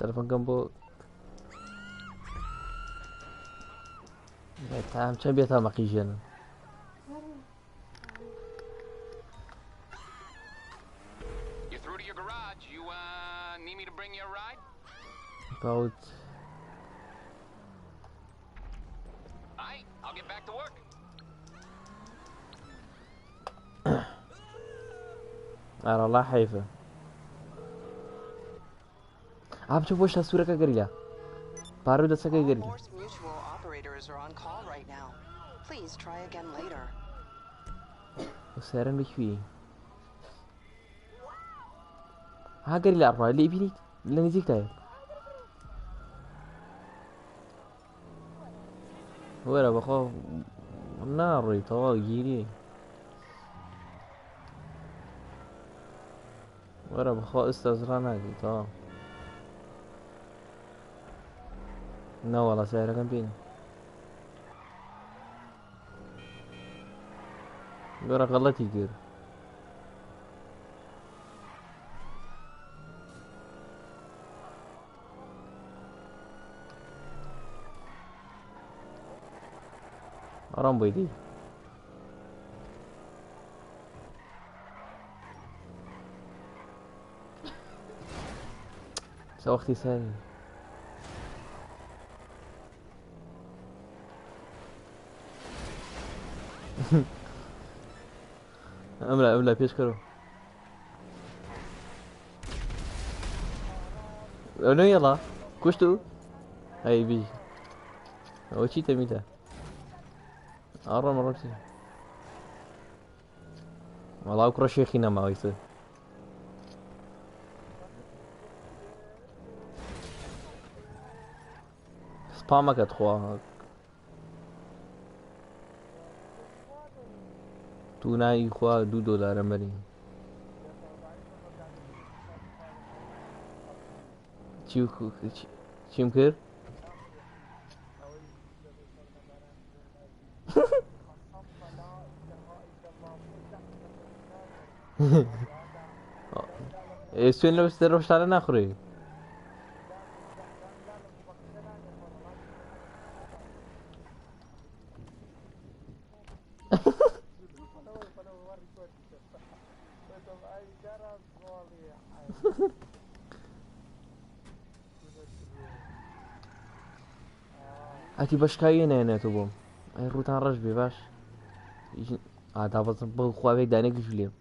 تەلەفۆنەکەم بۆ تام چەند بێتە مەقیژێنن You're through to your garage. You, need me to bring you a ride? باوت Alright, I'll get back to work. ئارەڵا حەیفە بچە بۆ سوورەکە گەریلا پارۆ دەسەکەی گەریلا Force Mutual operators are on call right now. Please try again later. سیارەن بەکوێ گەریلا ڕای لێ بینیت لە نزیکتایە وەرە بەخۆ ناڕۆی تەواو گیری وەرە بەخۆ ئستەزرا ناگەی تەواو نەوەڵە سیارەکەم بینە گەڕە غەڵەتی کرد حرام بويدي سو اختي ثاني املا پیش کرو اونو يلا كشتو هاي بي هو چی تمیده آره مرتی والله اكره شيخي نما ويسه سبامك ادخوا تو نای خوا $2 مری چیم کرد سوين لو استروش على نخري اتی باش کایی نه تو بوم ای روتان رش بی باش عاد بس بخوا بيك دانك جوليا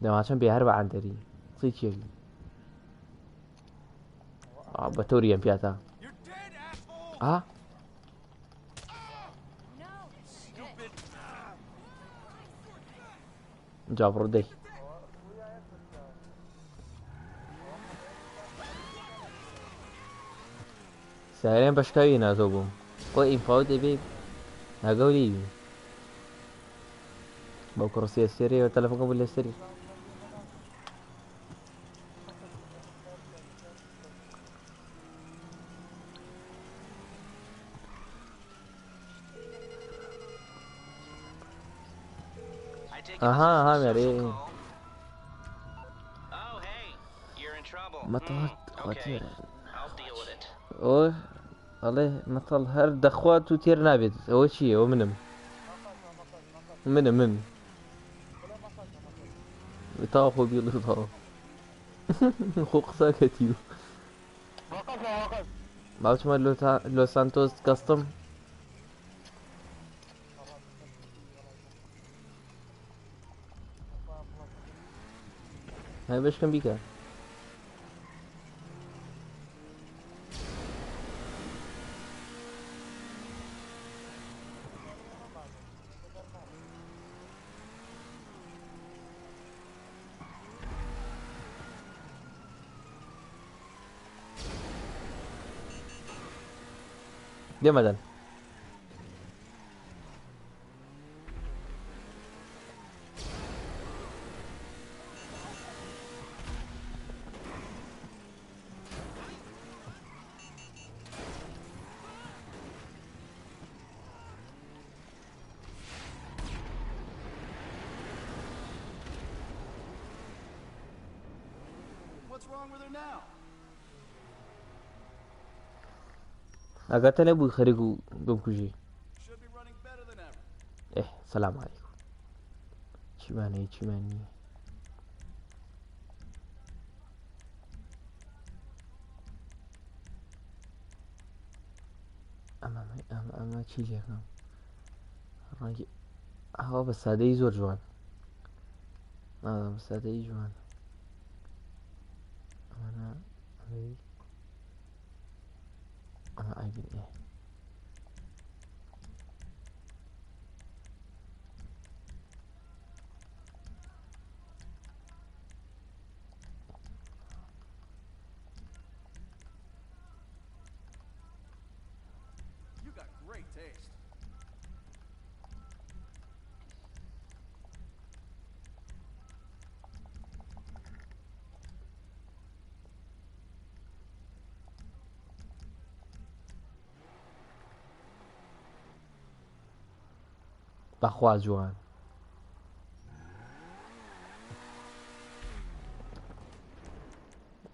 ده عشان بيهرب عن دري صيت شيء بتوريا بياتا You're dead, asshole! اه Stupid. جاب ردي سهلين باش كاي نه تو بوم قوي فاوت بي نقولي بكرسي السري والتلفون قبل السري I take it Aha, this is a aha, social Mary. call? Oh, hey, you're in trouble. مطلت Okay, خطير I'll deal with it. اوه والله مطل هر دخوات وتير نابد اول شي هو من بطاقه بيض طاقه خوق ساكتيو بعرفش ما لو سانتوس كاستم هاي باش كان بيكا دي مدن What's wrong with her now? اقاتل ابو خريقو بمكوجي Should be running better than ever. ايه سلام عليكم چماني اما چی لێکم ڕەنگی ئاوا بە سادەیی زۆر جوان بە سادەیی جوان ئەمانە ئەمە ئایبین ئێ You got great taste. بەخوا جوان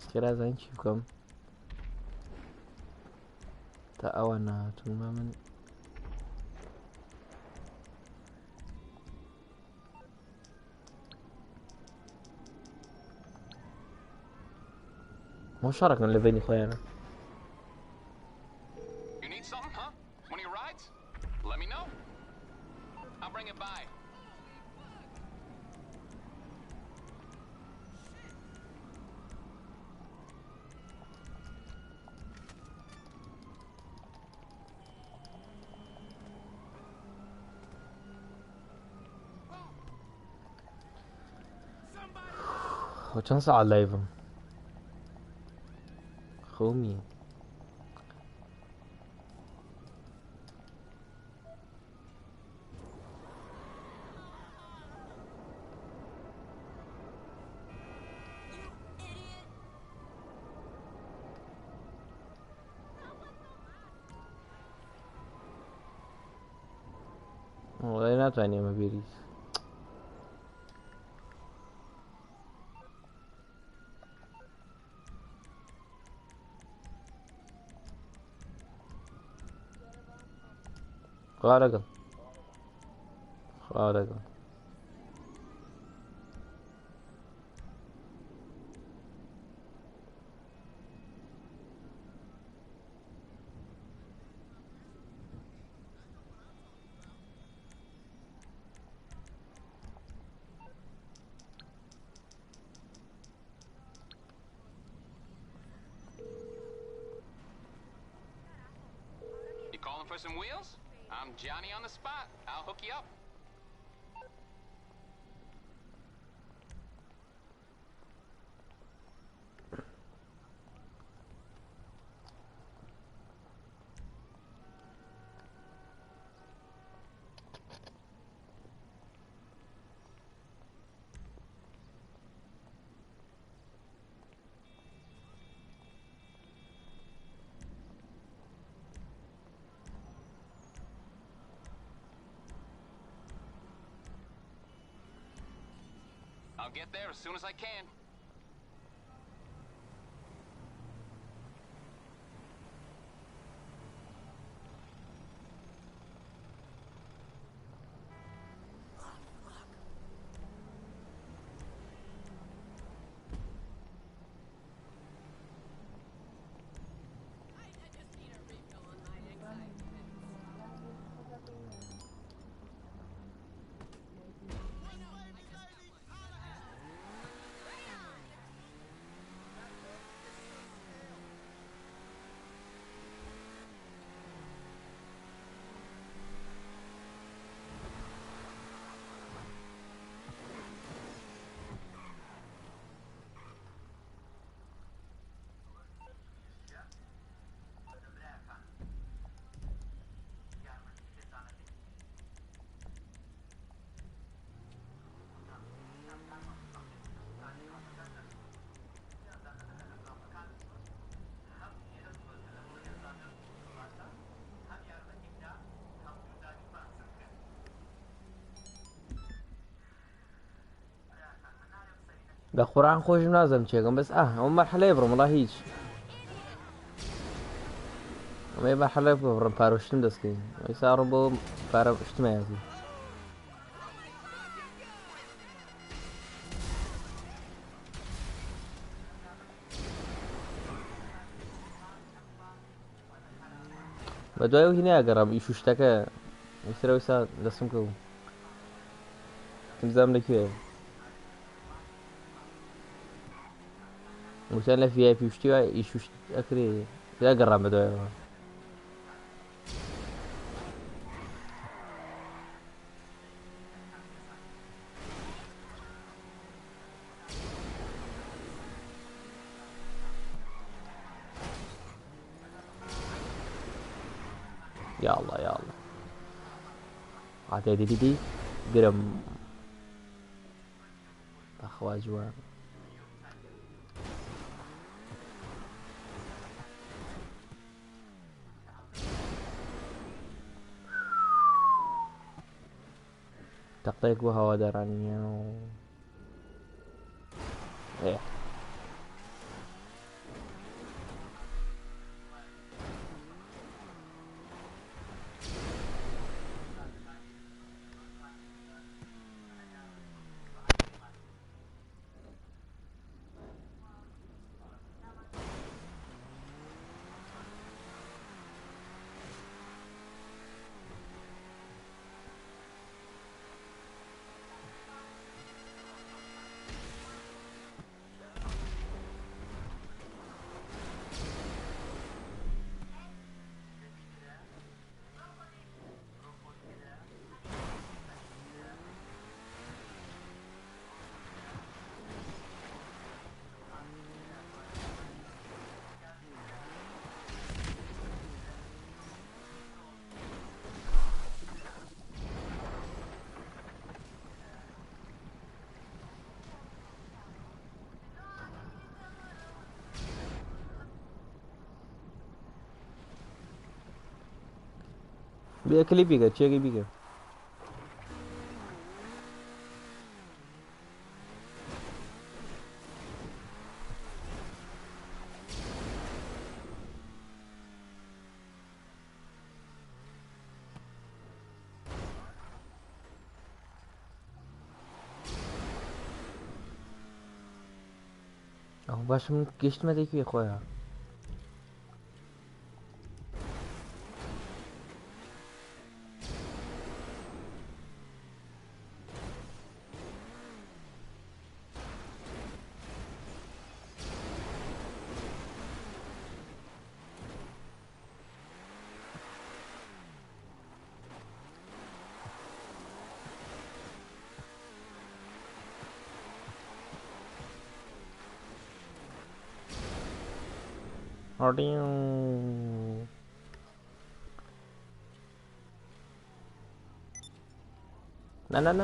خێرا زانین چی بکەم تا ئەوە نهاتوومە من مو شارك من لبيني خويا انا. You need something, huh? One of your rides? Let me know. I'll bring it by. وكم ساعة لايفهم خومي. والله لا تعني ما بيريس. خارق خارق. You calling for some wheels? I'm Johnny on the spot. I'll hook you up. I'll get there as soon as I can. بقرآن خوش لازم تشيكم بس هم مرحلة يبرم والله هيج. ما مرحلة يبرم باروشتم دسكي يسارو بو بارو اجتماعي. بدوايو هنا أقرب يشوشتك يسرا ويسا دسمكو تمزام لكيه وكان له في اي بي وشتي يشوش اكري لا قرب بدوايو. يا الله يا الله عاد دي قرم اخوة جوان. تقطيك وهوا درانيا ايه بیا کلیپی کرد چیەکی بیکە ئەو باشم گەشتمە دەیکوێ خۆیان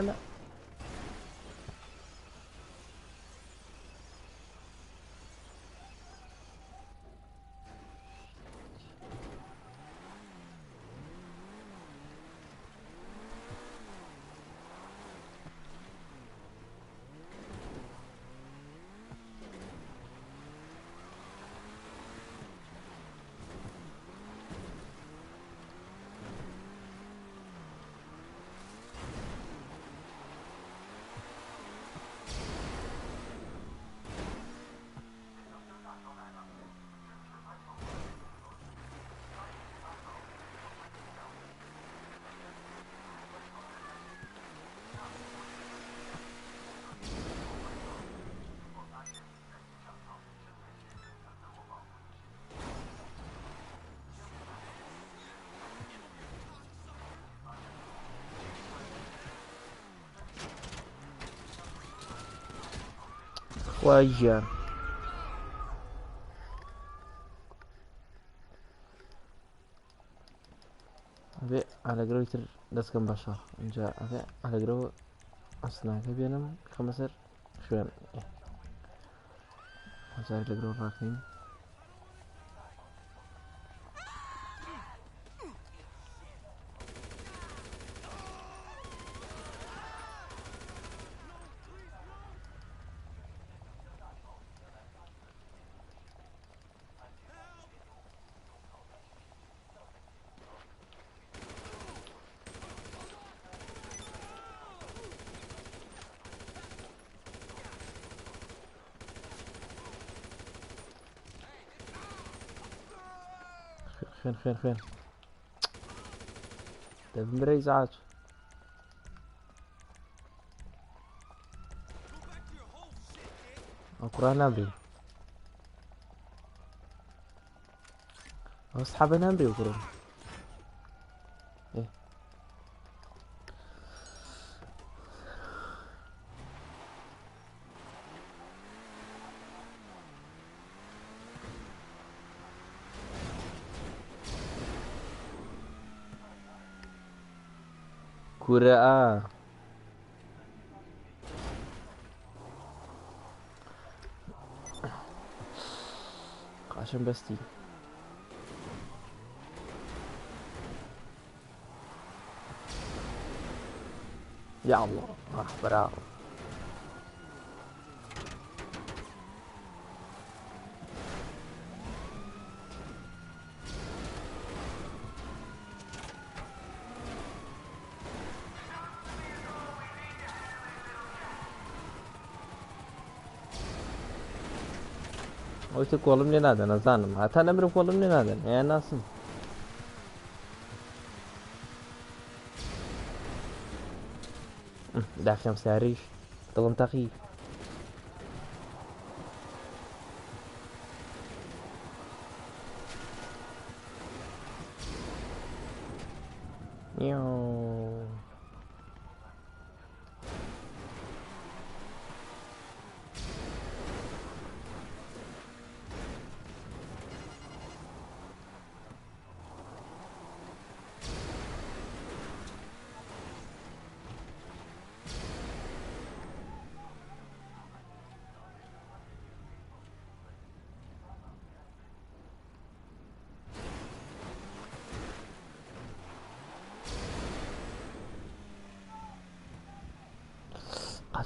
نه وای گیان ئەبێ ئالەگرەوەی تر دەستکەم باشە اینجا ئەبێ ئالەگرەوە ئەسناکە بێنم خەمە سەر خوێن هەزار لەگرەوە ڕاکەین خوێن دەبمرە ئیزعاج ئەو کوڕا نامرێ ئەو سحابە نامرێ و کوڕم کورە قاشم بەستی یا الله براو ئەوی تر کۆڵم لێ نادەن نەزانم هەتا نەمرم کۆڵم لێ نادەن یان ناسم داخەم ساریش دڵم تەقی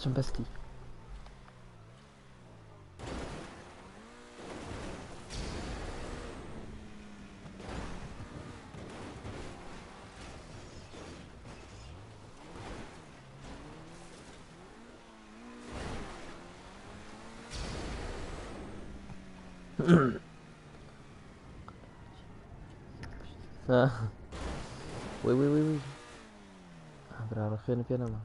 langsung pasti. Nah, wih. Berharap Vian apa?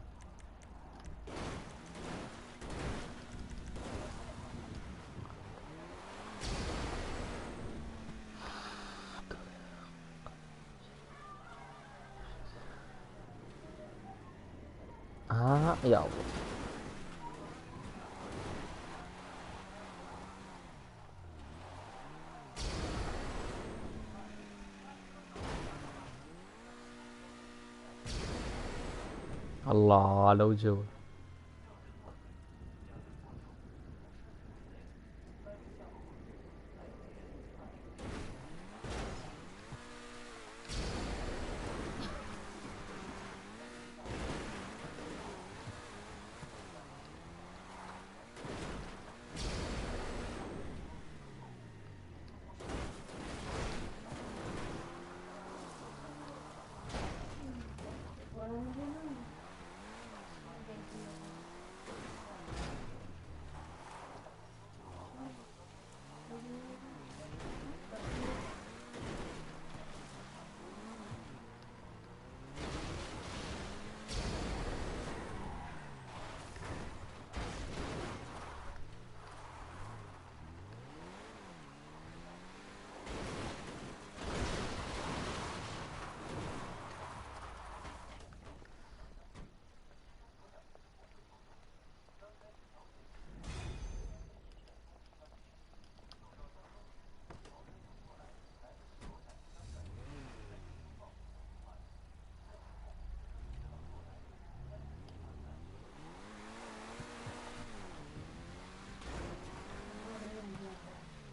Ah, ya Allah. Allah لو جو.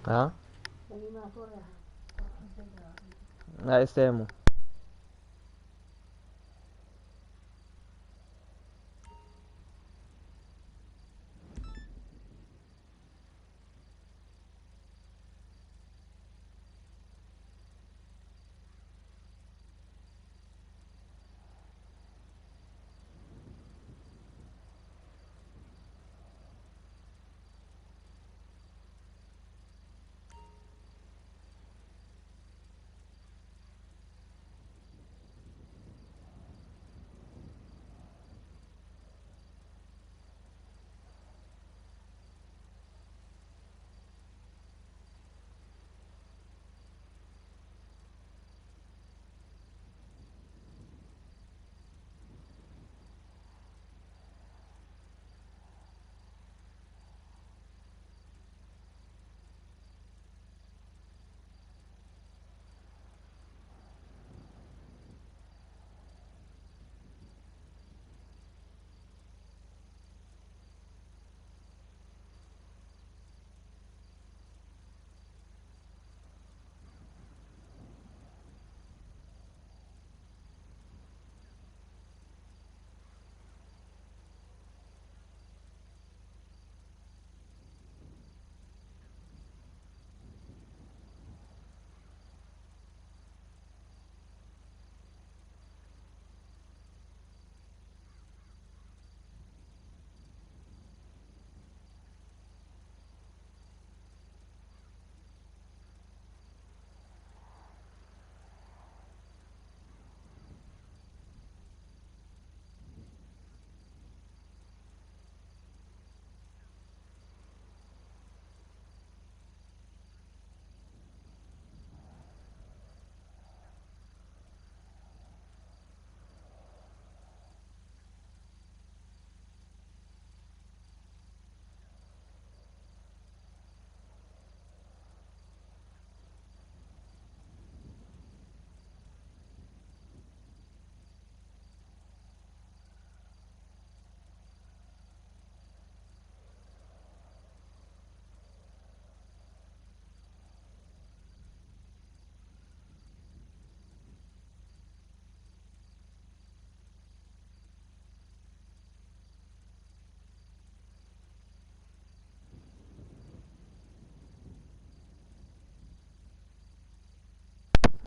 Hah? Nggak STM.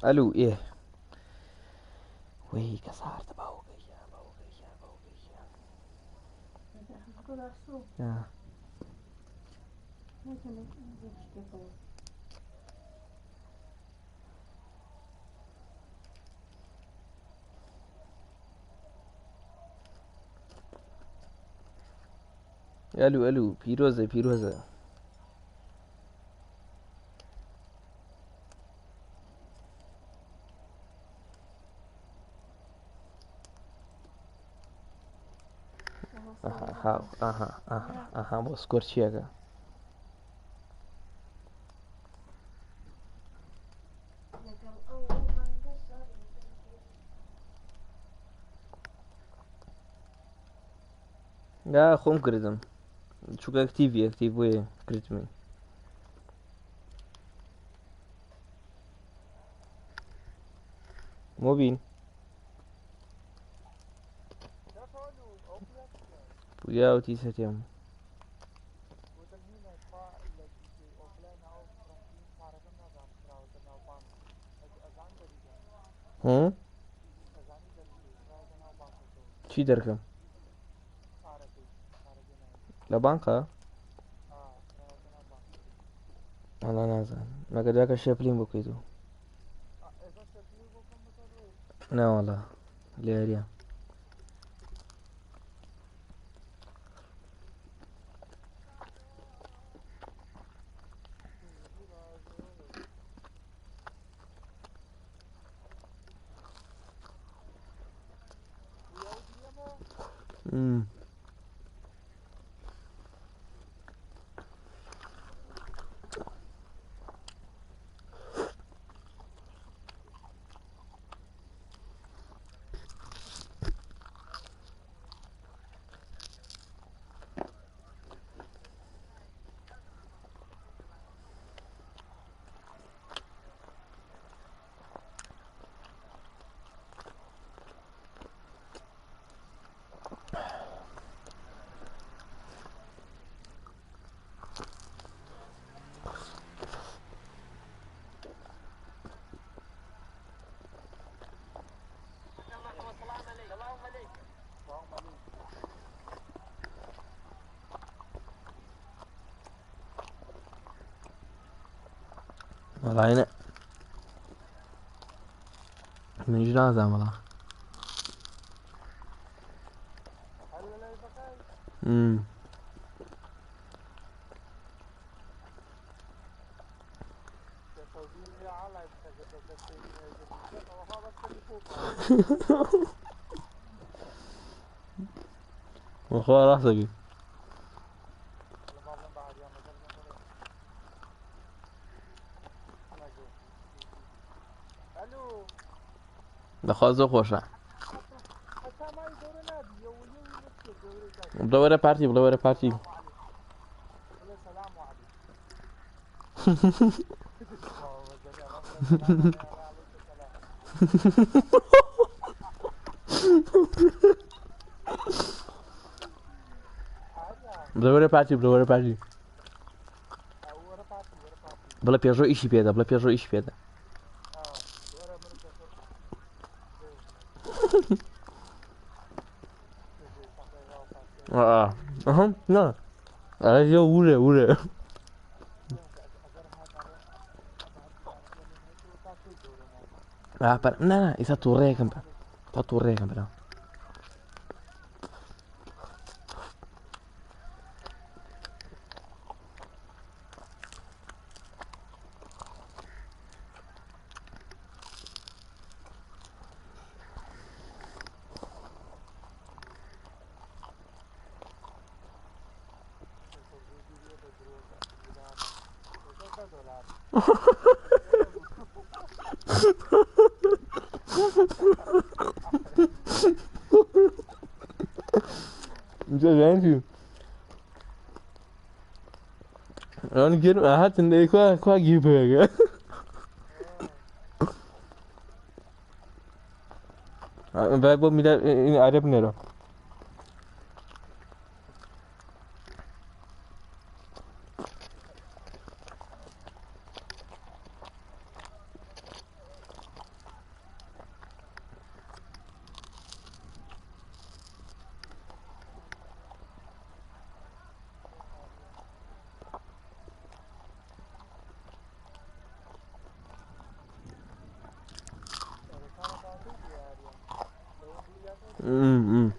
الو ايه وی که ساعت باو گیا نه الو پیروزه aha بۆ سکۆر چیەکە دا خۆم کردم چووکە ئەکتیڤ بۆیە کردمی مۆبین ویاوتی سەتێم چی دەرکەم لە بانکە وەڵا نازانم مەگە داکە شێپلیم بکەیت و ناوەڵا لێریە وەڵای نە منیش نازانم وەڵا وەخوا ڕاستەکەی بەخوا زۆر خۆشە بڵێ وەرە پارتی بڵێ وەرە پارتی بڵێ پێشۆ ئیشی پێدا نا ئەجێ ورێ نا ئیسا تووڕەیەکم برا Gente, eu não quero atender com a guipa. Vai por mirar em área primeiro. امم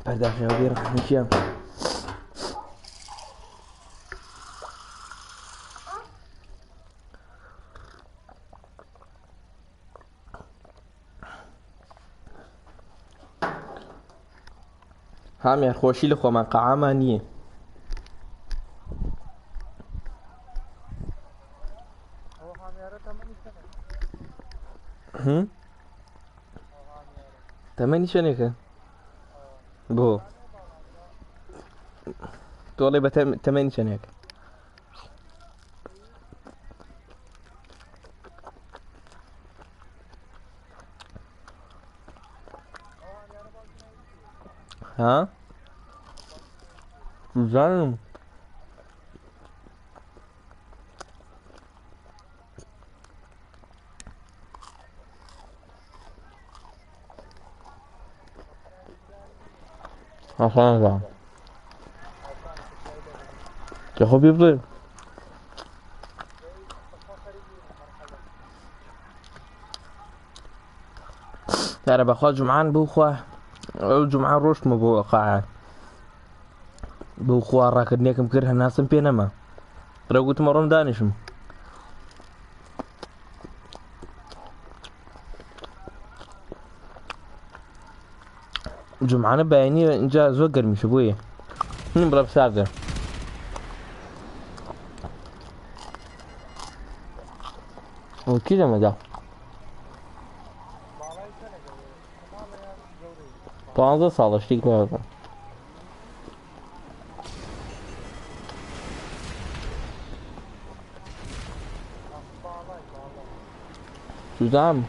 پرداخت بیار میشم. هم خوشی لخوا من قاعمه نیه. هم؟ تمني شنو بو والله تمني شنو ها زانم أصلاً يا خو بيفضل ترى بخواد جمعان بوخوا أو جمعان روش ما بو قاعة بوخوا راكد نيكم كره الناس بينما لو قلت مرون دانشم جمعان بايني جا زوجر مش ابويا نمرة بساعده وكذا ما ده 15 سال اشتيك بهذا شو زعم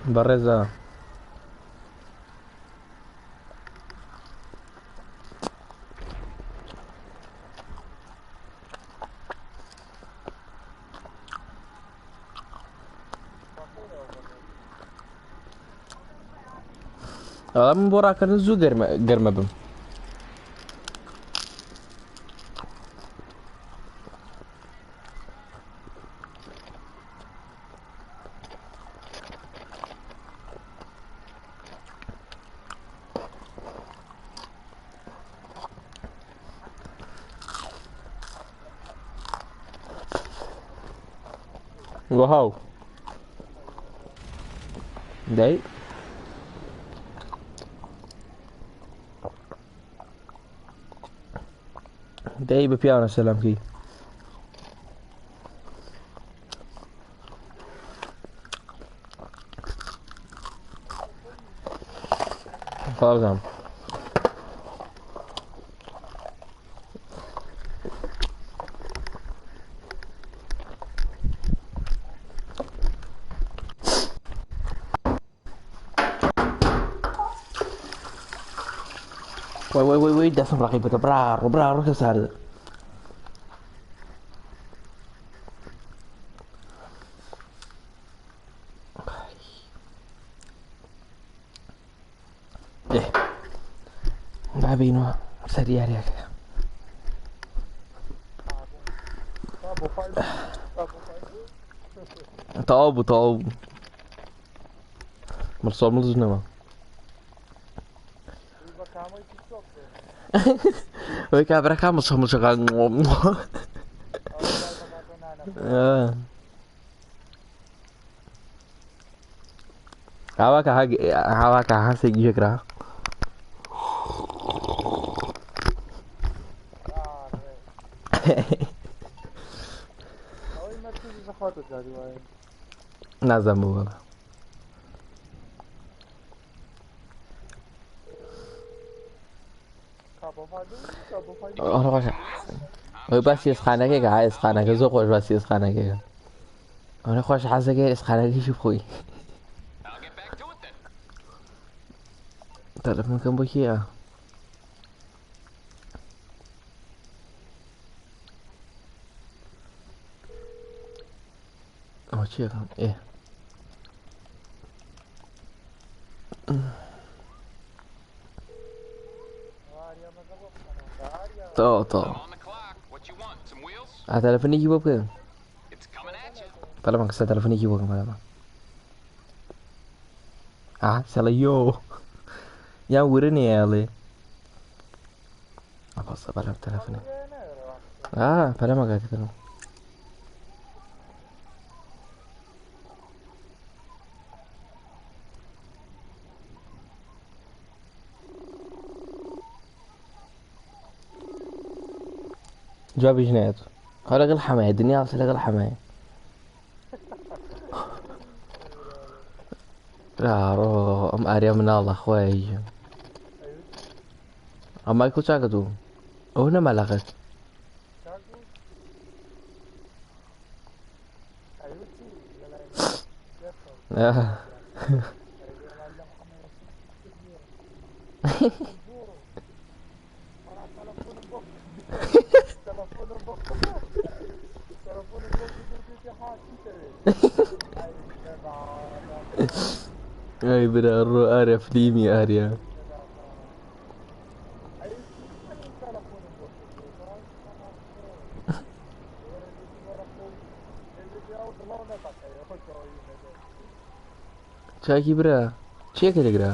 برزة من برا كان زو قرمة بم واو داي داي ببيانا سلام كي خلاص وي ده اسم رقيبة برارو كسر ايه بابينو سريع عليك طابو مرسول مزنما وي كابرا كام مصمم شغال هواك هاسي جيكرا نازم والله أنا ئەوی باسی ئێسخانەکەیکە ها ئێسخانەکە زۆر خۆش باسی ئێسخانەکەیە ئەوە خۆش حەزەکەی ئێسخانەکەیشی بخۆی I'll get back to it then. تەلەفۆنەکەم بۆ کێیە ئەوە چیەکەم ئێ تەواو تەواو On the clock. What you want? Some wheels? تەلەفۆنێکی بۆ بکەن It's coming at you. پەلەمان کەسە تەلەفۆنێکی بۆ بکەم پەلەمان سەڵە یۆ یان ورنێ ئەڵێ ئەپەسە بەلەم تەلەفۆنێ پەلەمە کاتەکەم جوابیش نهات هەر لەگەڵ حەمایە دنیا هەڵسە لەگەڵ حەمایە ڕۆ ئەم ئاریا مناڵە خۆیان ئەمای کۆ چاکە دوو ئەو نەمەلاقەت ئەی برا ڕۆ ئاریا فلیمی ئاریا چاکی برا چیەکە لەگرا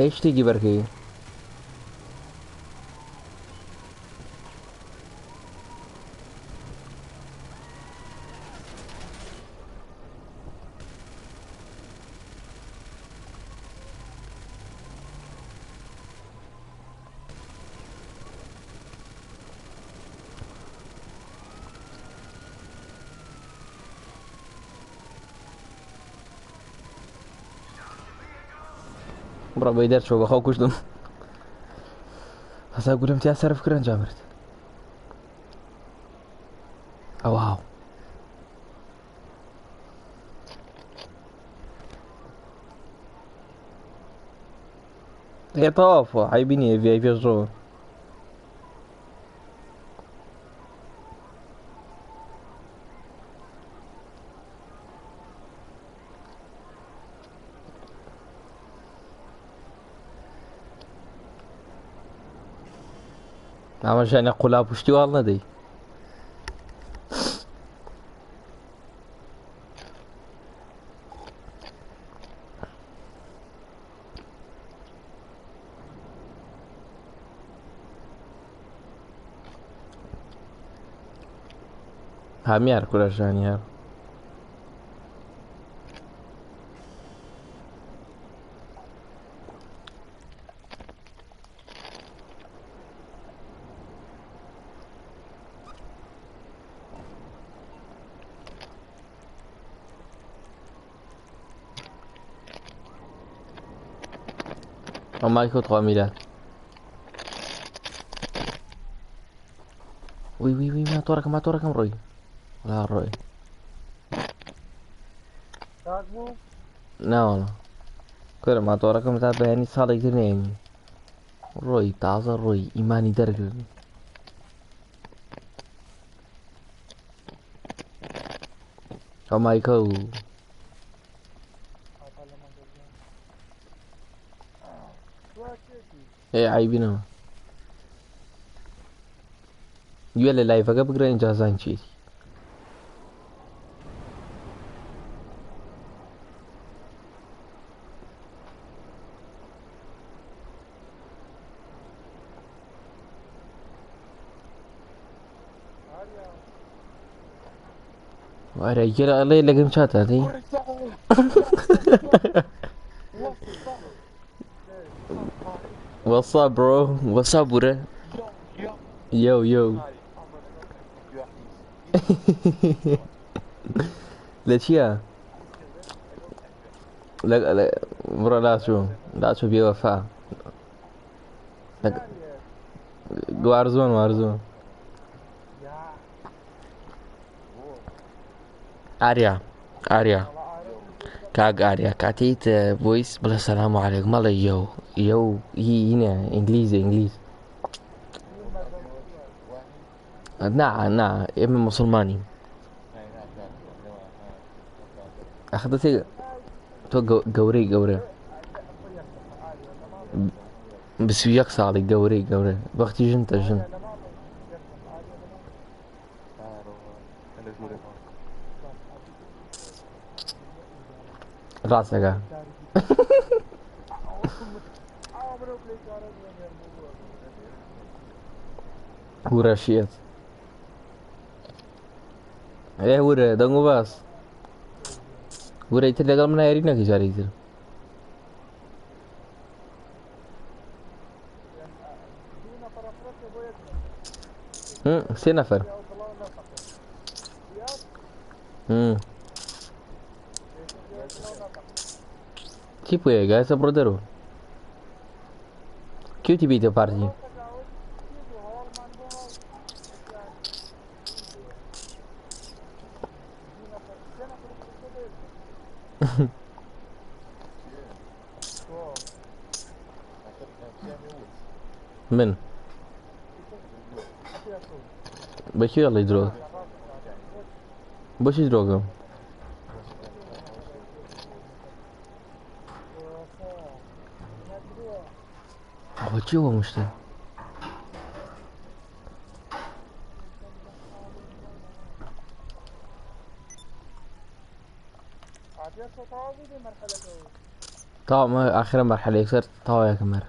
هیچ شتێکی بەرکەی بڕە بەی دەرچۆ بەخەو کوشتم هەسا گولم تیا سەرف کرد ئەنجام برد ئەواو تەوافە عیبی نییە ڤی ئای پێش ڕۆ ئاماژانە قولا پشتی واڵ نەدەی هەمیار کوڕەژانی هەر ئەمای کەوتخوا میلاد وی وی وی ماتۆڕەکەم ڕۆی لا ڕۆی ناوەڵە کورە ماتۆڕەکەم تا بەیانی ساڵێک تر نێنی ڕۆی تازە ڕۆی ئیمانی دەرگرن ئەمایکە و عیبینەوە گوێ لە لایڤەکە بگرە ئینجا زان چیتی وأنا يجرى الله يلاقي مشاتا دي. What's up bro? What's up bro? Yo yo. ليش يا؟ لا لا برا لا شو بيوفى. وارزون آريا كاك آريا كاتيت فويس بلا السلام عليكم مالا يو هي هنا انجليزي نعم ابن مسلماني اخذتي تو قوري بس وياك صالي قوري بختي جن راسك ورشيت ايه ورا دنگو باس ورا يتلقى من هيرينا كي جاري يصير سي نفر Chi puoi, guys, brother? Chiudi i video, parti. من؟ بشو يلا يدروغ؟ بشو يدروغ؟ чего мы что? طبعا ما اخر مرحلة صرت طاوع يا كمر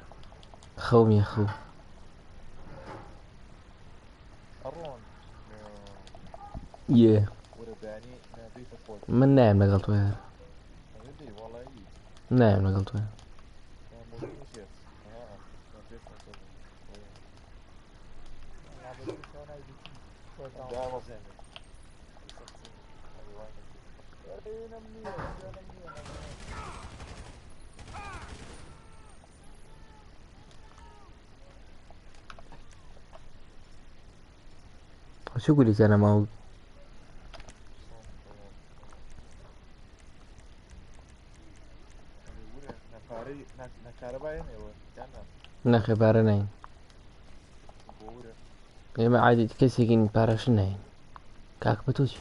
خوم يا خو يه من نايم نقلت وير نايم نقلت وير شو قولي انا موجود نه خبره نین یه ما عادی کسی که این پارش نین کاک بتوچی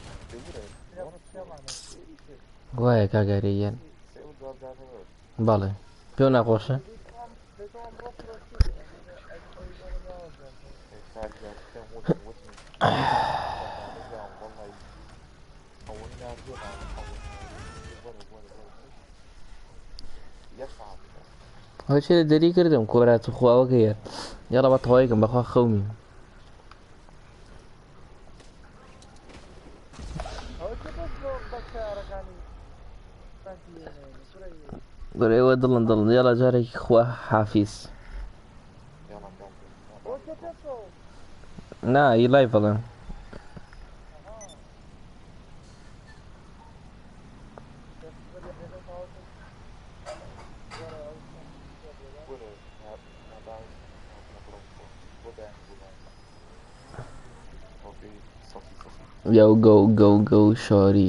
وای کاگریان باله پیو نقوشه ها چه دری کردم کورات خواه وگیر یالا با تهایی کن بخواه خومی برای و دلن یالا جاری خواه حافظ نه ای لایف الان Yo, go, shorty.